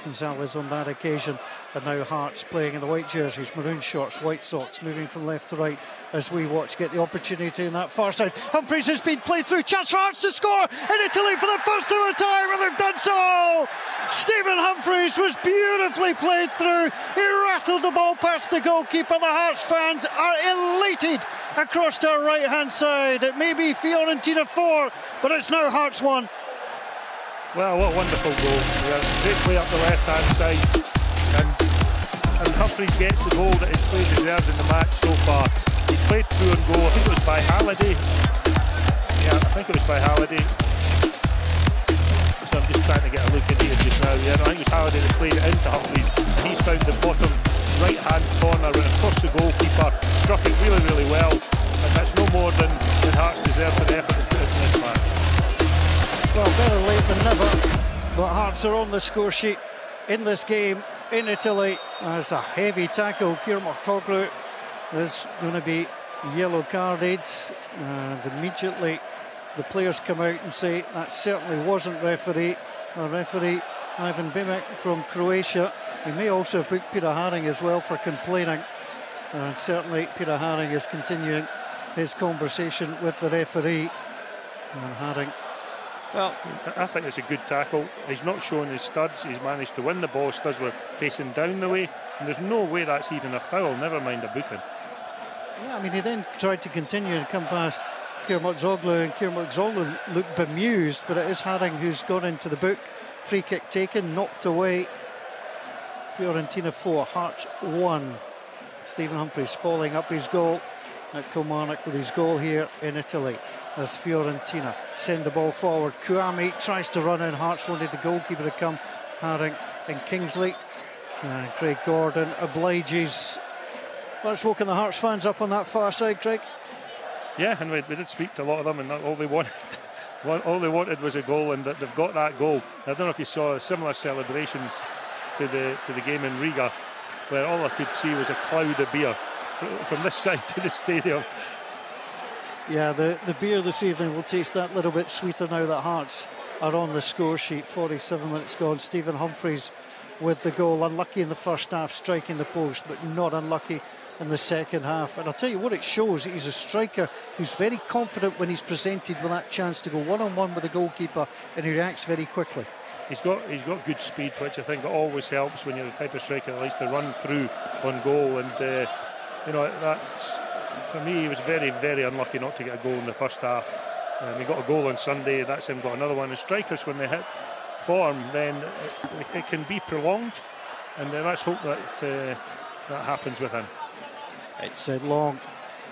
Gonzalez on that occasion. And now Hearts playing in the white jerseys, maroon shorts, white socks, moving from left to right as we watch, get the opportunity in that far side. Humphreys has been played through, chance for Hearts to score in Italy for the first ever time, and they've done so! Stephen Humphreys was beautifully played through. He rattled the ball past the goalkeeper. The Hearts fans are elated across our right-hand side. It may be Fiorentina 4, but it's now Hearts 1. Well, what a wonderful goal. Great play up the left-hand side. And Humphreys gets the goal that his play deserves in the match so far. He played through and goal. I think it was by Halliday. Yeah, I think it was by Halliday. So I'm just trying to get a look at here just now. Yeah, I think it was Halliday that played it into Humphreys. And he's found the bottom right-hand corner, and of course the goalkeeper struck it really, really well. And that's no more than Hearts deserve for the effort to put in this match. Well, better late than never. But Hearts are on the score sheet in this game in Italy. As a heavy tackle, Kiermatoglu is going to be yellow carded, and immediately the players come out and say that certainly wasn't referee. A referee, Ivan Bimek from Croatia. He may also have booked Peter Haring as well for complaining, and certainly Peter Haring is continuing his conversation with the referee. And Haring, well, I think it's a good tackle. He's not showing his studs. He's managed to win the ball. Studs were facing down the way, and there's no way that's even a foul, never mind a booking. Yeah, I mean, he then tried to continue and come past Kiermatoglu, and Kiermatoglu looked bemused, but it is Haring who's gone into the book. Free kick taken, knocked away. Fiorentina 4, Hearts 1. Stephen Humphreys following up his goal at Kilmarnock with his goal here in Italy, as Fiorentina send the ball forward. Kouame tries to run in. Hearts wanted the goalkeeper to come. Haring and Kingsley. And Craig Gordon obliges. Let's woken the Hearts fans up on that far side, Craig. Yeah, and we did speak to a lot of them, and all they wanted was a goal, and that they've got that goal. I don't know if you saw similar celebrations to the game in Riga, where all I could see was a cloud of beer from this side to the stadium. Yeah, the beer this evening will taste that little bit sweeter now that Hearts are on the score sheet. 47 minutes gone. Stephen Humphreys with the goal. Unlucky in the first half, striking the post, but not unlucky in the second half. And I'll tell you what it shows, he's a striker who's very confident when he's presented with that chance to go one-on-one with the goalkeeper, and he reacts very quickly. He's got good speed, which I think always helps when you're the type of striker that likes to run through on goal. And you know, that's, for me, he was very, very unlucky not to get a goal in the first half. He got a goal on Sunday. That's him got another one. And strikers, when they hit form, then it can be prolonged, and let's hope that that happens with him. It's long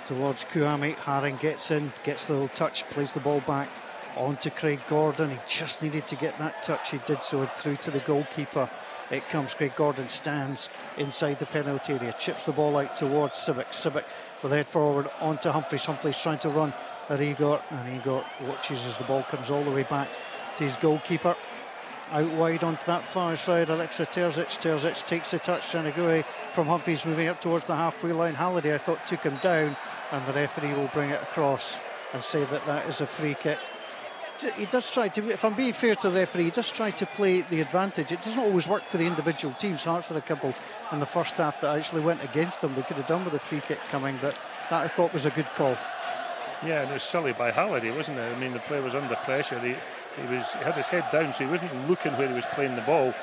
towards Kouame. Haring gets in, gets the little touch, plays the ball back on to Craig Gordon. He just needed to get that touch. He did so, and through to the goalkeeper it comes. Craig Gordon stands inside the penalty area, chips the ball out towards Sibic. Sibic with head forward onto Humphreys. Humphreys trying to run at Igor, and Igor watches as the ball comes all the way back to his goalkeeper. Out wide onto that far side, Alexa Terzic. Terzic takes the touch, trying to go away from Humphreys, moving up towards the halfway line. Halliday, I thought, took him down, and the referee will bring it across and say that that is a free kick he does try to, if I'm being fair to the referee, he does try to play the advantage. It doesn't always work for the individual teams. Hearts had a couple in the first half that actually went against them. They could have done with a free kick coming, but that I thought was a good call. Yeah, and it was silly by Halliday, wasn't it? I mean, the player was under pressure. He had his head down, so he wasn't looking where he was playing the ball.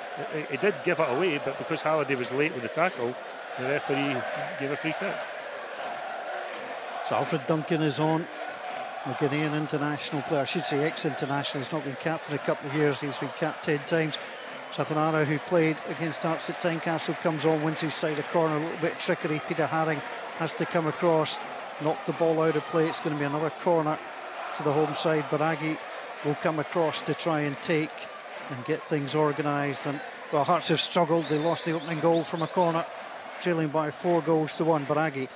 He did give it away, but because Halliday was late with the tackle, the referee gave a free kick. So Alfred Duncan is on. A Ghanaian international player, I should say ex-international. He's not been capped in a couple of years. He's been capped 10 times. Saponara, who played against Hearts at Tynecastle, comes on, wins his side of corner. A little bit of trickery. Peter Haring has to come across, knock the ball out of play. It's going to be another corner to the home side. Baraghi will come across to try and take and get things organised. And well, Hearts have struggled. They lost the opening goal from a corner, trailing by 4 goals to 1. Baraghi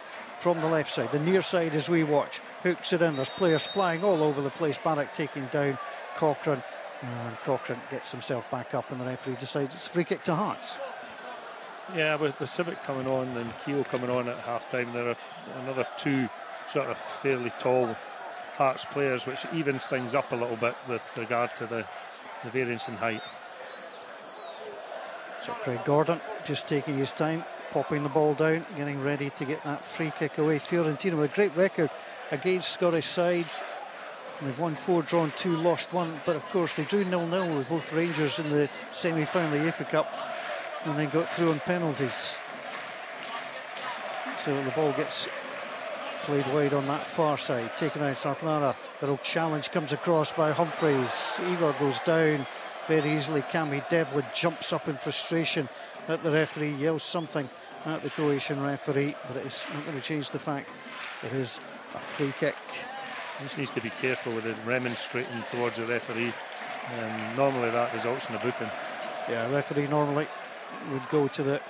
from the left side, the near side as we watch, hooks it in. There's players flying all over the place. Barrack taking down Cochrane, and Cochrane gets himself back up, and the referee decides it's a free kick to Hearts. Yeah, with the Civic coming on and Keogh coming on at half-time, there are another 2 sort of fairly tall Hearts players, which evens things up a little bit with regard to the variance in height. So Craig Gordon just taking his time, popping the ball down, getting ready to get that free kick away. Fiorentina with a great record against Scottish sides. They've won 4, drawn 2, lost 1, but of course they drew 0-0 with both Rangers in the semi-final of the UEFA Cup, and then got through on penalties. So the ball gets played wide on that far side, taken out Saponara. The old challenge comes across by Humphreys. Igor goes down very easily. Cammy Devlin jumps up in frustration at the referee, yells something at the Croatian referee, but it is not going to change the fact it is a free kick. He just needs to be careful with his remonstrating towards the referee. Normally that results in a booking. Yeah, referee normally would go to the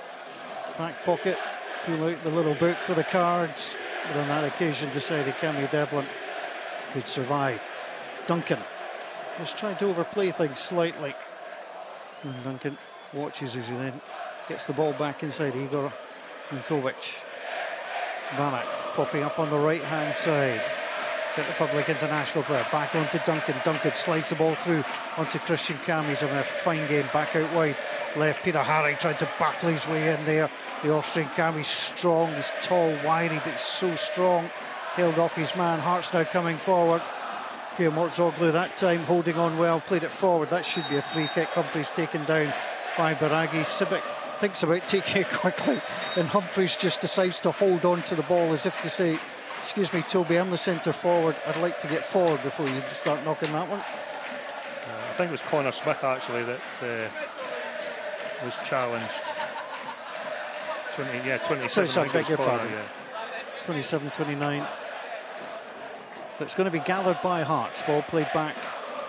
back pocket, pull out the little book with the cards, but on that occasion decided Cammy Devlin could survive. Duncan just trying to overplay things slightly, and Duncan watches as he then gets the ball back inside Igor Ninkovic. Barak popping up on the right hand side. Czech Republic international player back onto Duncan. Duncan slides the ball through onto Christian Cammy. He's having a fine game back out wide left. Peter Haring tried to battle his way in there. The Austrian Cammy's strong, he's tall, wiry, but he's so strong. Held off his man. Hearts now coming forward. Mortzoglu that time holding on well, played it forward. That should be a free kick. Humphreys taken down by Baraghi. Sibic thinks about taking it quickly, and Humphreys just decides to hold on to the ball as if to say, excuse me, Toby, I'm the centre forward. I'd like to get forward before you start knocking that one. I think it was Connor Smith actually that was challenged. 27. Sorry, beg your pardon. 27-29. So it's going to be gathered by Hearts. Ball played back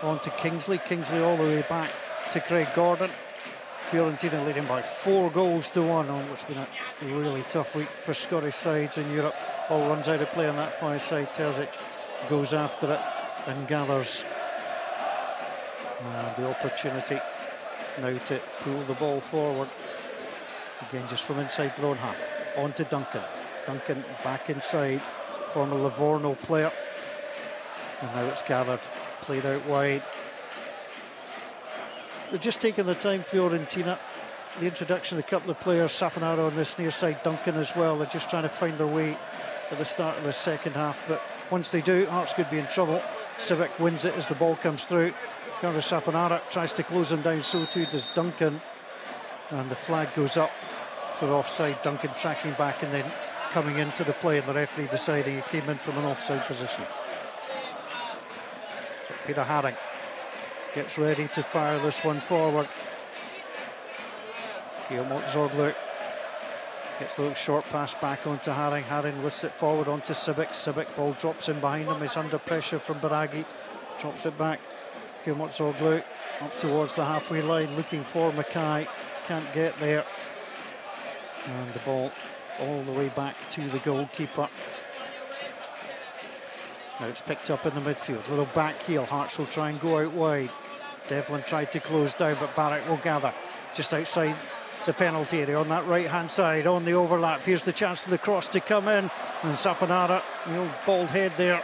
on to Kingsley. Kingsley all the way back to Craig Gordon. Fiorentina leading by 4 goals to 1 on what's been a really tough week for Scottish sides in Europe. Ball runs out of play on that far side. Terzic goes after it and gathers the opportunity now to pull the ball forward. Again, just from inside their own half. On to Duncan. Duncan back inside. Former Livorno player. And now it's gathered. Played out wide. They're just taking the time, Fiorentina. The introduction of a couple of players, Saponara on this near side, Duncan as well. They're just trying to find their way at the start of the second half. But once they do, Hearts could be in trouble. Civic wins it as the ball comes through. Carlos Saponara tries to close him down, so too does Duncan. And the flag goes up for offside. Duncan tracking back and then coming into the play, and the referee deciding he came in from an offside position. So Peter Haring gets ready to fire this one forward. Mortzoglu gets a little short pass back onto Haring. Haring lifts it forward onto Sibic. Sibic, ball drops in behind him. He's under pressure from Baraghi. Drops it back. Mortzoglu up towards the halfway line, looking for Mackay. Can't get there. And the ball all the way back to the goalkeeper. Now it's picked up in the midfield. Little back heel. Hearts will try and go out wide. Devlin tried to close down, but Barrett will gather just outside the penalty area on that right hand side on the overlap. Here's the chance for the cross to come in, and Saponara, the old bald head there,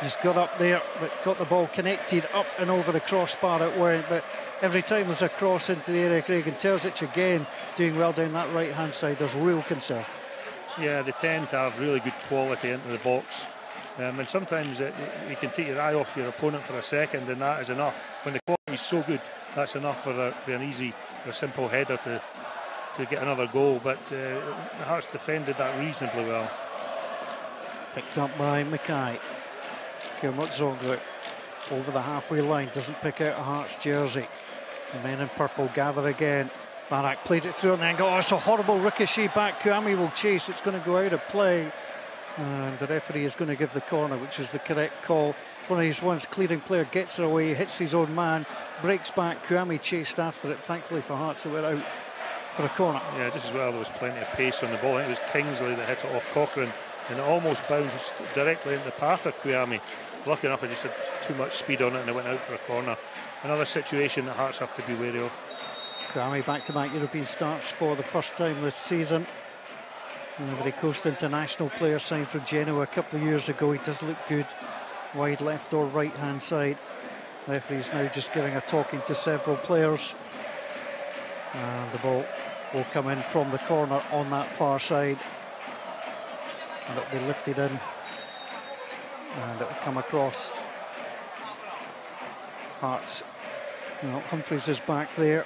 Just got up there, but got the ball connected up and over the crossbar it went. But every time there's a cross into the area, Craig, and Terzic again doing well down that right-hand side, there's real concern. Yeah, they tend to have really good quality into the box. And sometimes you can take your eye off your opponent for a second, and that is enough. When the quality is so good, that's enough for an easy or simple header to get another goal. But Hearts defended that reasonably well. Picked up by Mackay. Kermot Zongo over the halfway line, doesn't pick out a Hearts jersey. The men in purple gather again. Barak played it through on the angle. Oh, it's a horrible ricochet back. Kouame will chase. It's going to go out of play. And the referee is going to give the corner, which is the correct call. It's one of these ones, clearing player gets it away, hits his own man, breaks back. Kouame chased after it. Thankfully for Hearts, it went out for a corner. Yeah, just as well, there was plenty of pace on the ball. I think it was Kingsley that hit it off Cochrane, and it almost bounced directly into the path of Kouame. Lucky enough, it just had too much speed on it and it went out for a corner. Another situation that Hearts have to be wary of. Kouame back-to-back European starts for the first time this season. Ivory Coast international player signed for Genoa a couple of years ago. He does look good, wide left or right hand side. Referee's now just giving a talking to several players, and the ball will come in from the corner on that far side, and it'll be lifted in, and it'll come across. Hearts, Humphreys is back there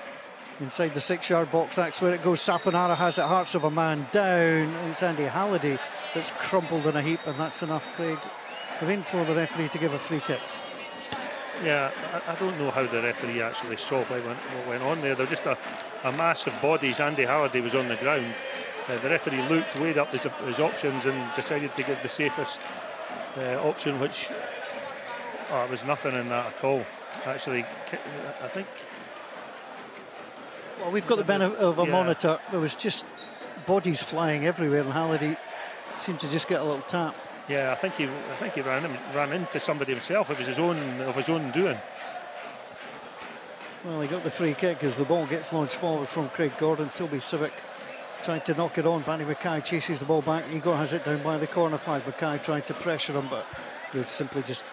inside the 6-yard box. That's where it goes. Saponara has it. Hearts of a man down. It's Andy Halliday that's crumpled in a heap, and that's enough, Craig. We're in for the referee to give a free kick. Yeah, I don't know how the referee actually saw what went on there. They're just a mass of bodies. Andy Halliday was on the ground. The referee looked, weighed up his options, and decided to give the safest option, which there was nothing in that at all. Actually, I think. Well, we've got the benefit of a monitor. There was just bodies flying everywhere, and Halliday seemed to just get a little tap. Yeah, I think he ran into somebody himself. It was his own doing. Well, he got the free kick as the ball gets launched forward from Craig Gordon. Toby Civic trying to knock it on. Barry Mackay chases the ball back. Igor has it down by the corner flag. Mackay tried to pressure him, but he'll simply just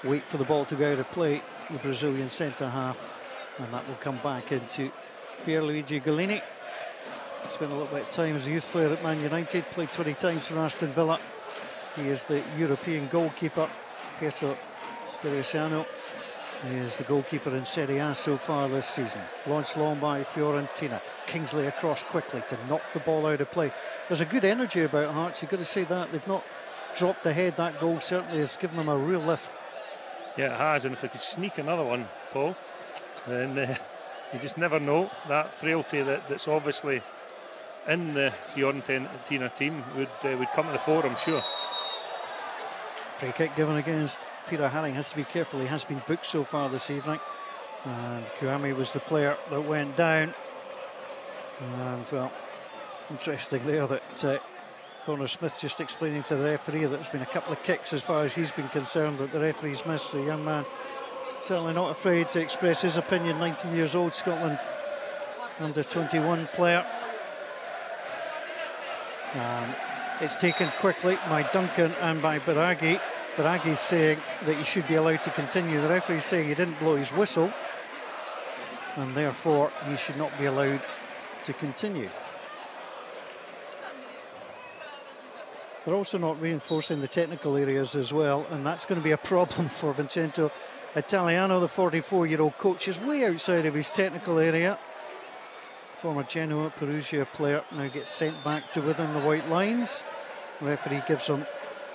wait for the ball to go out of play, the Brazilian centre half, and that will come back into Pierluigi Golini. Spent a little bit of time as a youth player at Man United, played 20 times for Aston Villa. He is the European goalkeeper. Pietro Teresiano is the goalkeeper in Serie A so far this season. Launched long by Fiorentina. Kingsley across quickly to knock the ball out of play. There's a good energy about Hearts, you've got to say that. They've not dropped the head. That goal certainly has given them a real lift. Yeah, it has, and if they could sneak another one, Paul, then you just never know. That frailty that's obviously in the Fiorentina team would come to the fore, I'm sure. Free kick given against Peter Haring. Has to be careful, he has been booked so far this evening, and Kouame was the player that went down. And well, interesting there that Connor Smith just explaining to the referee that there's been a couple of kicks as far as he's been concerned that the referee's missed. The young man certainly not afraid to express his opinion. 19 years old, Scotland under 21 player. It's taken quickly by Duncan and by Biragi. Biragi's saying that he should be allowed to continue. The referee's saying he didn't blow his whistle, and therefore he should not be allowed to continue. They're also not reinforcing the technical areas as well, and that's going to be a problem for Vincenzo Italiano. The 44-year-old coach is way outside of his technical area. Former Genoa Perugia player now gets sent back to within the white lines. The referee gives him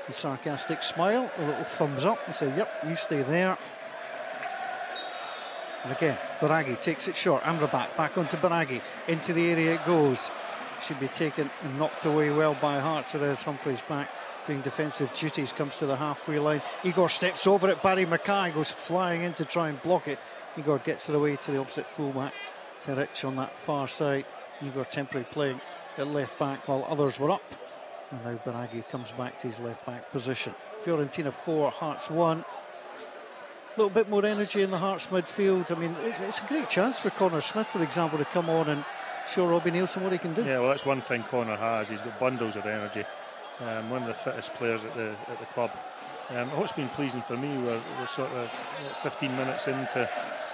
a sarcastic smile, a little thumbs up, and say, yep, you stay there. And again, Biragi takes it short. Amrabat back onto Biragi. Into the area it goes. Should be taken and knocked away well by Hearts. It is Humphreys back doing defensive duties, comes to the halfway line. Igor steps over it. Barry Mackay goes flying in to try and block it. Igor gets it away to the opposite fullback. Rich on that far side. Igor temporarily playing at left back while others were up, and now Biragi comes back to his left back position. Fiorentina 4, Hearts 1. A little bit more energy in the Hearts midfield. I mean, it's a great chance for Connor Smith, for example, to come on and show Robbie Nielsen what he can do. Yeah, well, that's one thing Connor has. He's got bundles of energy. One of the fittest players at the club. What's been pleasing for me, we're sort of 15 minutes into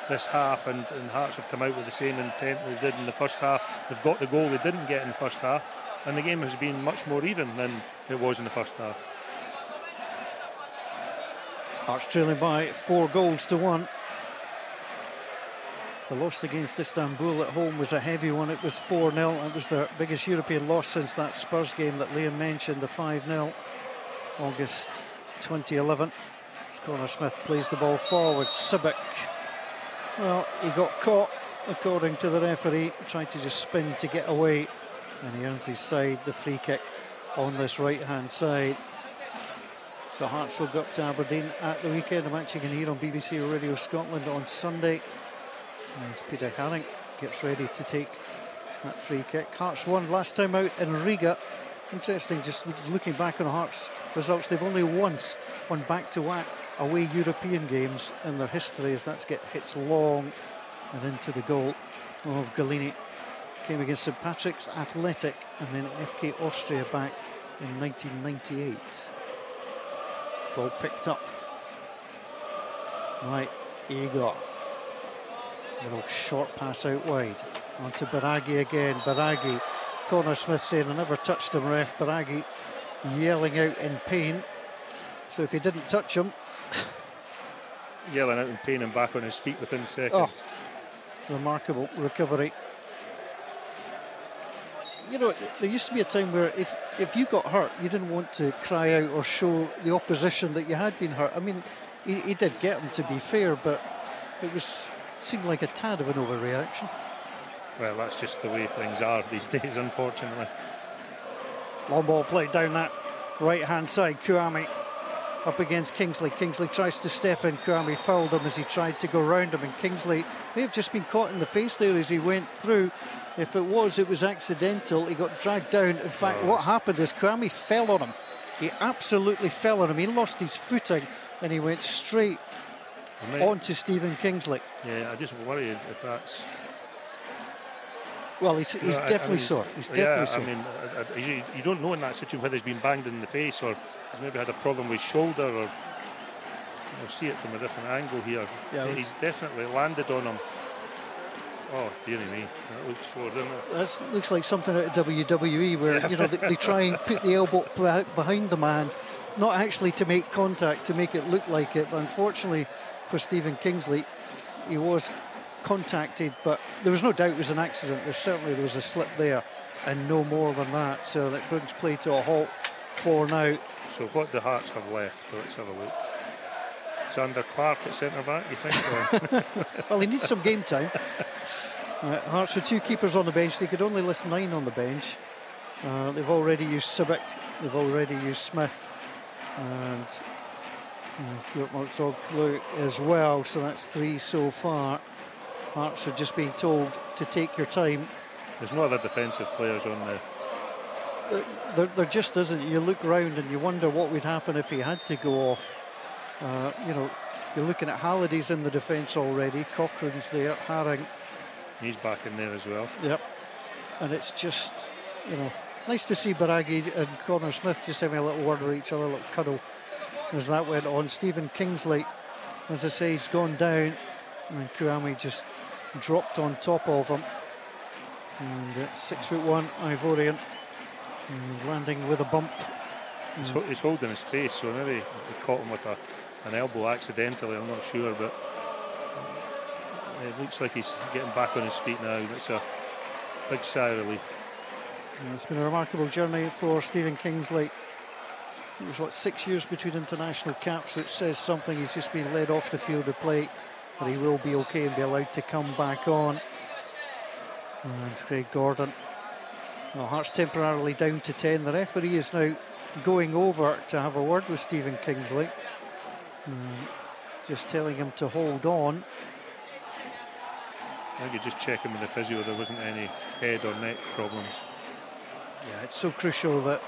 this half, and Hearts have come out with the same intent they did in the first half. They've got the goal they didn't get in the first half, and the game has been much more even than it was in the first half. Hearts trailing by 4-1. The loss against Istanbul at home was a heavy one. It was 4-0. It was their biggest European loss since that Spurs game that Liam mentioned, the 5-0, August 2011. As Connor Smith plays the ball forward. Sibic, well, he got caught, according to the referee, tried to just spin to get away, and he earns his side the free kick on this right-hand side. So Hearts will go up to Aberdeen at the weekend. A match you can hear on BBC Radio Scotland on Sunday, as Peter Haring gets ready to take that free kick. Hearts won last time out in Riga. Interesting, just looking back on Hearts results, they've only once won back-to-back away European games in their history, as that's get hits long and into the goal of Galini. Came against St Patrick's Athletic and then FK Austria back in 1998. Ball picked up. Right, Igor. Little short pass out wide. Onto Baraghi again. Baraghi. Connor Smith saying, I never touched him, ref. Baraghi yelling out in pain. So if he didn't touch him... Yelling out in pain and back on his feet within seconds. Oh, remarkable recovery. You know, there used to be a time where if you got hurt, you didn't want to cry out or show the opposition that you had been hurt. I mean, he did get him, to be fair, but it seemed like a tad of an overreaction. Well, that's just the way things are these days, unfortunately. Long ball played down that right-hand side. Kouame up against Kingsley. Kingsley tries to step in. Kouame fouled him as he tried to go round him, and Kingsley may have just been caught in the face there as he went through. If it was accidental. He got dragged down. In fact, what happened is Kouame fell on him. He absolutely fell on him. He lost his footing and he went straight onto Stephen Kingsley. Yeah, I just worry if that's... Well, he's definitely sore. He's definitely sore. I mean, you don't know in that situation whether he's been banged in the face or he's maybe had a problem with his shoulder, or we'll see it from a different angle here. Yeah, he's definitely landed on him. Oh, dearie me, that looks sore, doesn't it? That looks like something out of WWE where, you know, they try and put the elbow behind the man, not actually to make contact, to make it look like it. But unfortunately for Stephen Kingsley, he was contacted, but there was no doubt it was an accident. There was a slip there and no more than that. So that brings play to a halt for now. So what the Hearts have left? Let's have a look. Xander Clark at centre back, you think? Well, he needs some game time. Hearts with two keepers on the bench. They could only list 9 on the bench. They've already used Sibic, they've already used Smith, and Kyoto as well. So that's 3 so far. Hearts are just being told to take your time. There's no other defensive players on there. There just isn't. You look round and you wonder what would happen if he had to go off. You know, you're looking at Halliday's in the defence already. Cochrane's there. Haring. He's back in there as well. Yep. And it's just, you know, nice to see Baraghi and Connor Smith just having a little word with each other, a little cuddle as that went on. Stephen Kingsley, as I say, he's gone down, and Kouame just dropped on top of him. And 6'1" Ivorian, and landing with a bump. He's holding his face, so maybe he caught him with an elbow accidentally, I'm not sure, but it looks like he's getting back on his feet now. It's a big sigh of relief. And it's been a remarkable journey for Stephen Kingsley. It was, 6 years between international caps, which says something. He's just been led off the field of play, but he will be okay and be allowed to come back on. And Craig Gordon. Well, Hearts temporarily down to 10. The referee is now going over to have a word with Stephen Kingsley, just telling him to hold on. I think you're just checking with the physio there wasn't any head or neck problems. Yeah, it's so crucial that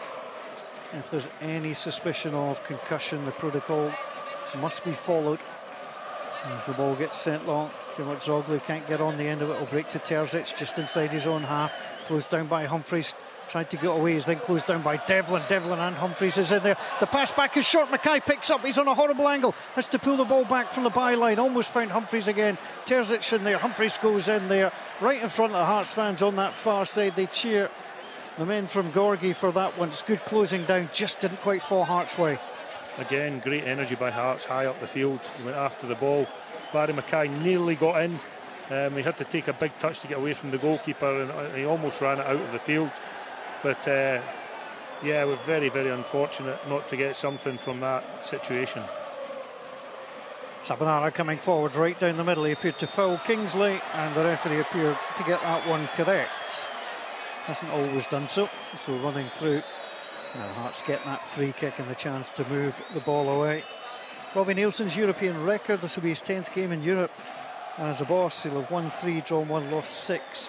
if there's any suspicion of concussion, the protocol must be followed. As the ball gets sent long, Zoglu can't get on the end of it. Will break to Terzic just inside his own half. Closed down by Humphreys. Tried to get away, he's then closed down by Devlin. Devlin and Humphreys is in there. The pass back is short. Mackay picks up, he's on a horrible angle. Has to pull the ball back from the byline. Almost found Humphreys again. Terzic in there. Humphreys goes in there. Right in front of the Hearts fans on that far side. They cheer the men from Gorgie for that one. It's good closing down, just didn't quite fall Hearts' way. Again, great energy by Hearts, high up the field. He went after the ball. Barry Mackay nearly got in. He had to take a big touch to get away from the goalkeeper, and he almost ran it out of the field. But yeah, we're very, very unfortunate not to get something from that situation. Sabanara coming forward right down the middle. He appeared to foul Kingsley, and the referee appeared to get that one correct. Hasn't always done so. So running through. Now Hearts get that free kick and the chance to move the ball away. Robbie Nielsen's European record. This will be his 10th game in Europe as a boss. He'll have won 3, drawn 1, lost 6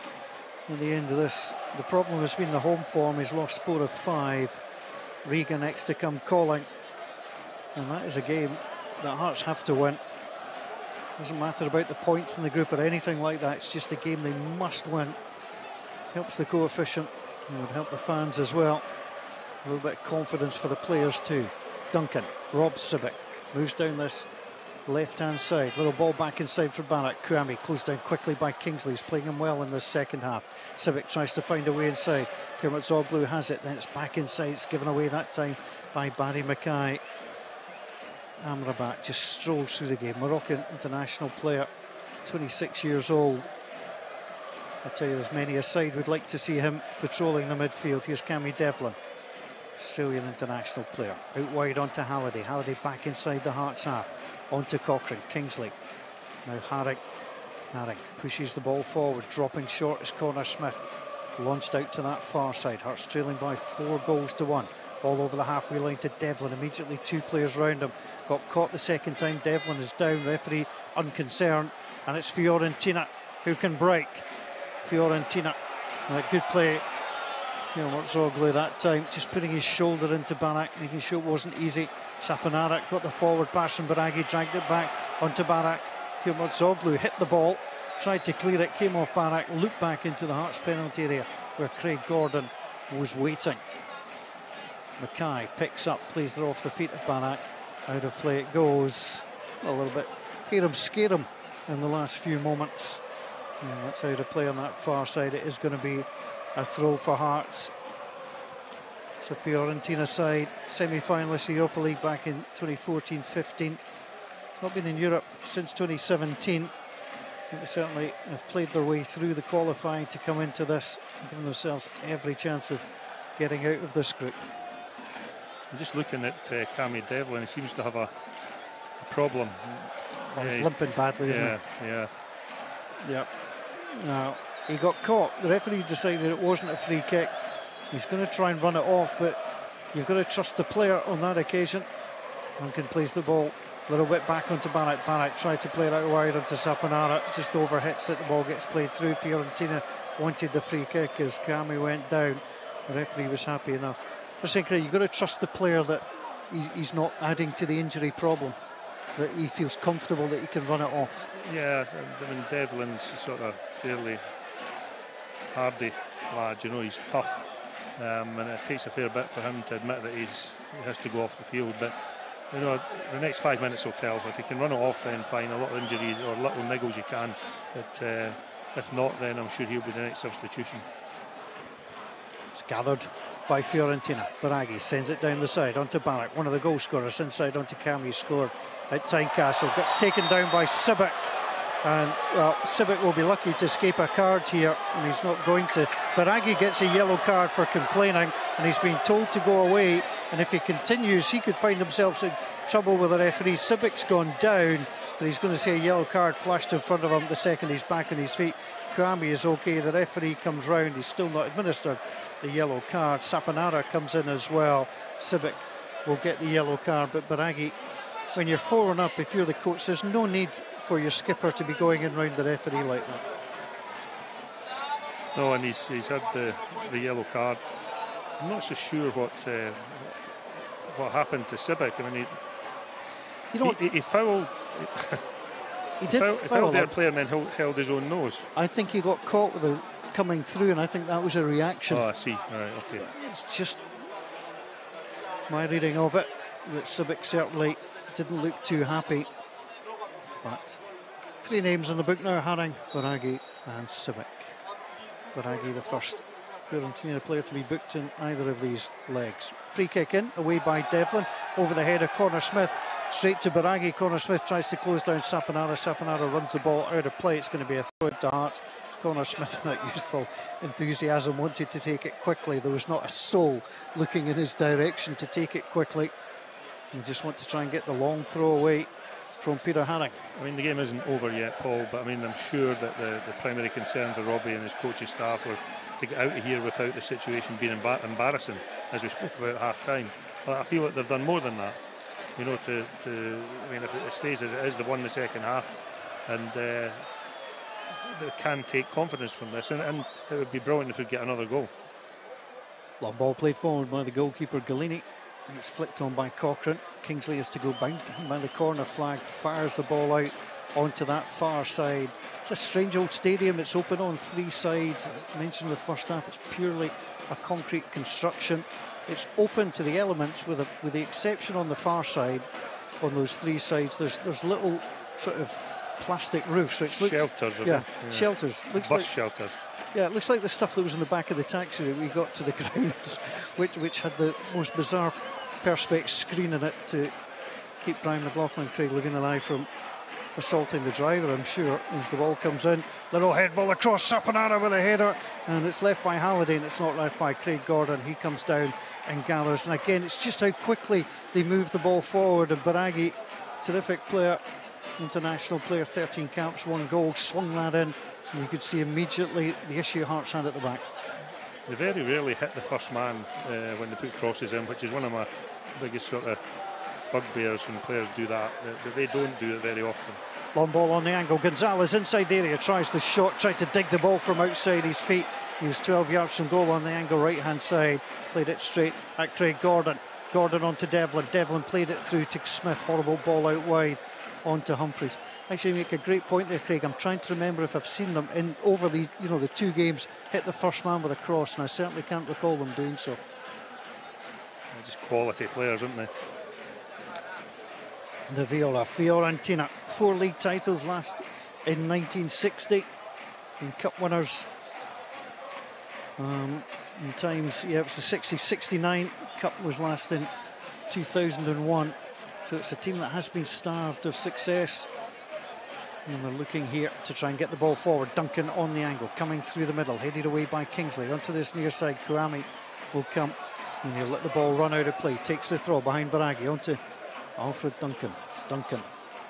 at the end of this. The problem has been the home form. He's lost 4 of 5. Riga next to come calling, and that is a game that Hearts have to win. Doesn't matter about the points in the group or anything like that. It's just a game they must win. Helps the coefficient and would help the fans as well. A little bit of confidence for the players too. Duncan, Rob Sibic moves down this left-hand side. Little ball back inside for Barak. Kouame closed down quickly by Kingsley. He's playing him well in the second half. Sibic tries to find a way inside. Kermit Zoglu has it. Then it's back inside. It's given away that time by Barry Mackay. Amrabat just strolls through the game. Moroccan international player, 26 years old. I tell you, there's many a side would like to see him patrolling the midfield. Here's Cammy Devlin, Australian international player. Out wide onto Halliday. Halliday back inside the Hearts half. Onto Cochrane. Kingsley. Now Haring. Haring pushes the ball forward. Dropping short is Connor Smith. Launched out to that far side. Hearts trailing by 4 goals to 1. All over the halfway line to Devlin. Immediately 2 players round him. Got caught the second time. Devlin is down. Referee unconcerned. And it's Fiorentina who can break. Fiorentina. A good play. Zoglu that time, just putting his shoulder into Barak, making sure it wasn't easy. Sapanarak got the forward pass from Baragi, dragged it back onto Barak. Zoglu hit the ball, tried to clear it, came off Barak, looped back into the Hearts penalty area where Craig Gordon was waiting. Mackay picks up, plays it off the feet of Barak. Out of play it goes. A little bit, hear him, scare him in the last few moments. And that's out of play on that far side. It is going to be a throw for Hearts. So Fiorentina side, semi-finalists Europa League back in 2014-15. Not been in Europe since 2017. They certainly have played their way through the qualifying to come into this, giving themselves every chance of getting out of this group. I'm just looking at Cammy Devlin. He seems to have a problem. Well, he's limping badly, isn't he? Yeah. Yep. Now, he got caught. The referee decided it wasn't a free kick. He's going to try and run it off, but you've got to trust the player on that occasion. Duncan plays the ball a little bit back onto Barak. Barak tried to play it out wide onto Sapanara. Just overhits it. The ball gets played through. Fiorentina wanted the free kick as Kami went down. The referee was happy enough. For Sinclair, you've got to trust the player that he's not adding to the injury problem, that he feels comfortable that he can run it off. Yeah, I mean, Devlin's sort of fairly hardy lad, he's tough, and it takes a fair bit for him to admit that he has to go off the field. But the next 5 minutes will tell. If he can run it off, then fine. A lot of injuries or little niggles you can, but if not, then I'm sure he'll be the next substitution. It's gathered by Fiorentina. Baragi sends it down the side onto Barak, one of the goal scorers, inside onto Cammy, scored at Tynecastle. Gets taken down by Sibic, and well, Sibic will be lucky to escape a card here, and he's not going to. Baragi gets a yellow card for complaining, and he's been told to go away, and if he continues he could find himself in trouble with the referee. Sibic's gone down, but he's going to see a yellow card flashed in front of him the second he's back on his feet. Kouame is okay. The referee comes round. He's still not administered the yellow card. Sapanara comes in as well. Sibic will get the yellow card, but Baragi, when you're 4-1 up, if you're the coach, there's no need for your skipper to be going in round the referee like that. No, and he's had the yellow card. I'm not so sure what happened to Sibic. I mean, he fouled. He did fouled their player and then held his own nose. I think he got caught with coming through, and I think that was a reaction. Oh, I see. All right, okay. It's just my reading of it, that Civic certainly didn't look too happy. But 3 names in the book now: Haring, Biraghi and Civic. Biraghi, the first Fiorentina player to be booked in either of these legs. Free kick in, away by Devlin, over the head of Connor Smith, straight to Biraghi. Connor Smith tries to close down Saponara. Saponara runs the ball out of play. It's going to be a throw to Hearts. Connor Smith, with that youthful enthusiasm, wanted to take it quickly. There was not a soul looking in his direction to take it quickly. You just want to try and get the long throw away from Peter Haring. I mean, the game isn't over yet, Paul, but I mean, I'm sure that the primary concern for Robbie and his coaching staff were to get out of here without the situation being embarrassing, as we spoke about at half-time. But I feel that they've done more than that. You know, I mean, if it stays as it is, they've won the second half, and they can take confidence from this, and it would be brilliant if we get another goal. Long ball played forward by the goalkeeper Galini. It's flicked on by Cochrane. Kingsley is to go bound by the corner flag, fires the ball out onto that far side. It's a strange old stadium. It's open on 3 sides. I mentioned in the first half, it's purely a concrete construction. It's open to the elements, with the exception on the far side. On those 3 sides, there's little sort of plastic roofs. So it's shelters. Yeah, shelters. Looks bus like shelter. Yeah, it looks like the stuff that was in the back of the taxi that we got to the ground, which had the most bizarre perspex screen in it to keep Brian McLaughlin, Craig Laguna alive from assaulting the driver, I'm sure, as the ball comes in. Little head ball across, Saponara with a header, and it's left by Halliday, and it's not left by Craig Gordon. He comes down and gathers, and again, it's just how quickly they move the ball forward. And Biraghi, terrific player, international player, 13 caps, 1 goal, swung that in, and you could see immediately the issue Hearts had at the back. They very rarely hit the first man when they put crosses in, which is one of my biggest sort of bugbears when players do that. They don't do it very often. Long ball on the angle. Gonzalez inside the area, tries the shot, tried to dig the ball from outside his feet. He was 12 yards from goal on the angle right hand side. Played it straight at Craig Gordon. Gordon onto Devlin. Devlin played it through to Smith. Horrible ball out wide onto Humphreys. Actually, you make a great point there, Craig. I'm trying to remember if I've seen them in over these, the 2 games hit the first man with a cross, and I certainly can't recall them doing so. They're just quality players, aren't they? The Viola, Fiorentina, 4 league titles, last in 1960, and cup winners in times, it was the 60-69, cup was last in 2001, so it's a team that has been starved of success, and we're looking here to try and get the ball forward. Duncan on the angle, coming through the middle, headed away by Kingsley, onto this near side. Kouame will come, and he'll let the ball run out of play, takes the throw behind Biraghi, onto Alfred Duncan. Duncan,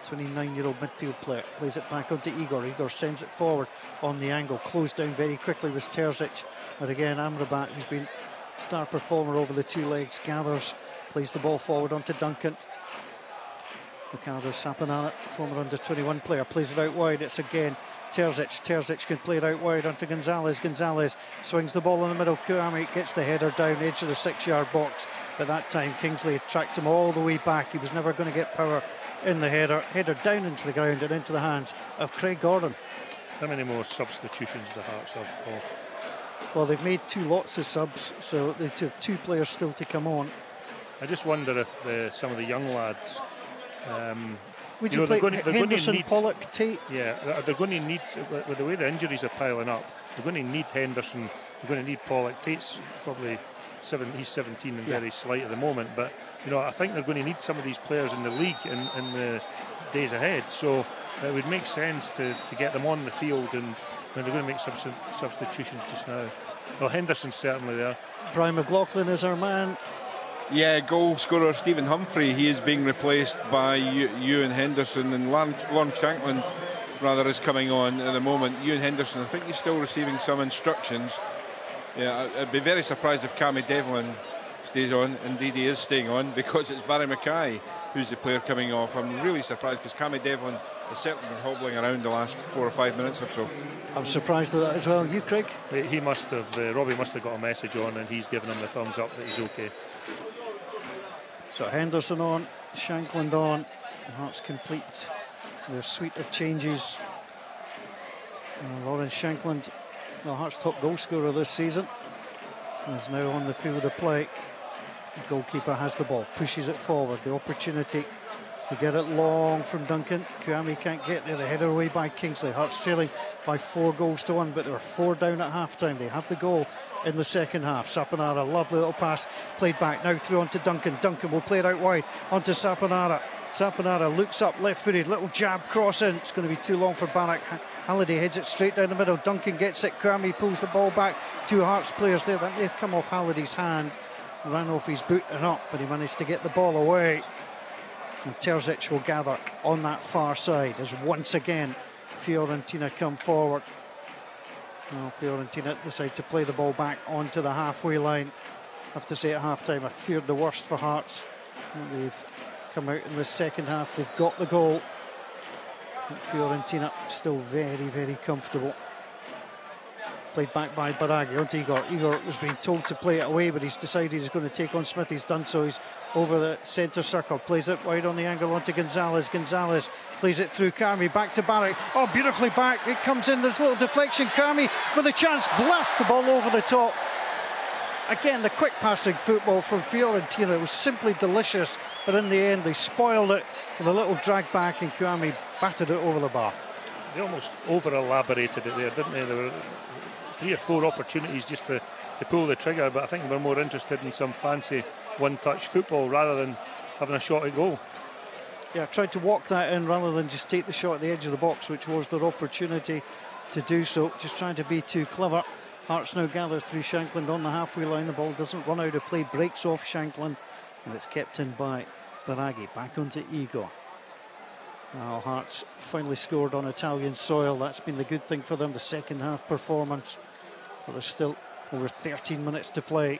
29-year-old midfield player, plays it back onto Igor. Igor sends it forward on the angle. Closed down very quickly was Terzic. But again, Amrabat, who's been star performer over the 2 legs, gathers, plays the ball forward onto Duncan. Ricardo Saponara, former under-21 player, plays it out wide. It's again Terzic. Terzic can play it out wide onto Gonzalez. Gonzalez swings the ball in the middle. Kouame gets the header down, edge of the 6-yard box. But that time Kingsley tracked him all the way back. He was never going to get power in the header. Header down into the ground and into the hands of Craig Gordon. How many more substitutions do Hearts have, Paul? Well, they've made 2 lots of subs, so they have 2 players still to come on. I just wonder if some of the young lads... Would you play Henderson, Pollock, Tate? Yeah, they're going to need, with the way the injuries are piling up, they're going to need Henderson, they're going to need Pollock. Tate's probably he's 17 and very slight at the moment, but I think they're going to need some of these players in the league in the days ahead, so it would make sense to get them on the field, and they're going to make some substitutions just now. Well, Henderson's certainly there. Brian McLaughlin is our man. Yeah, goal scorer Stephen Humphrey, he is being replaced by Ewan Henderson, and Lon Shankland rather is coming on at the moment. Ewan Henderson, I think he's still receiving some instructions. Yeah, I'd be very surprised if Cammy Devlin stays on. Indeed he is staying on, because it's Barry Mackay who's the player coming off. I'm really surprised, because Cammy Devlin has certainly been hobbling around the last 4 or 5 minutes or so. I'm surprised at that as well. You, Craig? He must have, Robbie must have got a message on, and he's given him the thumbs up that he's okay. So Henderson on, Shankland on. Hearts complete their suite of changes. Lawrence Shankland well, Hearts' top goal scorer this season, is now on the field of play. The goalkeeper has the ball, pushes it forward. The opportunity to get it long from Duncan. Kouame can't get there. The header away by Kingsley. Hearts trailing by 4-1, but there were 4 down at half-time. They have the goal in the second half. Saponara, lovely little pass, played back, now through onto Duncan. Duncan will play it out wide onto Saponara. Saponara looks up, left-footed, little jab, cross in. It's going to be too long for Barak. Halliday heads it straight down the middle. Duncan gets it. Kouame pulls the ball back. 2 Hearts players there. They've come off Halliday's hand, ran off his boot and up, but he managed to get the ball away. And Terzic will gather on that far side as once again Fiorentina come forward. Well, Fiorentina decide to play the ball back onto the halfway line. I have to say at half-time I feared the worst for Hearts. They've come out in the second half, they've got the goal. But Fiorentina still very, very comfortable. Played back by Baraghi onto Igor. Igor was being told to play it away, but he's decided he's going to take on Smith. He's done so. He's over the centre circle, plays it wide on the angle onto Gonzalez. Gonzalez plays it through Kouame, back to Barak. Oh, beautifully back. It comes in, this little deflection. Kouame with a chance, blasts the ball over the top. Again, the quick passing football from Fiorentina was simply delicious, but in the end they spoiled it with a little drag back, and Kouame battered it over the bar. They almost over-elaborated it there, didn't they? There were 3 or 4 opportunities just to pull the trigger, but I think they were more interested in some fancy one-touch football rather than having a shot at goal. Yeah, tried to walk that in rather than just take the shot at the edge of the box, which was their opportunity to do so. Just trying to be too clever. Hearts now gather through Shankland on the halfway line. The ball doesn't run out of play, breaks off Shankland, and it's kept in by Baraghi. Back onto Igor. Now Hearts finally scored on Italian soil. That's been the good thing for them, the second half performance. But there's still over 13 minutes to play.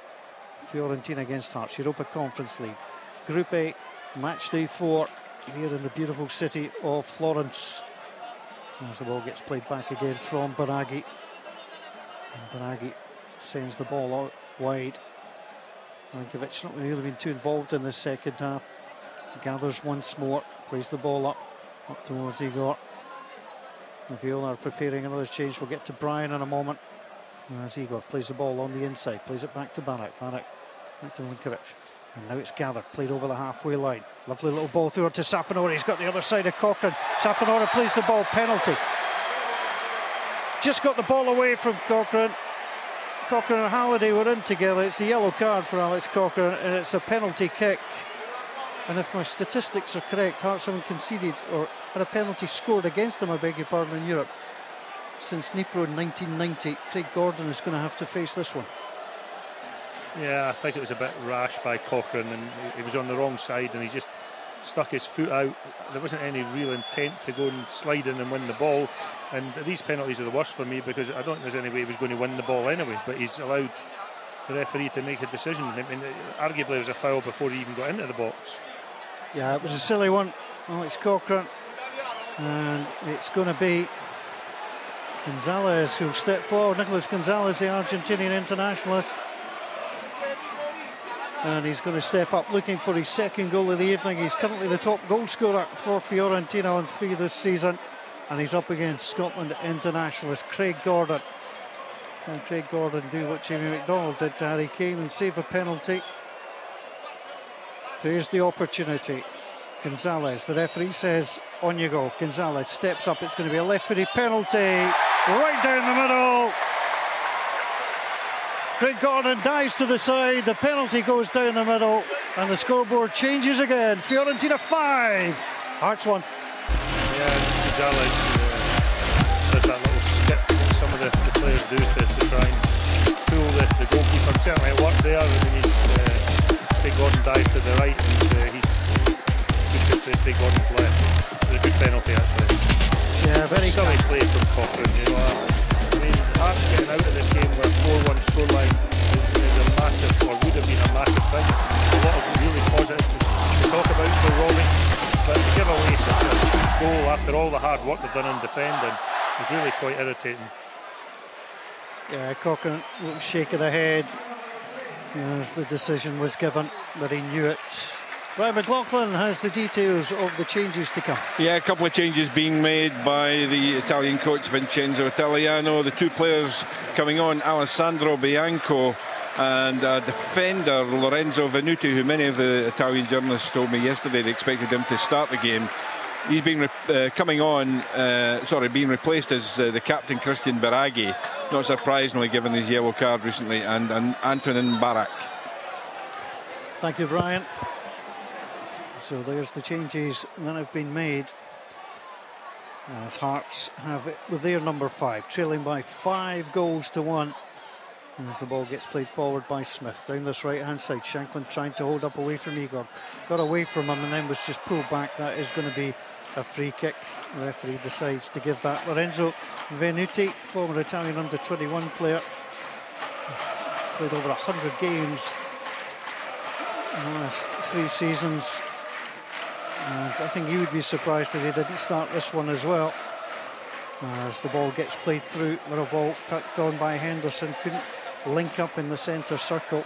Fiorentina against Hearts, Europa Conference League. Group A, Matchday 4, here in the beautiful city of Florence. As the ball gets played back again from Baraghi. And Baraghi sends the ball out wide. Milinkovic not really been too involved in the second half. Gathers once more, plays the ball up towards Igor. Viola are preparing another change. We'll get to Brian in a moment. As Igor plays the ball on the inside, plays it back to Barak. Barak back to Milinkovic. And now it's gathered, played over the halfway line. Lovely little ball through to Saponara. He's got the other side of Cochrane. Saponara plays the ball, penalty. Just got the ball away from Cochrane. Cochrane and Halliday were in together. It's a yellow card for Alex Cochrane, and it's a penalty kick. And if my statistics are correct, Hearts haven't conceded or had a penalty scored against them, I beg your pardon, in Europe since Dnipro in 1990. Craig Gordon is going to have to face this one. Yeah, I think it was a bit rash by Cochrane, and he was on the wrong side and he just stuck his foot out. There wasn't any real intent to go and slide in and win the ball, and these penalties are the worst for me because I don't think there's any way he was going to win the ball anyway, but he's allowed the referee to make a decision. I mean, arguably it was a foul before he even got into the box. Yeah, it was a silly one, Alex Cochrane, and it's going to be Gonzalez who'll step forward. Nicolas Gonzalez, the Argentinian internationalist, and he's going to step up looking for his second goal of the evening. He's currently the top goal scorer for Fiorentina on 3 this season, and he's up against Scotland internationalist Craig Gordon. Can Craig Gordon do what Jamie McDonald did to Harry Kane and save a penalty? Here's the opportunity. Gonzalez, the referee says on you go. Gonzalez steps up, it's going to be a left-footed penalty right down the middle. Craig Gordon dives to the side, the penalty goes down the middle, and the scoreboard changes again. Fiorentina 5, Hearts 1. Yeah, Gonzalez does that little skip that some of the players do to try and fool the goalkeeper. Certainly it worked there, and then Craig Gordon dives to the right, and he's good to Craig Gordon's left. It was a good penalty actually. Yeah, very good play from Cochrane, you know. I mean, Hearts getting out of this game with 4-1 scoreline is a massive, or would have been a massive thing. A lot of really positive to talk about for Robbie, but to give away such a goal after all the hard work they've done in defending is really quite irritating. Yeah, Cochrane, a little shake of the head as the decision was given, but he knew it. Brian McLaughlin has the details of the changes to come. Yeah, a couple of changes being made by the Italian coach Vincenzo Italiano. The two players coming on, Alessandro Bianco and defender Lorenzo Venuti, who many of the Italian journalists told me yesterday they expected him to start the game. He's been being replaced as the captain Christian Biraghi, not surprisingly given his yellow card recently, and Antonin Barak. Thank you, Brian. So there's the changes that have been made as Hearts have it with their number 5, trailing by 5 goals to 1 as the ball gets played forward by Smith down this right hand side. Shanklin trying to hold up away from Igor, got away from him and then was just pulled back. That is going to be a free kick. The referee decides to give that. Lorenzo Venuti, former Italian under-21 player, played over 100 games in the last 3 seasons. And I think you would be surprised if he didn't start this one as well. As the ball gets played through, little ball picked on by Henderson, couldn't link up in the centre circle.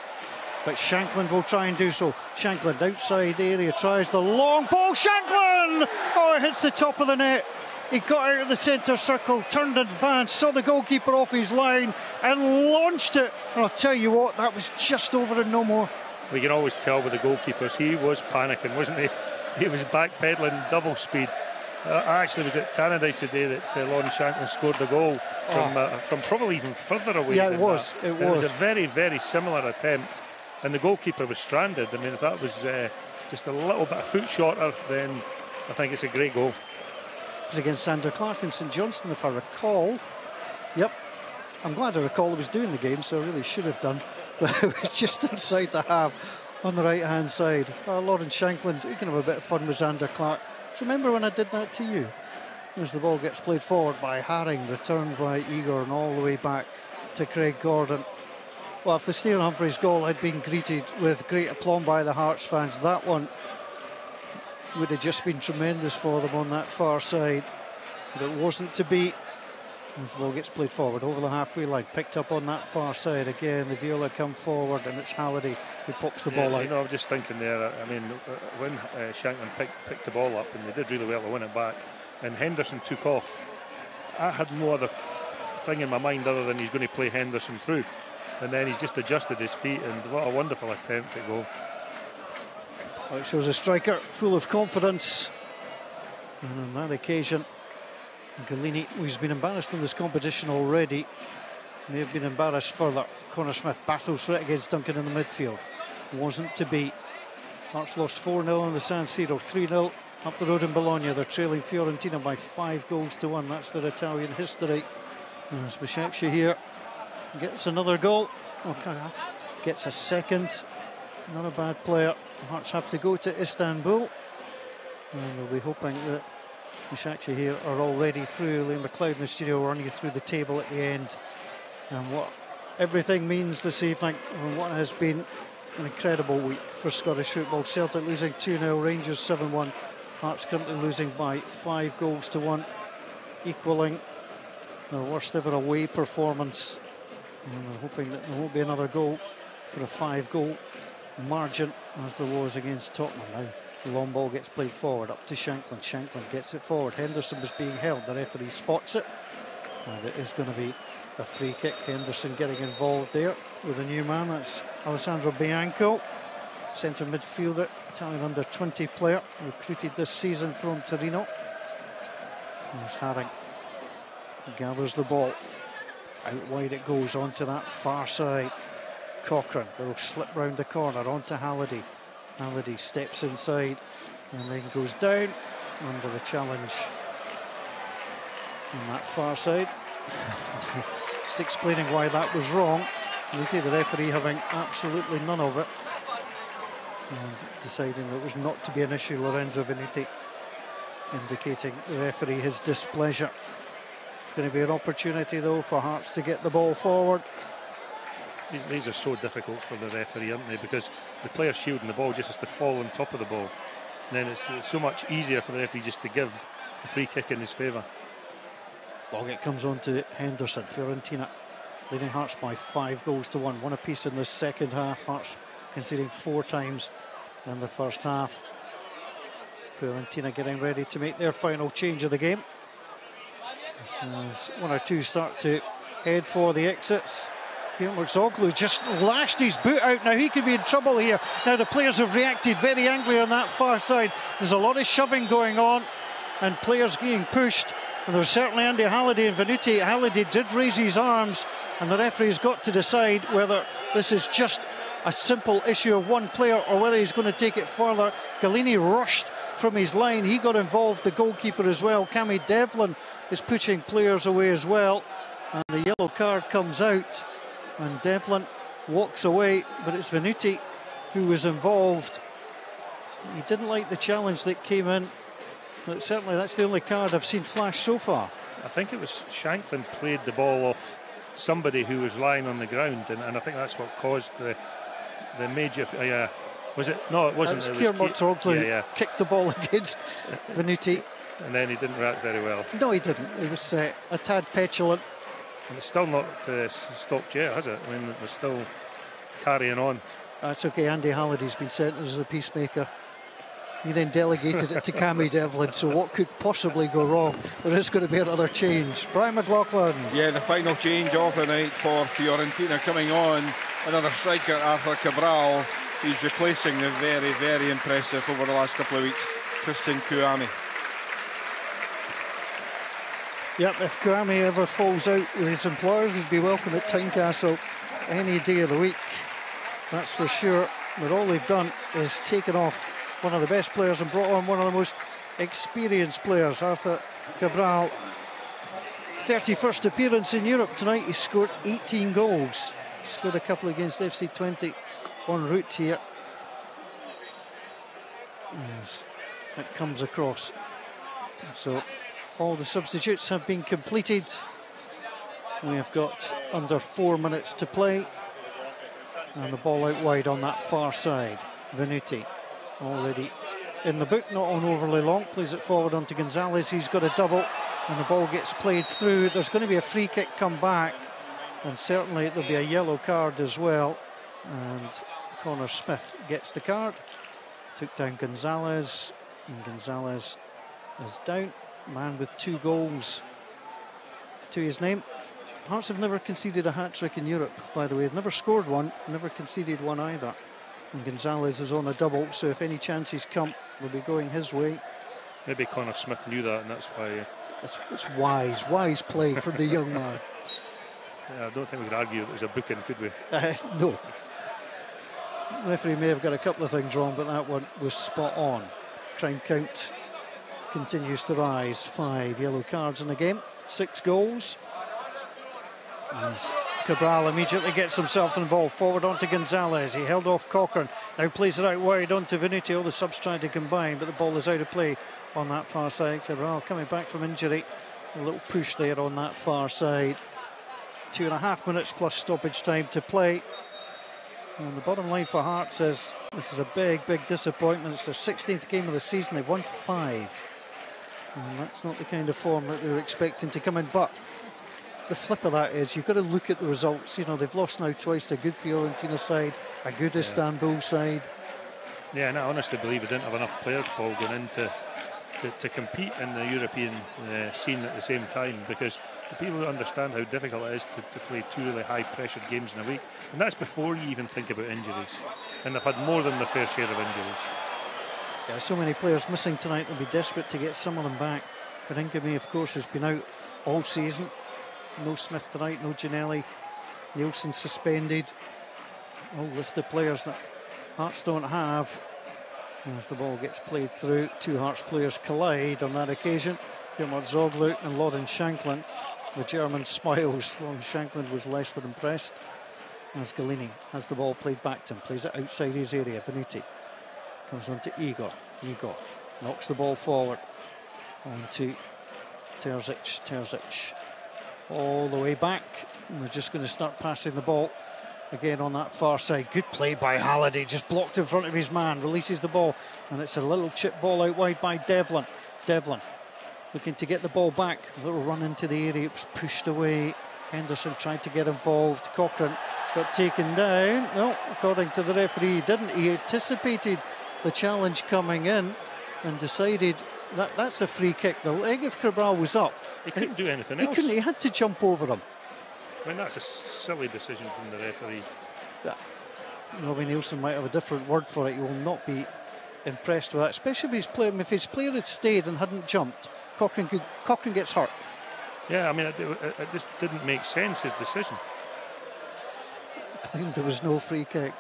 But Shanklin will try and do so. Shanklin outside area, tries the long ball. Shanklin! Oh, it hits the top of the net. He got out of the centre circle, turned advanced, saw the goalkeeper off his line and launched it. And I'll tell you what, that was just over and no more. We can always tell with the goalkeepers, he was panicking, wasn't he? He was backpedaling double speed. I actually was at Tannadice today that Lawrence Shanklin scored the goal from probably even further away. Yeah, it was. It was a very, very similar attempt, and the goalkeeper was stranded. I mean, if that was just a little bit a foot shorter, then I think it's a great goal. It was against Sander Clark and St Johnstone, if I recall. Yep. I'm glad I recall I was doing the game, so I really should have done. But it was just inside the half on the right hand side. Lawrence Shanklin, you can have a bit of fun with Sander Clark. So remember when I did that to you? As the ball gets played forward by Haring, returned by Igor and all the way back to Craig Gordon. Well, if the Stephen Humphreys goal had been greeted with great aplomb by the Hearts fans, that one would have just been tremendous for them on that far side. But it wasn't to be. As the ball gets played forward over the halfway line, picked up on that far side again. The Viola come forward and it's Halliday who pops the ball out. You know, I'm just thinking there, I mean, when Shanklin picked the ball up, and they did really well to win it back, and Henderson took off, I had no other thing in my mind other than he's going to play Henderson through, and then he's just adjusted his feet, and what a wonderful attempt at goal. Well, it shows a striker full of confidence, and on that occasion Galini, who's been embarrassed in this competition already, may have been embarrassed further. Connor Smith battles for it against Duncan in the midfield. Wasn't to be. Hearts lost 4-0 in the San Siro, 3-0 up the road in Bologna. They're trailing Fiorentina by 5 goals to 1. That's their Italian history. As Bashakshi here gets another goal. Gets a second. Not a bad player. The Hearts have to go to Istanbul, and they'll be hoping that Bashakshi here are already through. Liam McLeod in the studio running you through the table at the end, and what everything means this evening, and what has been an incredible week for Scottish football. Celtic losing 2-0, Rangers 7-1, Hearts currently losing by 5 goals to 1, equalling their worst ever away performance, and they're hoping that there won't be another goal for a 5-goal margin as there was against Tottenham. Now the long ball gets played forward up to Shanklin. Shanklin gets it forward. Henderson was being held. The referee spots it, and it is going to be a free kick. Henderson getting involved there with a new man. That's Alessandro Bianco, centre midfielder, Italian under-20 player, recruited this season from Torino. As Haring gathers the ball, out wide it goes onto that far side. Cochrane will slip round the corner onto Halliday. Halliday steps inside and then goes down under the challenge on that far side. Just explaining why that was wrong. You see the referee having absolutely none of it and deciding that it was not to be an issue. Lorenzo Venuti indicating the referee his displeasure. It's going to be an opportunity though for Hearts to get the ball forward. These are so difficult for the referee, aren't they? Because the player shielding the ball just has to fall on top of the ball. And then it's so much easier for the referee just to give the free kick in his favour. Long it comes on to Henderson. Fiorentina leading Hearts by 5 goals to 1. One apiece in the second half. Hearts conceding 4 times in the first half. Fiorentina getting ready to make their final change of the game. As one or two start to head for the exits. Zoglu just lashed his boot out. Now he could be in trouble here. Now the players have reacted very angry on that far side. There's a lot of shoving going on and players being pushed. And there's certainly Andy Halliday and Venuti. Halliday did raise his arms, and the referee's got to decide whether this is just a simple issue of one player or whether he's going to take it further. Galini rushed from his line. He got involved, the goalkeeper as well. Cammy Devlin is pushing players away as well. And the yellow card comes out. And Devlin walks away, but it's Venuti who was involved. He didn't like the challenge that came in, but certainly that's the only card I've seen flash so far. I think it was Shanklin played the ball off somebody who was lying on the ground, and I think that's what caused the major. Was it? No, it wasn't. It was Zoglu kicked the ball against Venuti. And then he didn't react very well. No, he didn't. He was a tad petulant. And it's still not stopped yet, has it? I mean, we're still carrying on. That's okay. Andy Halliday's been sent as a peacemaker. He then delegated it to Cammy Devlin, so what could possibly go wrong? There is going to be another change. Brian McLaughlin. Yeah, the final change of the night for Fiorentina coming on. Another striker, Arthur Cabral. He's replacing the very, very impressive over the last couple of weeks, Christian Kouame. Yep, if Kouame ever falls out with his employers, he'd be welcome at Tynecastle any day of the week. That's for sure. But all they've done is taken off one of the best players and brought on one of the most experienced players, Arthur Cabral. 31st appearance in Europe tonight. He scored 18 goals. Scored a couple against FC Twente en route here. Yes, that comes across. So all the substitutes have been completed. We have got under 4 minutes to play. And the ball out wide on that far side. Venuti already in the boot, not on overly long. Plays it forward onto Gonzalez. He's got a double and the ball gets played through. There's going to be a free kick come back. And certainly there'll be a yellow card as well. And Connor Smith gets the card. Took down Gonzalez. And Gonzalez is down. Man with 2 goals to his name. Hearts have never conceded a hat-trick in Europe, by the way. They've never scored one, never conceded one either. And Gonzalez is on a double, so if any chances come, they'll be going his way. Maybe Connor Smith knew that, and that's why... It's wise play from the young man. Yeah, I don't think we could argue it was a booking, could we? No. The referee may have got a couple of things wrong, but that one was spot on. Crime count continues to rise. 5 yellow cards in the game, 6 goals. As Cabral immediately gets himself involved, forward onto Gonzalez. He held off Cochran, now plays it out wide onto Venuti. All the subs trying to combine, but the ball is out of play on that far side. Cabral coming back from injury. A little push there on that far side. 2.5 minutes plus stoppage time to play. And the bottom line for Hearts is this is a big, big disappointment. It's their 16th game of the season. They've won 5. And that's not the kind of form that they were expecting to come in. But the flip of that is you've got to look at the results. You know, they've lost now twice to a good Fiorentina side, a good Istanbul side. Yeah, and I honestly believe they didn't have enough players, Paul, going in to compete in the European scene at the same time, because the people who understand how difficult it is to play 2 really high-pressured games in a week, and that's before you even think about injuries. And they've had more than their fair share of injuries. Yeah, so many players missing tonight. They'll be desperate to get some of them back. But Ingame, of course, has been out all season. No Smith tonight, no Ginelli. Nielsen suspended. Whole list of players that Hearts don't have. As the ball gets played through, 2 Hearts players collide on that occasion. Zoglu and Lawrence Shanklin. The German smiles. Lawrence Shanklin was less than impressed. As Galini has the ball played back to him, plays it outside his area. Venuti comes on to Igor. Igor knocks the ball forward on to Terzic. Terzic all the way back. And we're just going to start passing the ball again on that far side. Good play by Halliday, just blocked in front of his man, releases the ball, and it's a little chip ball out wide by Devlin. Devlin looking to get the ball back, a little run into the area, it was pushed away. Henderson tried to get involved. Cochran got taken down. No, according to the referee, he didn't. He anticipated the challenge coming in and decided that that's a free kick. The leg of Cabral was up. He couldn't do anything else. He had to jump over him. I mean, that's a silly decision from the referee. Robbie Nielsen might have a different word for it. He will not be impressed with that, especially if his player had stayed and hadn't jumped. Cochrane gets hurt. Yeah, I mean, it just didn't make sense, his decision. Claimed there was no free kick.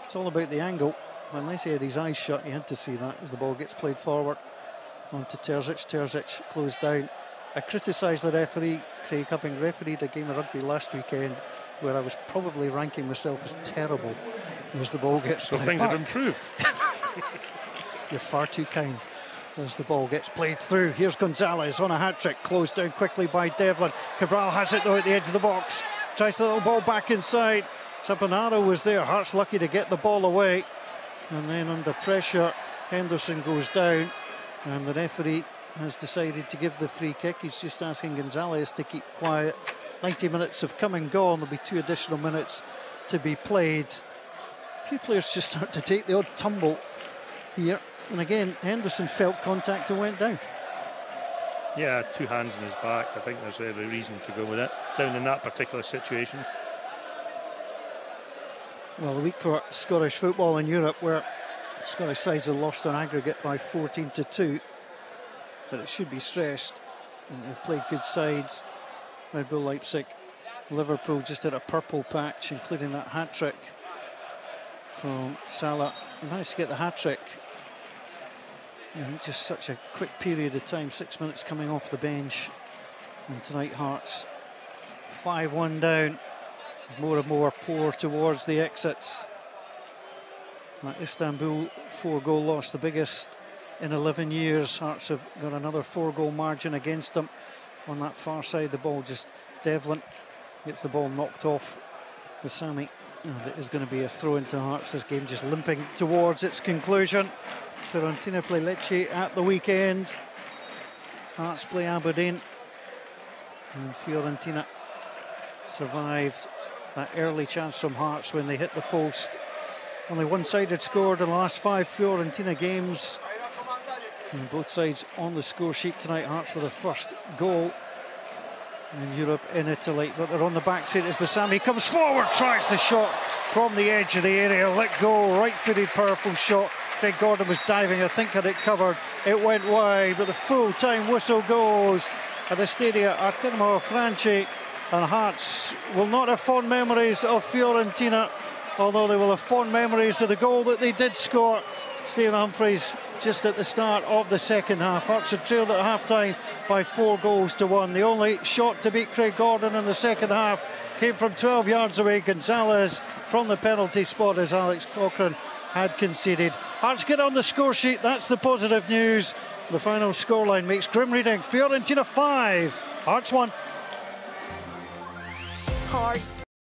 It's all about the angle. Unless he had his eyes shut, he had to see that as the ball gets played forward onto Terzic. Terzic closed down. I criticised the referee, Craig, having refereed a game of rugby last weekend where I was probably ranking myself as terrible as the ball gets played. So things have improved. You're far too kind. As the ball gets played through, here's Gonzalez on a hat-trick, closed down quickly by Devlin. Cabral has it though at the edge of the box, tries the little ball back inside. Saponaro was there, Hart's lucky to get the ball away, and then under pressure Henderson goes down, and the referee has decided to give the free kick. He's just asking Gonzalez to keep quiet. 90 minutes have come and gone. There'll be 2 additional minutes to be played. A few players just start to take the odd tumble here. And again, Henderson felt contact and went down. Yeah, 2 hands in his back. I think there's every reason to go with it, down in that particular situation. Well, a week for Scottish football in Europe where Scottish sides have lost on aggregate by 14-2. But it should be stressed. And they've played good sides. Red Bull Leipzig, Liverpool just had a purple patch, including that hat-trick from Salah. He managed to get the hat-trick in just such a quick period of time, 6 minutes coming off the bench. And tonight Hearts 5-1 down, more and more pour towards the exits. That Istanbul 4-goal loss, the biggest in 11 years. Hearts have got another 4-goal margin against them. On that far side, the ball just Devlin gets the ball knocked off the Sami, and it is going to be a throw into Hearts. This game just limping towards its conclusion. Fiorentina play Lecce at the weekend. Hearts play Aberdeen, and Fiorentina survived that early chance from Hearts when they hit the post. Only one side had scored in the last 5 Fiorentina games. And both sides on the score sheet tonight. Hearts with their first goal in Europe in Italy, but they're on the back seat as Bassami comes forward, tries the shot from the edge of the area, let go, right-footed, powerful shot. Craig Gordon was diving, I think had it covered. It went wide, but the full-time whistle goes at the Stadio Artemio Franchi, and Hearts will not have fond memories of Fiorentina, although they will have fond memories of the goal that they did score. Stephen Humphreys just at the start of the second half. Hearts had trailed at half-time by 4-1. The only shot to beat Craig Gordon in the second half came from 12 yards away. Gonzalez from the penalty spot as Alex Cochrane had conceded. Hearts get on the score sheet, that's the positive news. The final scoreline makes grim reading. Fiorentina 5, Hearts 1. Hearts